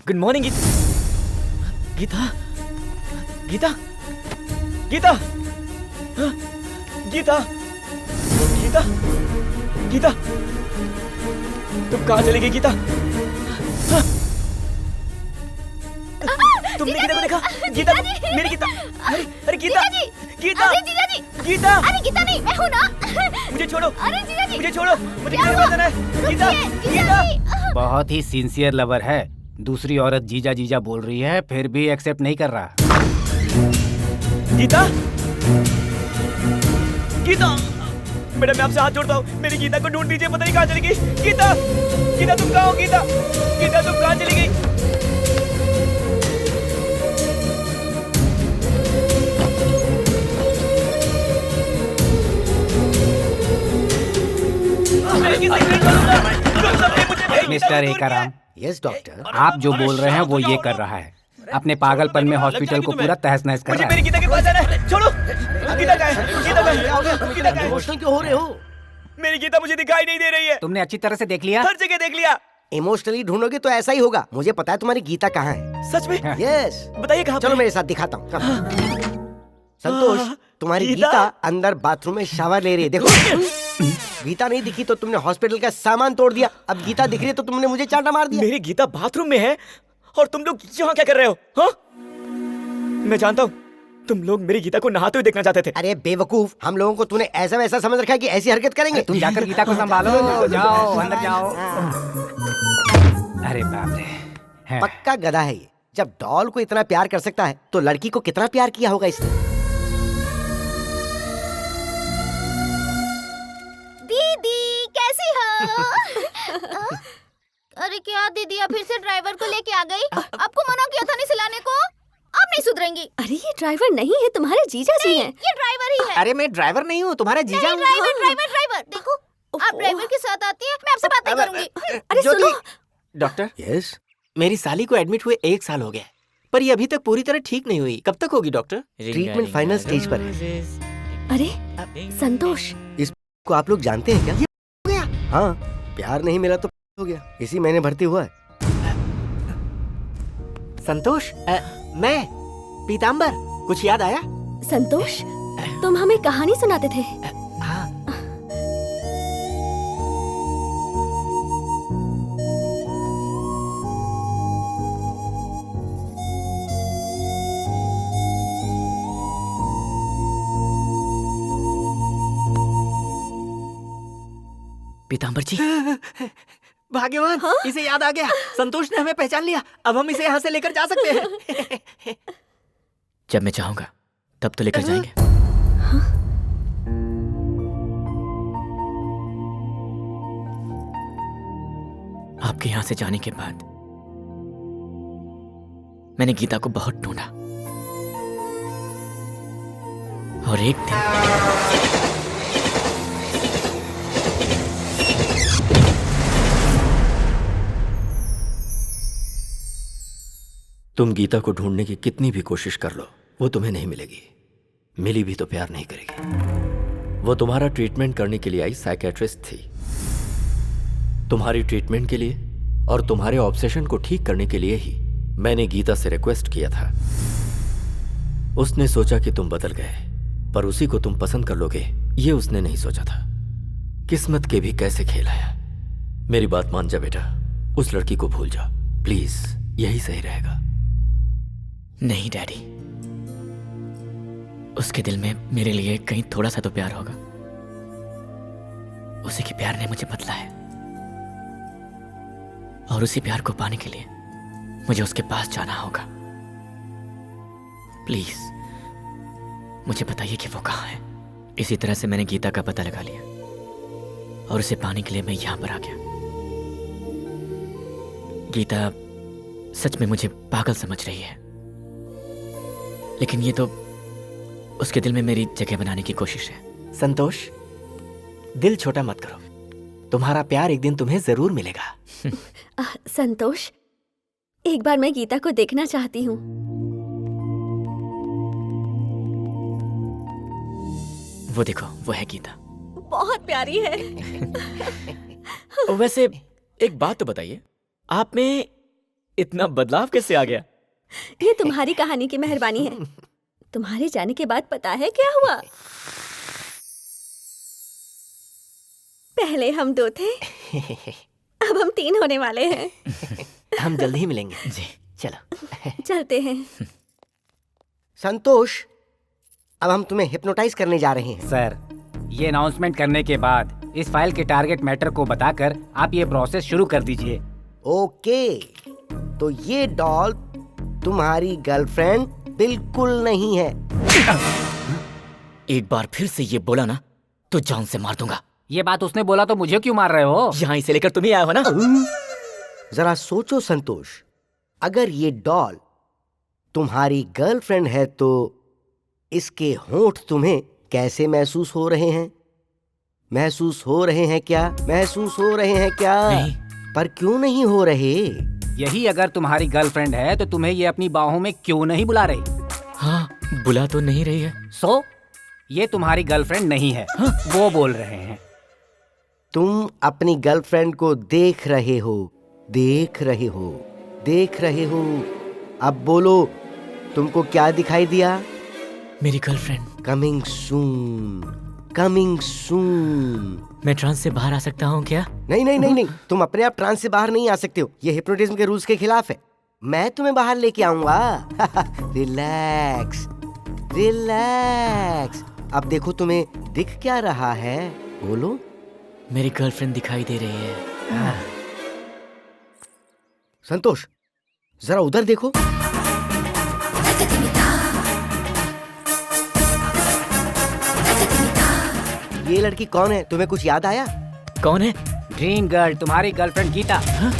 Good morning Geeta. Geeta Geeta Geeta Geeta Geeta तुम कहाँ चली गई गीता? तुमने गीता को देखा? गीता मेरी गीता। अरे गीता गीता गीता।
अरे गीता नहीं, मैं हूँ ना।
मुझे छोड़ो।
अरे जीजा जी,
मुझे छोड़ो, मुझे किसी को बताना है। गीता गीता।
बहुत ही सिंसियर लवर है। दूसरी औरत जीजा जीजा बोल रही है फिर भी एक्सेप्ट नहीं कर रहा।
गीता गीता, मैडम मैं आपसे हाथ जोड़ता हूँ, मेरी गीता को ढूंढ दीजिए, पता नहीं कहाँ चली गई। गीता गीता तुम कहाँ हो? गीता गीता तुम कहाँ चली गई?
Mister Ekaram,
yes doctor.
आप जो बोल रहे हैं वो ये कर रहा है। अपने पागलपन में हॉस्पिटल को पूरा तहस नहस कर रहा है।
मेरी गीता के पास जाना है। छोड़ो। गीता कहाँ है? गीता कहाँ है? गीता कहाँ है?
इमोशनल क्यों हो रहे हो?
मेरी गीता मुझे दिखाई नहीं दे रही है।
तुमने अच्छी तरह से देख लिया?
हर जगह देख लिया।
इमोशनली ढूंढोगे तो ऐसा ही होगा। मुझे पता है तुम्हारी गीता कहाँ है।
सच में?
यस।
बताइए कहाँ?
चलो मेरे साथ दिखाता हूँ। संतोष, तुम्हारी गीता अंदर बाथरूम में शावर ले रही है। देखो। गीता नहीं दिखी तो तुमने हॉस्पिटल का सामान तोड़ दिया। अब गीता दिख रही है तो तुमने मुझे चांटा मार दिया।
मेरी गीता बाथरूम में है और तुम लोग यहाँ क्या कर रहे हो? हाँ? मैं जानता हूँ तुम लोग मेरी गीता को नहाते हुए देखना चाहते थे।
अरे बेवकूफ, हम लोगों को तूने ऐसा वैसा समझ रखा है कि ऐसी हरकत करेंगे।
तुम जाकर गीता को संभालो, जाओ अंदर जाओ। अरे बाप रे,
पक्का गधा है ये। जब डॉल को इतना प्यार कर सकता है तो लड़की को कितना प्यार किया होगा इसने।
दीदी कैसी हो? अरे क्या दीदी, आप फिर से ड्राइवर को लेके आ गई? आपको मना किया था नहीं सिलाने को, आप नहीं सुधरेंगी।
अरे ये ड्राइवर नहीं है, तुम्हारे जीजा जी हैं।
ये ड्राइवर ही है।
अरे मैं ड्राइवर नहीं हूँ, तुम्हारा जीजा हूँ।
ड्राइवर ड्राइवर ड्राइवर, देखो आप ड्राइवर के साथ आती है, मैं आपसे बात नहीं करूंगी।
अरे सुनो,
डॉक्टर।
यस।
मेरी साली को एडमिट हुए 1 साल हो गया, पर ये अभी तक पूरी तरह ठीक नहीं हुई। कब तक होगी डॉक्टर?
ट्रीटमेंट फाइनल स्टेज पर है।
अरे संतोष,
इसको आप लोग जानते हैं क्या? ये हो गया। हाँ, प्यार नहीं मिला तो हो गया। इसी महीने भर्ती हुआ है।
संतोष, मैं पीताम्बर, कुछ याद आया?
संतोष, तुम हमें कहानी सुनाते थे।
हाँ।
पीताम्बर जी,
भाग्यवान, हाँ? इसे याद आ गया। संतोष ने हमें पहचान लिया। अब हम इसे यहाँ से लेकर जा सकते हैं।
जब मैं चाहूंगा तब तो लेकर जाएंगे। आपके यहाँ से जाने के बाद मैंने गीता को बहुत ढूंढा और एक दिन
तुम गीता को ढूंढने की कितनी भी कोशिश कर लो, वो तुम्हें नहीं मिलेगी। मिली भी तो प्यार नहीं करेगी। वो तुम्हारा ट्रीटमेंट करने के लिए आई साइकेट्रिस्ट थी। तुम्हारी ट्रीटमेंट के लिए और तुम्हारे ऑब्सेशन को ठीक करने के लिए ही मैंने गीता से रिक्वेस्ट किया था। उसने सोचा कि तुम बदल गए, पर उसी को तुम पसंद कर लोगे ये उसने नहीं सोचा था। किस्मत के भी कैसे खेल आया। मेरी बात मान जा बेटा, उस लड़की को भूल जा प्लीज, यही सही रहेगा।
नहीं डैडी, उसके दिल में मेरे लिए कहीं थोड़ा सा तो प्यार होगा। उसी के प्यार ने मुझे बदला है और उसी प्यार को पाने के लिए मुझे उसके पास जाना होगा। प्लीज मुझे बताइए कि वो कहाँ है। इसी तरह से मैंने गीता का पता लगा लिया और उसे पाने के लिए मैं यहां पर आ गया। गीता सच में मुझे पागल समझ रही है, लेकिन ये तो उसके दिल में मेरी जगह बनाने की कोशिश है।
संतोष, दिल छोटा मत करो, तुम्हारा प्यार एक दिन तुम्हें जरूर मिलेगा।
संतोष, एक बार मैं गीता को देखना चाहती हूँ।
वो देखो, वो है गीता।
बहुत प्यारी है।
वैसे एक बात तो बताइए, आप में इतना बदलाव कैसे आ गया?
ये तुम्हारी कहानी की मेहरबानी है। तुम्हारे जाने के बाद पता है क्या हुआ? पहले हम 2 थे, अब हम 3 होने वाले हैं।
हम जल्दी ही मिलेंगे।
जी
चलो
चलते हैं।
संतोष, अब हम तुम्हें हिप्नोटाइज करने जा रहे हैं।
सर, ये अनाउंसमेंट करने के बाद इस फाइल के टारगेट मैटर को बताकर आप ये प्रोसेस शुरू कर दीजिए।
ओके, तो ये डॉल तुम्हारी गर्लफ्रेंड बिल्कुल नहीं है।
एक बार फिर से ये बोला ना तो जान से मार दूंगा।
ये बात उसने बोला तो मुझे क्यों मार रहे हो?
यहाँ इसे लेकर तुम ही आए हो ना।
जरा सोचो संतोष, अगर ये डॉल तुम्हारी गर्लफ्रेंड है तो इसके होंठ तुम्हें कैसे महसूस हो रहे हैं? महसूस हो रहे हैं क्या? महसूस हो रहे हैं क्या?
नहीं।
पर क्यों नहीं हो रहे?
यही अगर तुम्हारी गर्लफ्रेंड है तो तुम्हें ये अपनी बाहों में क्यों नहीं बुला रही?
हाँ, बुला तो नहीं रही है।
सो ये तुम्हारी गर्लफ्रेंड नहीं है। हाँ? वो बोल रहे हैं।
तुम अपनी गर्लफ्रेंड को देख रहे हो, देख रहे हो, देख रहे हो। अब बोलो, तुमको क्या दिखाई दिया?
मेरी girlfriend.
Coming soon, coming soon.
मैं ट्रांस से बाहर आ सकता हूँ क्या?
नहीं नहीं नहीं नहीं, तुम अपने आप ट्रांस से बाहर नहीं आ सकते हो। ये हिप्नोटिज्म के रूल्स के खिलाफ है। मैं तुम्हें बाहर लेके आऊंगा। Relax, relax. अब देखो तुम्हें दिख क्या रहा है, बोलो।
मेरी गर्लफ्रेंड दिखाई दे रही है।
संतोष, जरा उधर देखो। ये लड़की कौन है, तुम्हें कुछ याद आया?
कौन है?
ड्रीम गर्ल, तुम्हारी गर्लफ्रेंड गीता। हाँ?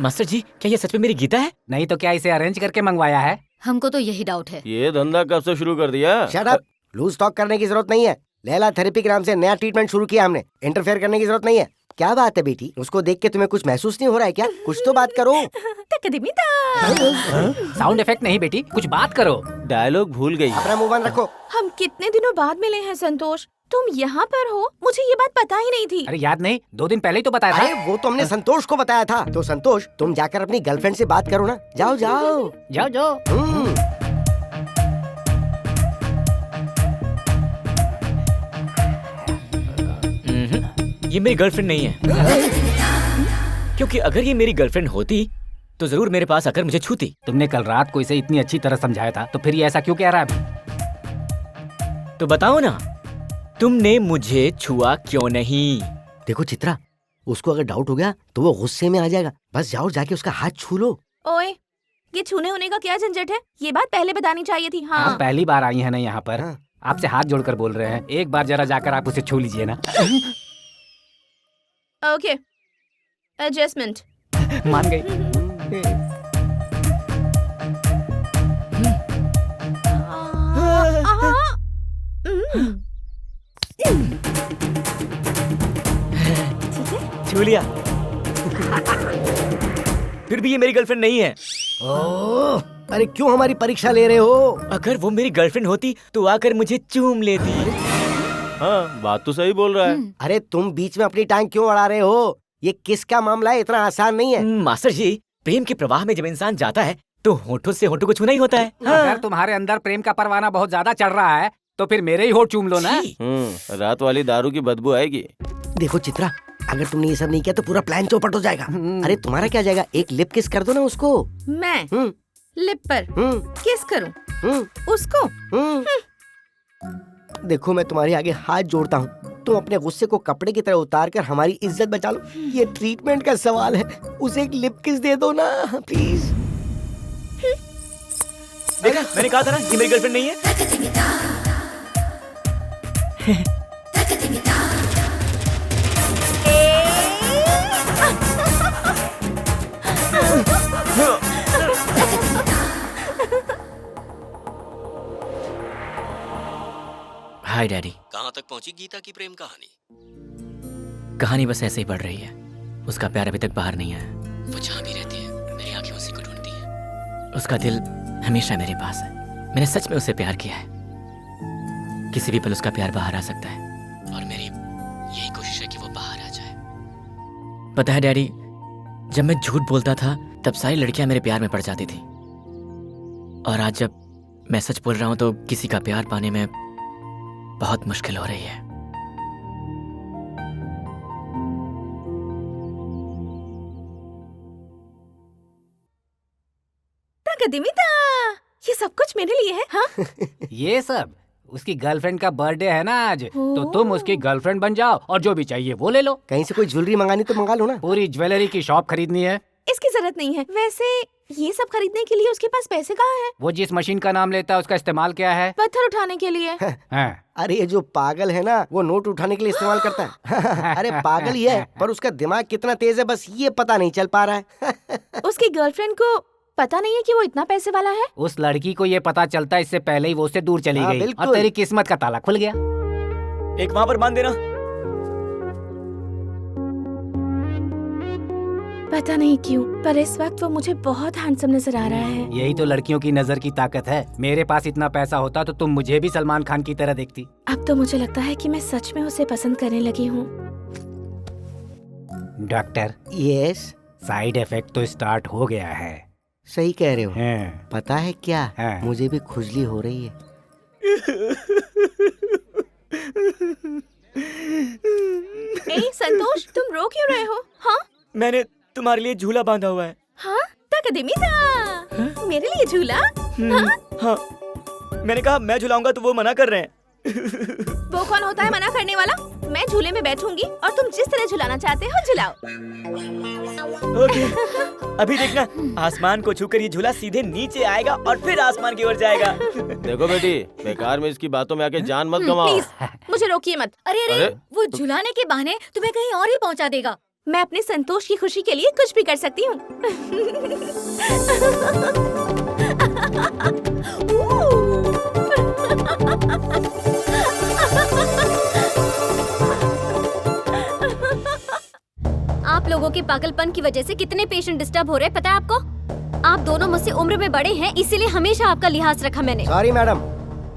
मास्टर जी, क्या ये सच में मेरी गीता है?
नहीं तो क्या इसे अरेंज करके मंगवाया है?
हमको तो यही डाउट है।
ये धंधा कब से शुरू कर दिया?
शट अप, लूज टॉक करने की जरूरत नहीं है। लैला थेरेपी के नाम से नया ट्रीटमेंट शुरू किया हमने, इंटरफेयर करने की जरूरत नहीं है। क्या बात है बेटी, उसको देख के तुम्हें कुछ महसूस नहीं हो रहा है क्या? कुछ तो बात करो।
साउंड इफेक्ट नहीं बेटी, कुछ बात करो।
डायलॉग भूल गई।
अपना मुंह बंद रखो।
हम कितने दिनों बाद मिले हैं संतोष, तुम यहाँ पर हो, मुझे ये बात पता ही नहीं थी।
अरे याद नहीं, 2 दिन पहले ही तो बताया था।
अरे वो तो हमने संतोष को बताया था। तो संतोष, तुम जाकर अपनी गर्लफ्रेंड से बात करो ना। जाओ जाओ
जाओ जाओ।
ये मेरी गर्लफ्रेंड नहीं है। क्योंकि अगर ये मेरी गर्लफ्रेंड होती तो जरूर मेरे पास आकर मुझे छूती।
तुमने कल रात को इसे इतनी अच्छी तरह समझाया था, तो फिर ये ऐसा क्यों कह रहा है अभी?
तो बताओ ना, तुमने मुझे छुआ क्यों नहीं?
देखो चित्रा, उसको अगर डाउट हो गया तो वो गुस्से में आ जाएगा। बस जाओ, जाके उसका हाथ छू लो।
ओए, ये छूने होने का क्या झंझट है? ये बात पहले बतानी चाहिए थी। हाँ,
आप पहली बार आई है ना यहाँ पर, आपसे हाथ जोड़कर बोल रहे हैं, एक बार जरा जाकर आप उसे छू लीजिए ना।
Okay, adjustment.
मान गई।
छू लिया। फिर भी ये मेरी गर्लफ्रेंड नहीं है।
ओह, अरे क्यों हमारी परीक्षा ले रहे हो?
अगर वो मेरी गर्लफ्रेंड होती तो आकर मुझे चूम लेती।
हाँ, बात तो सही बोल रहा है।
अरे तुम बीच में अपनी टांग क्यों अड़ा रहे हो? ये किसका मामला है? इतना आसान नहीं है।
मास्टर जी, प्रेम के प्रवाह में जब इंसान जाता है तो होठों से होठों को छूना ही होता है।
अगर तुम्हारे अंदर प्रेम का परवाना बहुत ज्यादा चढ़ रहा है तो फिर मेरे ही होठ चूम लो ना।
रात वाली दारू की बदबू आएगी।
देखो चित्रा, अगर तुमने ये सब नहीं किया तो पूरा प्लान चौपट हो जाएगा। अरे तुम्हारा क्या जाएगा, एक लिप किस कर दो ना उसको।
मैं लिप पर किस करूं उसको?
देखो, मैं तुम्हारे आगे हाथ जोड़ता हूँ, तुम अपने गुस्से को कपड़े की तरह उतार कर हमारी इज्जत बचा लो। ये ट्रीटमेंट का सवाल है, उसे एक लिप किस दे दो ना प्लीज।
देखा, मैंने कहा था ना ये मेरी गर्लफ्रेंड नहीं है। हाय डैडी।
कहाँ तक पहुंची गीता की प्रेम कहानी?
कहानी बस ऐसे ही बढ़ रही है। उसका प्यार अभी तक बाहर नहीं आया।
वो जहाँ भी रहती है, मेरी आंखें उसी को ढूंढती हैं।
उसका दिल हमेशा मेरे पास है। मैंने सच में उससे प्यार किया है। किसी भी पल उसका प्यार बाहर आ सकता है।
और मेरी यही कोशिश है कि वो बाहर आ जाए।
पता है डैडी, जब मैं झूठ बोलता था तब सारी लड़कियां मेरे प्यार में पड़ जाती थी। और आज जब मैं सच बोल रहा हूं तो किसी का प्यार पाने में बहुत मुश्किल हो रही है।
ये सब कुछ मेरे लिए है। हाँ?
ये सब उसकी गर्लफ्रेंड का बर्थडे है ना आज, तो तुम उसकी गर्लफ्रेंड बन जाओ और जो भी चाहिए वो ले लो।
कहीं से कोई ज्वेलरी मंगानी तो मंगा लो ना।
पूरी ज्वेलरी की शॉप खरीदनी है।
इसकी जरूरत नहीं है। वैसे ये सब खरीदने के लिए उसके पास पैसे कहाँ हैं?
वो जिस मशीन का नाम लेता है उसका इस्तेमाल क्या है?
पत्थर उठाने के लिए।
अरे ये जो पागल है ना, वो नोट उठाने के लिए इस्तेमाल करता है। अरे पागल ही है, पर उसका दिमाग कितना तेज है बस ये पता नहीं चल पा रहा है।
उसकी गर्लफ्रेंड को पता नहीं है कि वो इतना पैसे वाला है।
उस लड़की को ये पता चलता इससे पहले ही वो उससे दूर चली गई और तेरी किस्मत का ताला खुल गया।
एक वहाँ पर बांध देना।
पता नहीं क्यों, पर इस वक्त वो मुझे बहुत हैंडसम नजर आ रहा है।
यही तो लड़कियों की नजर की ताकत है। मेरे पास इतना पैसा होता तो तुम मुझे भी सलमान खान की तरह देखती।
अब तो मुझे लगता है कि मैं सच में उसे पसंद करने लगी हूँ।
डॉक्टर।
यस।
साइड इफेक्ट तो स्टार्ट हो गया है।
सही कह रहे हो। पता है क्या, मुझे भी खुजली हो रही है।
ए संतोष, तुम रो क्यों रहे हो? हाँ
मैंने तुम्हारे लिए झूला बांधा हुआ है।
हाँ तकदीमीता, मेरे लिए झूला?
हाँ मैंने कहा मैं झुलाऊंगा तो वो मना कर रहे हैं।
वो कौन होता है मना करने वाला? मैं झूले में बैठूंगी और तुम जिस तरह झुलाना चाहते हो झुलाओ।
ओके अभी देखना, आसमान को छूकर ये झूला सीधे नीचे आएगा और फिर आसमान की ओर जाएगा।
देखो बेटी, बेकार में इसकी बातों में आके जान मत गवाओ।
प्लीज मुझे रोकिए मत।
अरे वो झुलाने के बहाने तुम्हें कहीं और ही पहुंचा देगा।
मैं अपने संतोष की खुशी के लिए कुछ भी कर सकती हूँ।
आप लोगों के पागलपन की वजह से कितने पेशेंट डिस्टर्ब हो रहे हैं पता है आपको? आप दोनों मुझसे उम्र में बड़े हैं, इसीलिए हमेशा आपका लिहाज रखा मैंने।
सॉरी मैडम,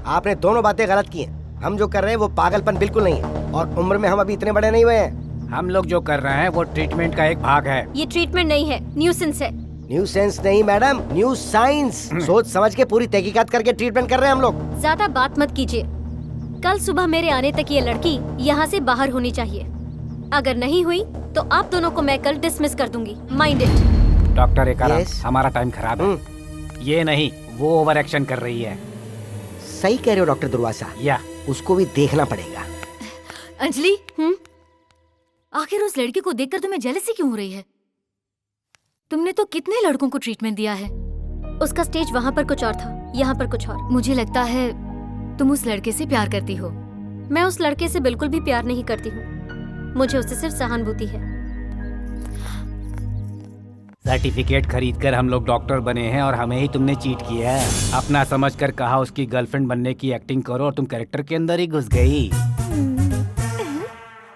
आपने दोनों बातें गलत की हैं। हम जो कर रहे हैं वो पागलपन बिल्कुल नहीं है, और उम्र में हम अभी इतने बड़े नहीं हुए हैं।
हम लोग जो कर रहे हैं वो ट्रीटमेंट का एक भाग है।
ये ट्रीटमेंट नहीं है, न्यूसेंस है।
न्यू सेंस नहीं मैडम, न्यू साइंस। सोच समझ के पूरी तहकीकात करके ट्रीटमेंट कर रहे हैं हम लोग।
ज्यादा बात मत कीजिए। कल सुबह मेरे आने तक ये लड़की यहाँ से बाहर होनी चाहिए। अगर नहीं हुई तो आप दोनों को मैं कल डिसमिस कर दूंगी। Mind it.
डॉक्टर एकारा, हमारा टाइम खराब है। ये नहीं, वो ओवर एक्शन कर रही है।
सही कह रहे हो डॉक्टर दुर्वासा।
या
उसको भी देखना पड़ेगा।
अंजलि, आखिर उस लड़की को देखकर तुम्हें जेलसी क्यों हो रही है? तुमने तो कितने लड़कों को ट्रीटमेंट दिया है।
उसका स्टेज वहाँ पर कुछ और था, यहाँ पर कुछ और।
मुझे लगता है तुम उस लड़के से प्यार करती हो।
मैं उस लड़के से बिल्कुल भी प्यार नहीं करती हूँ, मुझे उससे सिर्फ सहानुभूति है।
सर्टिफिकेट खरीदकर हम लोग डॉक्टर बने हैं और हमें ही तुमने चीट किया है। अपना समझकर कहा उसकी गर्लफ्रेंड बनने की एक्टिंग करो और तुम कैरेक्टर के अंदर ही घुस गई।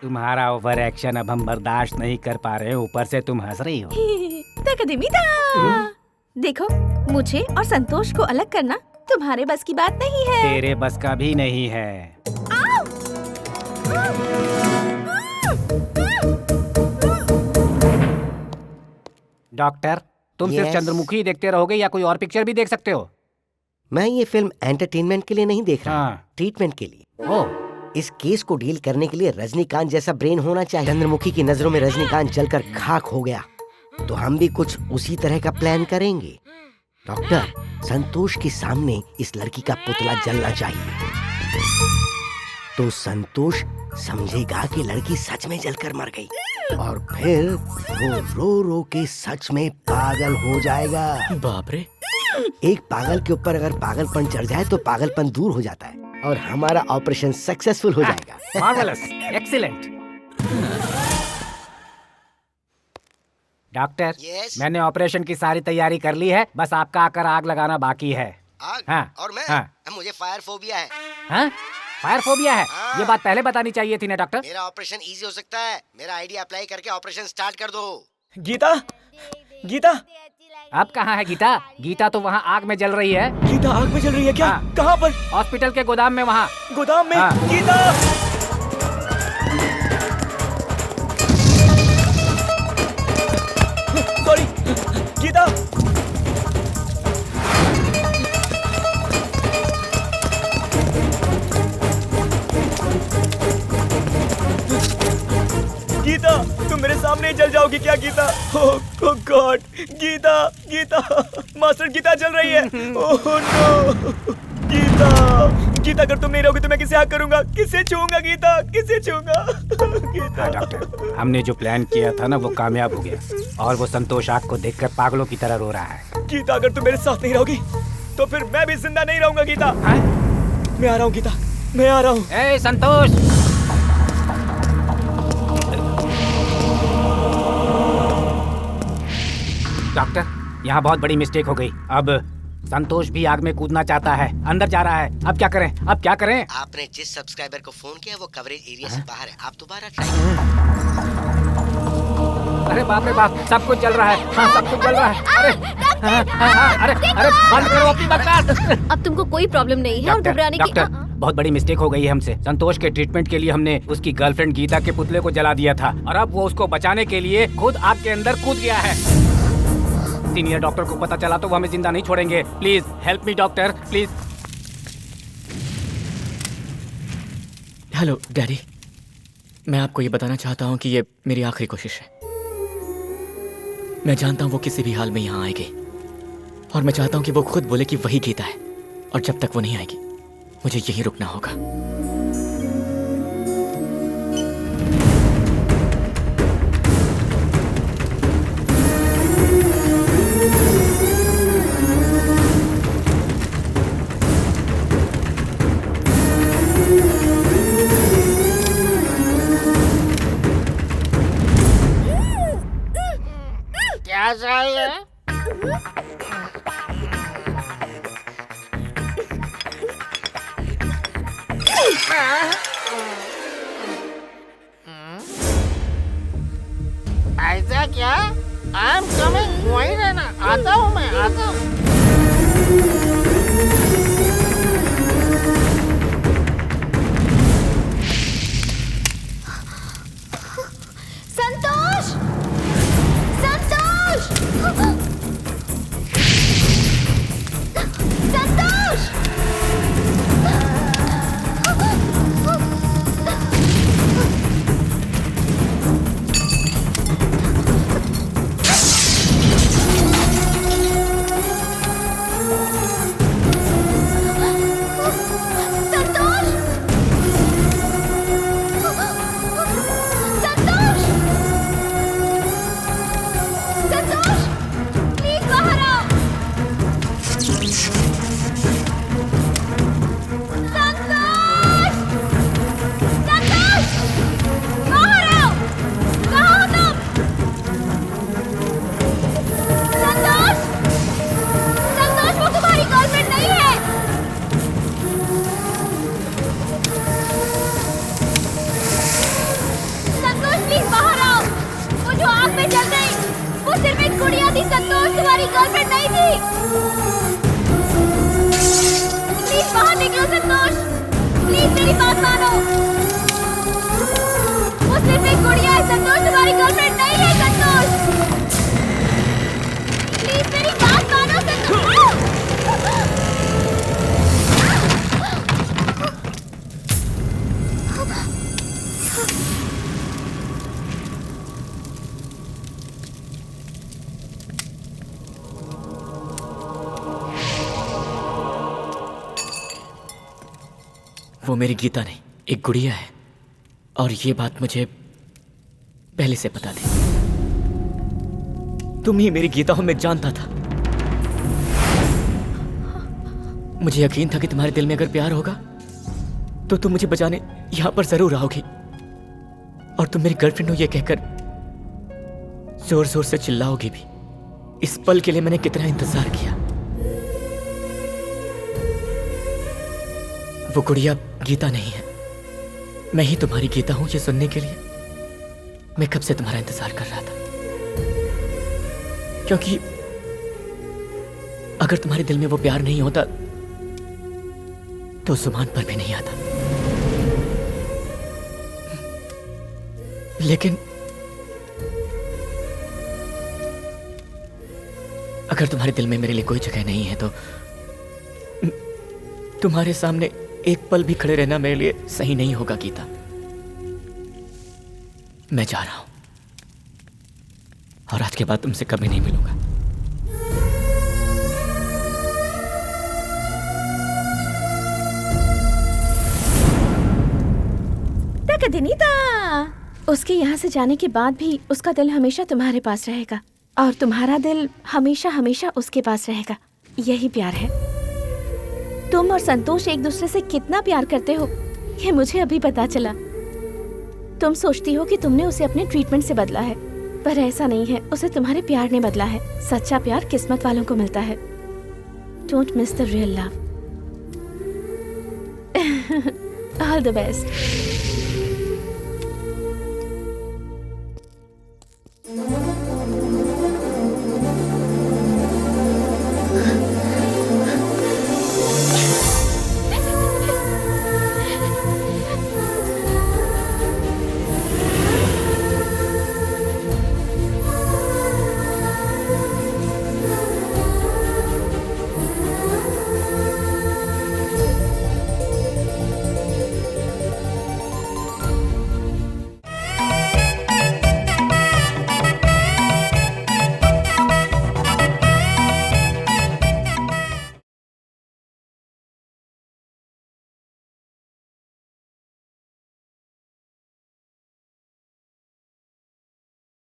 तुम्हारा ओवर एक्शन अब हम बर्दाश्त नहीं कर पा रहे, ऊपर से तुम हंस रही हो।
देखो, मुझे और संतोष को अलग करना तुम्हारे बस की बात नहीं है।
तेरे बस का भी नहीं है। डॉक्टर, तुम सिर्फ चंद्रमुखी देखते रहोगे या कोई और पिक्चर भी देख सकते हो?
मैं ये फिल्म एंटरटेनमेंट के लिए नहीं देख रहा, ट्रीटमेंट के लिए।
ओह,
इस केस को डील करने के लिए रजनीकांत जैसा ब्रेन होना चाहिए। चंद्रमुखी की नजरों में रजनीकांत जलकर खाक हो गया, तो हम भी कुछ उसी तरह का प्लान करेंगे। डॉक्टर, संतोष के सामने इस लड़की का पुतला जलना चाहिए, तो संतोष समझेगा कि लड़की सच में जलकर मर गई, और फिर वो रो रो के सच में पागल हो जाएगा।
बाप रे।
एक पागल के ऊपर अगर पागलपन चढ़ जाए तो पागलपन दूर हो जाता है और हमारा ऑपरेशन सक्सेसफुल हो जाएगा।
Marvellous, excellent. डॉक्टर, मैंने ऑपरेशन की सारी तैयारी कर ली है, बस आपका आकर आग लगाना बाकी है।
आग?
हाँ,
और मैं?
हाँ।
मुझे फायर फोबिया है।
हाँ? फायर फोबिया है? ये बात पहले बतानी चाहिए थी ना डॉक्टर।
मेरा ऑपरेशन इजी हो सकता है, मेरा आईडिया अप्लाई करके ऑपरेशन स्टार्ट कर दो।
गीता, गीता।
अब कहाँ है गीता? गीता तो वहाँ आग में जल रही है।
गीता आग में जल रही है क्या? कहाँ पर?
हॉस्पिटल के गोदाम में। वहाँ
गोदाम में? गीता! सॉरी, गीता। गीता, तुम मेरे सामने ही जल जाओगी क्या गीता? ओह गॉड, गीता, गीता, मास्टर गीता जल रही है। ओह नो, गीता, गीता अगर तुम नहीं रहोगी तो मैं किसे हक करूंगा, किसे छूऊंगा गीता, किसे छूऊंगा? गीता।
हाँ डॉक्टर, हमने जो प्लान किया था ना वो कामयाब हो गया, और वो संतोष आग को देखकर पागलों की तरह रो रहा है।
गीता अगर तुम मेरे साथ नहीं रहोगी तो फिर मैं भी जिंदा नहीं रहूंगा गीता। मैं आ रहा हूँ गीता, मैं आ रहा हूँ।
ए संतोष! डॉक्टर, यहाँ बहुत बड़ी मिस्टेक हो गई। अब संतोष भी आग में कूदना चाहता है, अंदर जा रहा है। अब क्या करें? अब क्या करें?
आपने जिस सब्सक्राइबर को फोन किया वो कवरेज एरिया से बाहर है, आप दोबारा ट्राई।
अरे बाप रे बाप, सब कुछ जल रहा है। हाँ, सब कुछ जल रहा है। अरे अरे बंद करो अपनी बकवास।
अब तुमको कोई प्रॉब्लम नहीं है और घबराने की।
डॉक्टर, बहुत बड़ी मिस्टेक हो गई है हमसे। संतोष के ट्रीटमेंट के लिए हमने उसकी गर्लफ्रेंड गीता के पुतले को जला दिया था, और अब वो उसको बचाने के लिए खुद आग के अंदर कूद गया है। सीनियर डॉक्टर को पता चला तो वो हमें जिंदा नहीं छोड़ेंगे। Please help me doctor, please.
Hello daddy. मैं आपको ये बताना चाहता हूँ कि ये मेरी आखिरी कोशिश है। मैं जानता हूँ वो किसी भी हाल में यहाँ आएगी, और मैं चाहता हूँ कि वो खुद बोले कि वही गीता है, और जब तक वो नहीं आएगी मुझे यहीं रुकना होगा।
क्या चाहिए? ऐसा क्या? आई एम कमिंग, वहीं रहना, आता हूँ मैं, आता हूँ।
संतोष! संतोष! संतोष!
वो मेरी गीता नहीं, एक गुड़िया है, और ये बात मुझे पहले से पता थी। तुम ही मेरी गीता हो, मैं जानता था। मुझे यकीन था कि तुम्हारे दिल में अगर प्यार होगा तो तुम मुझे बचाने यहां पर जरूर आओगी, और तुम मेरी गर्लफ्रेंड हो ये कहकर जोर जोर से चिल्लाओगी भी। इस पल के लिए मैंने कितना इंतजार किया। वो गुड़िया गीता नहीं है, मैं ही तुम्हारी गीता हूं, ये सुनने के लिए मैं कब से तुम्हारा इंतजार कर रहा था। क्योंकि अगर तुम्हारे दिल में वो प्यार नहीं होता तो जुबान पर भी नहीं आता। लेकिन अगर तुम्हारे दिल में मेरे लिए कोई जगह नहीं है तो तुम्हारे सामने एक पल भी खड़े रहना मेरे लिए सही नहीं होगा गीता। मैं जा रहा हूं, और आज के बाद तुमसे कभी नहीं मिलूंगा।
दिनीता, उसके यहाँ से जाने के बाद भी उसका दिल हमेशा तुम्हारे पास रहेगा, और तुम्हारा दिल हमेशा हमेशा उसके पास रहेगा। यही प्यार है। तुम और संतोष एक दूसरे से कितना प्यार करते हो ये मुझे अभी पता चला। तुम सोचती हो कि तुमने उसे अपने ट्रीटमेंट से बदला है, पर ऐसा नहीं है, उसे तुम्हारे प्यार ने बदला है। सच्चा प्यार किस्मत वालों को मिलता है। Don't miss the real love. All the best.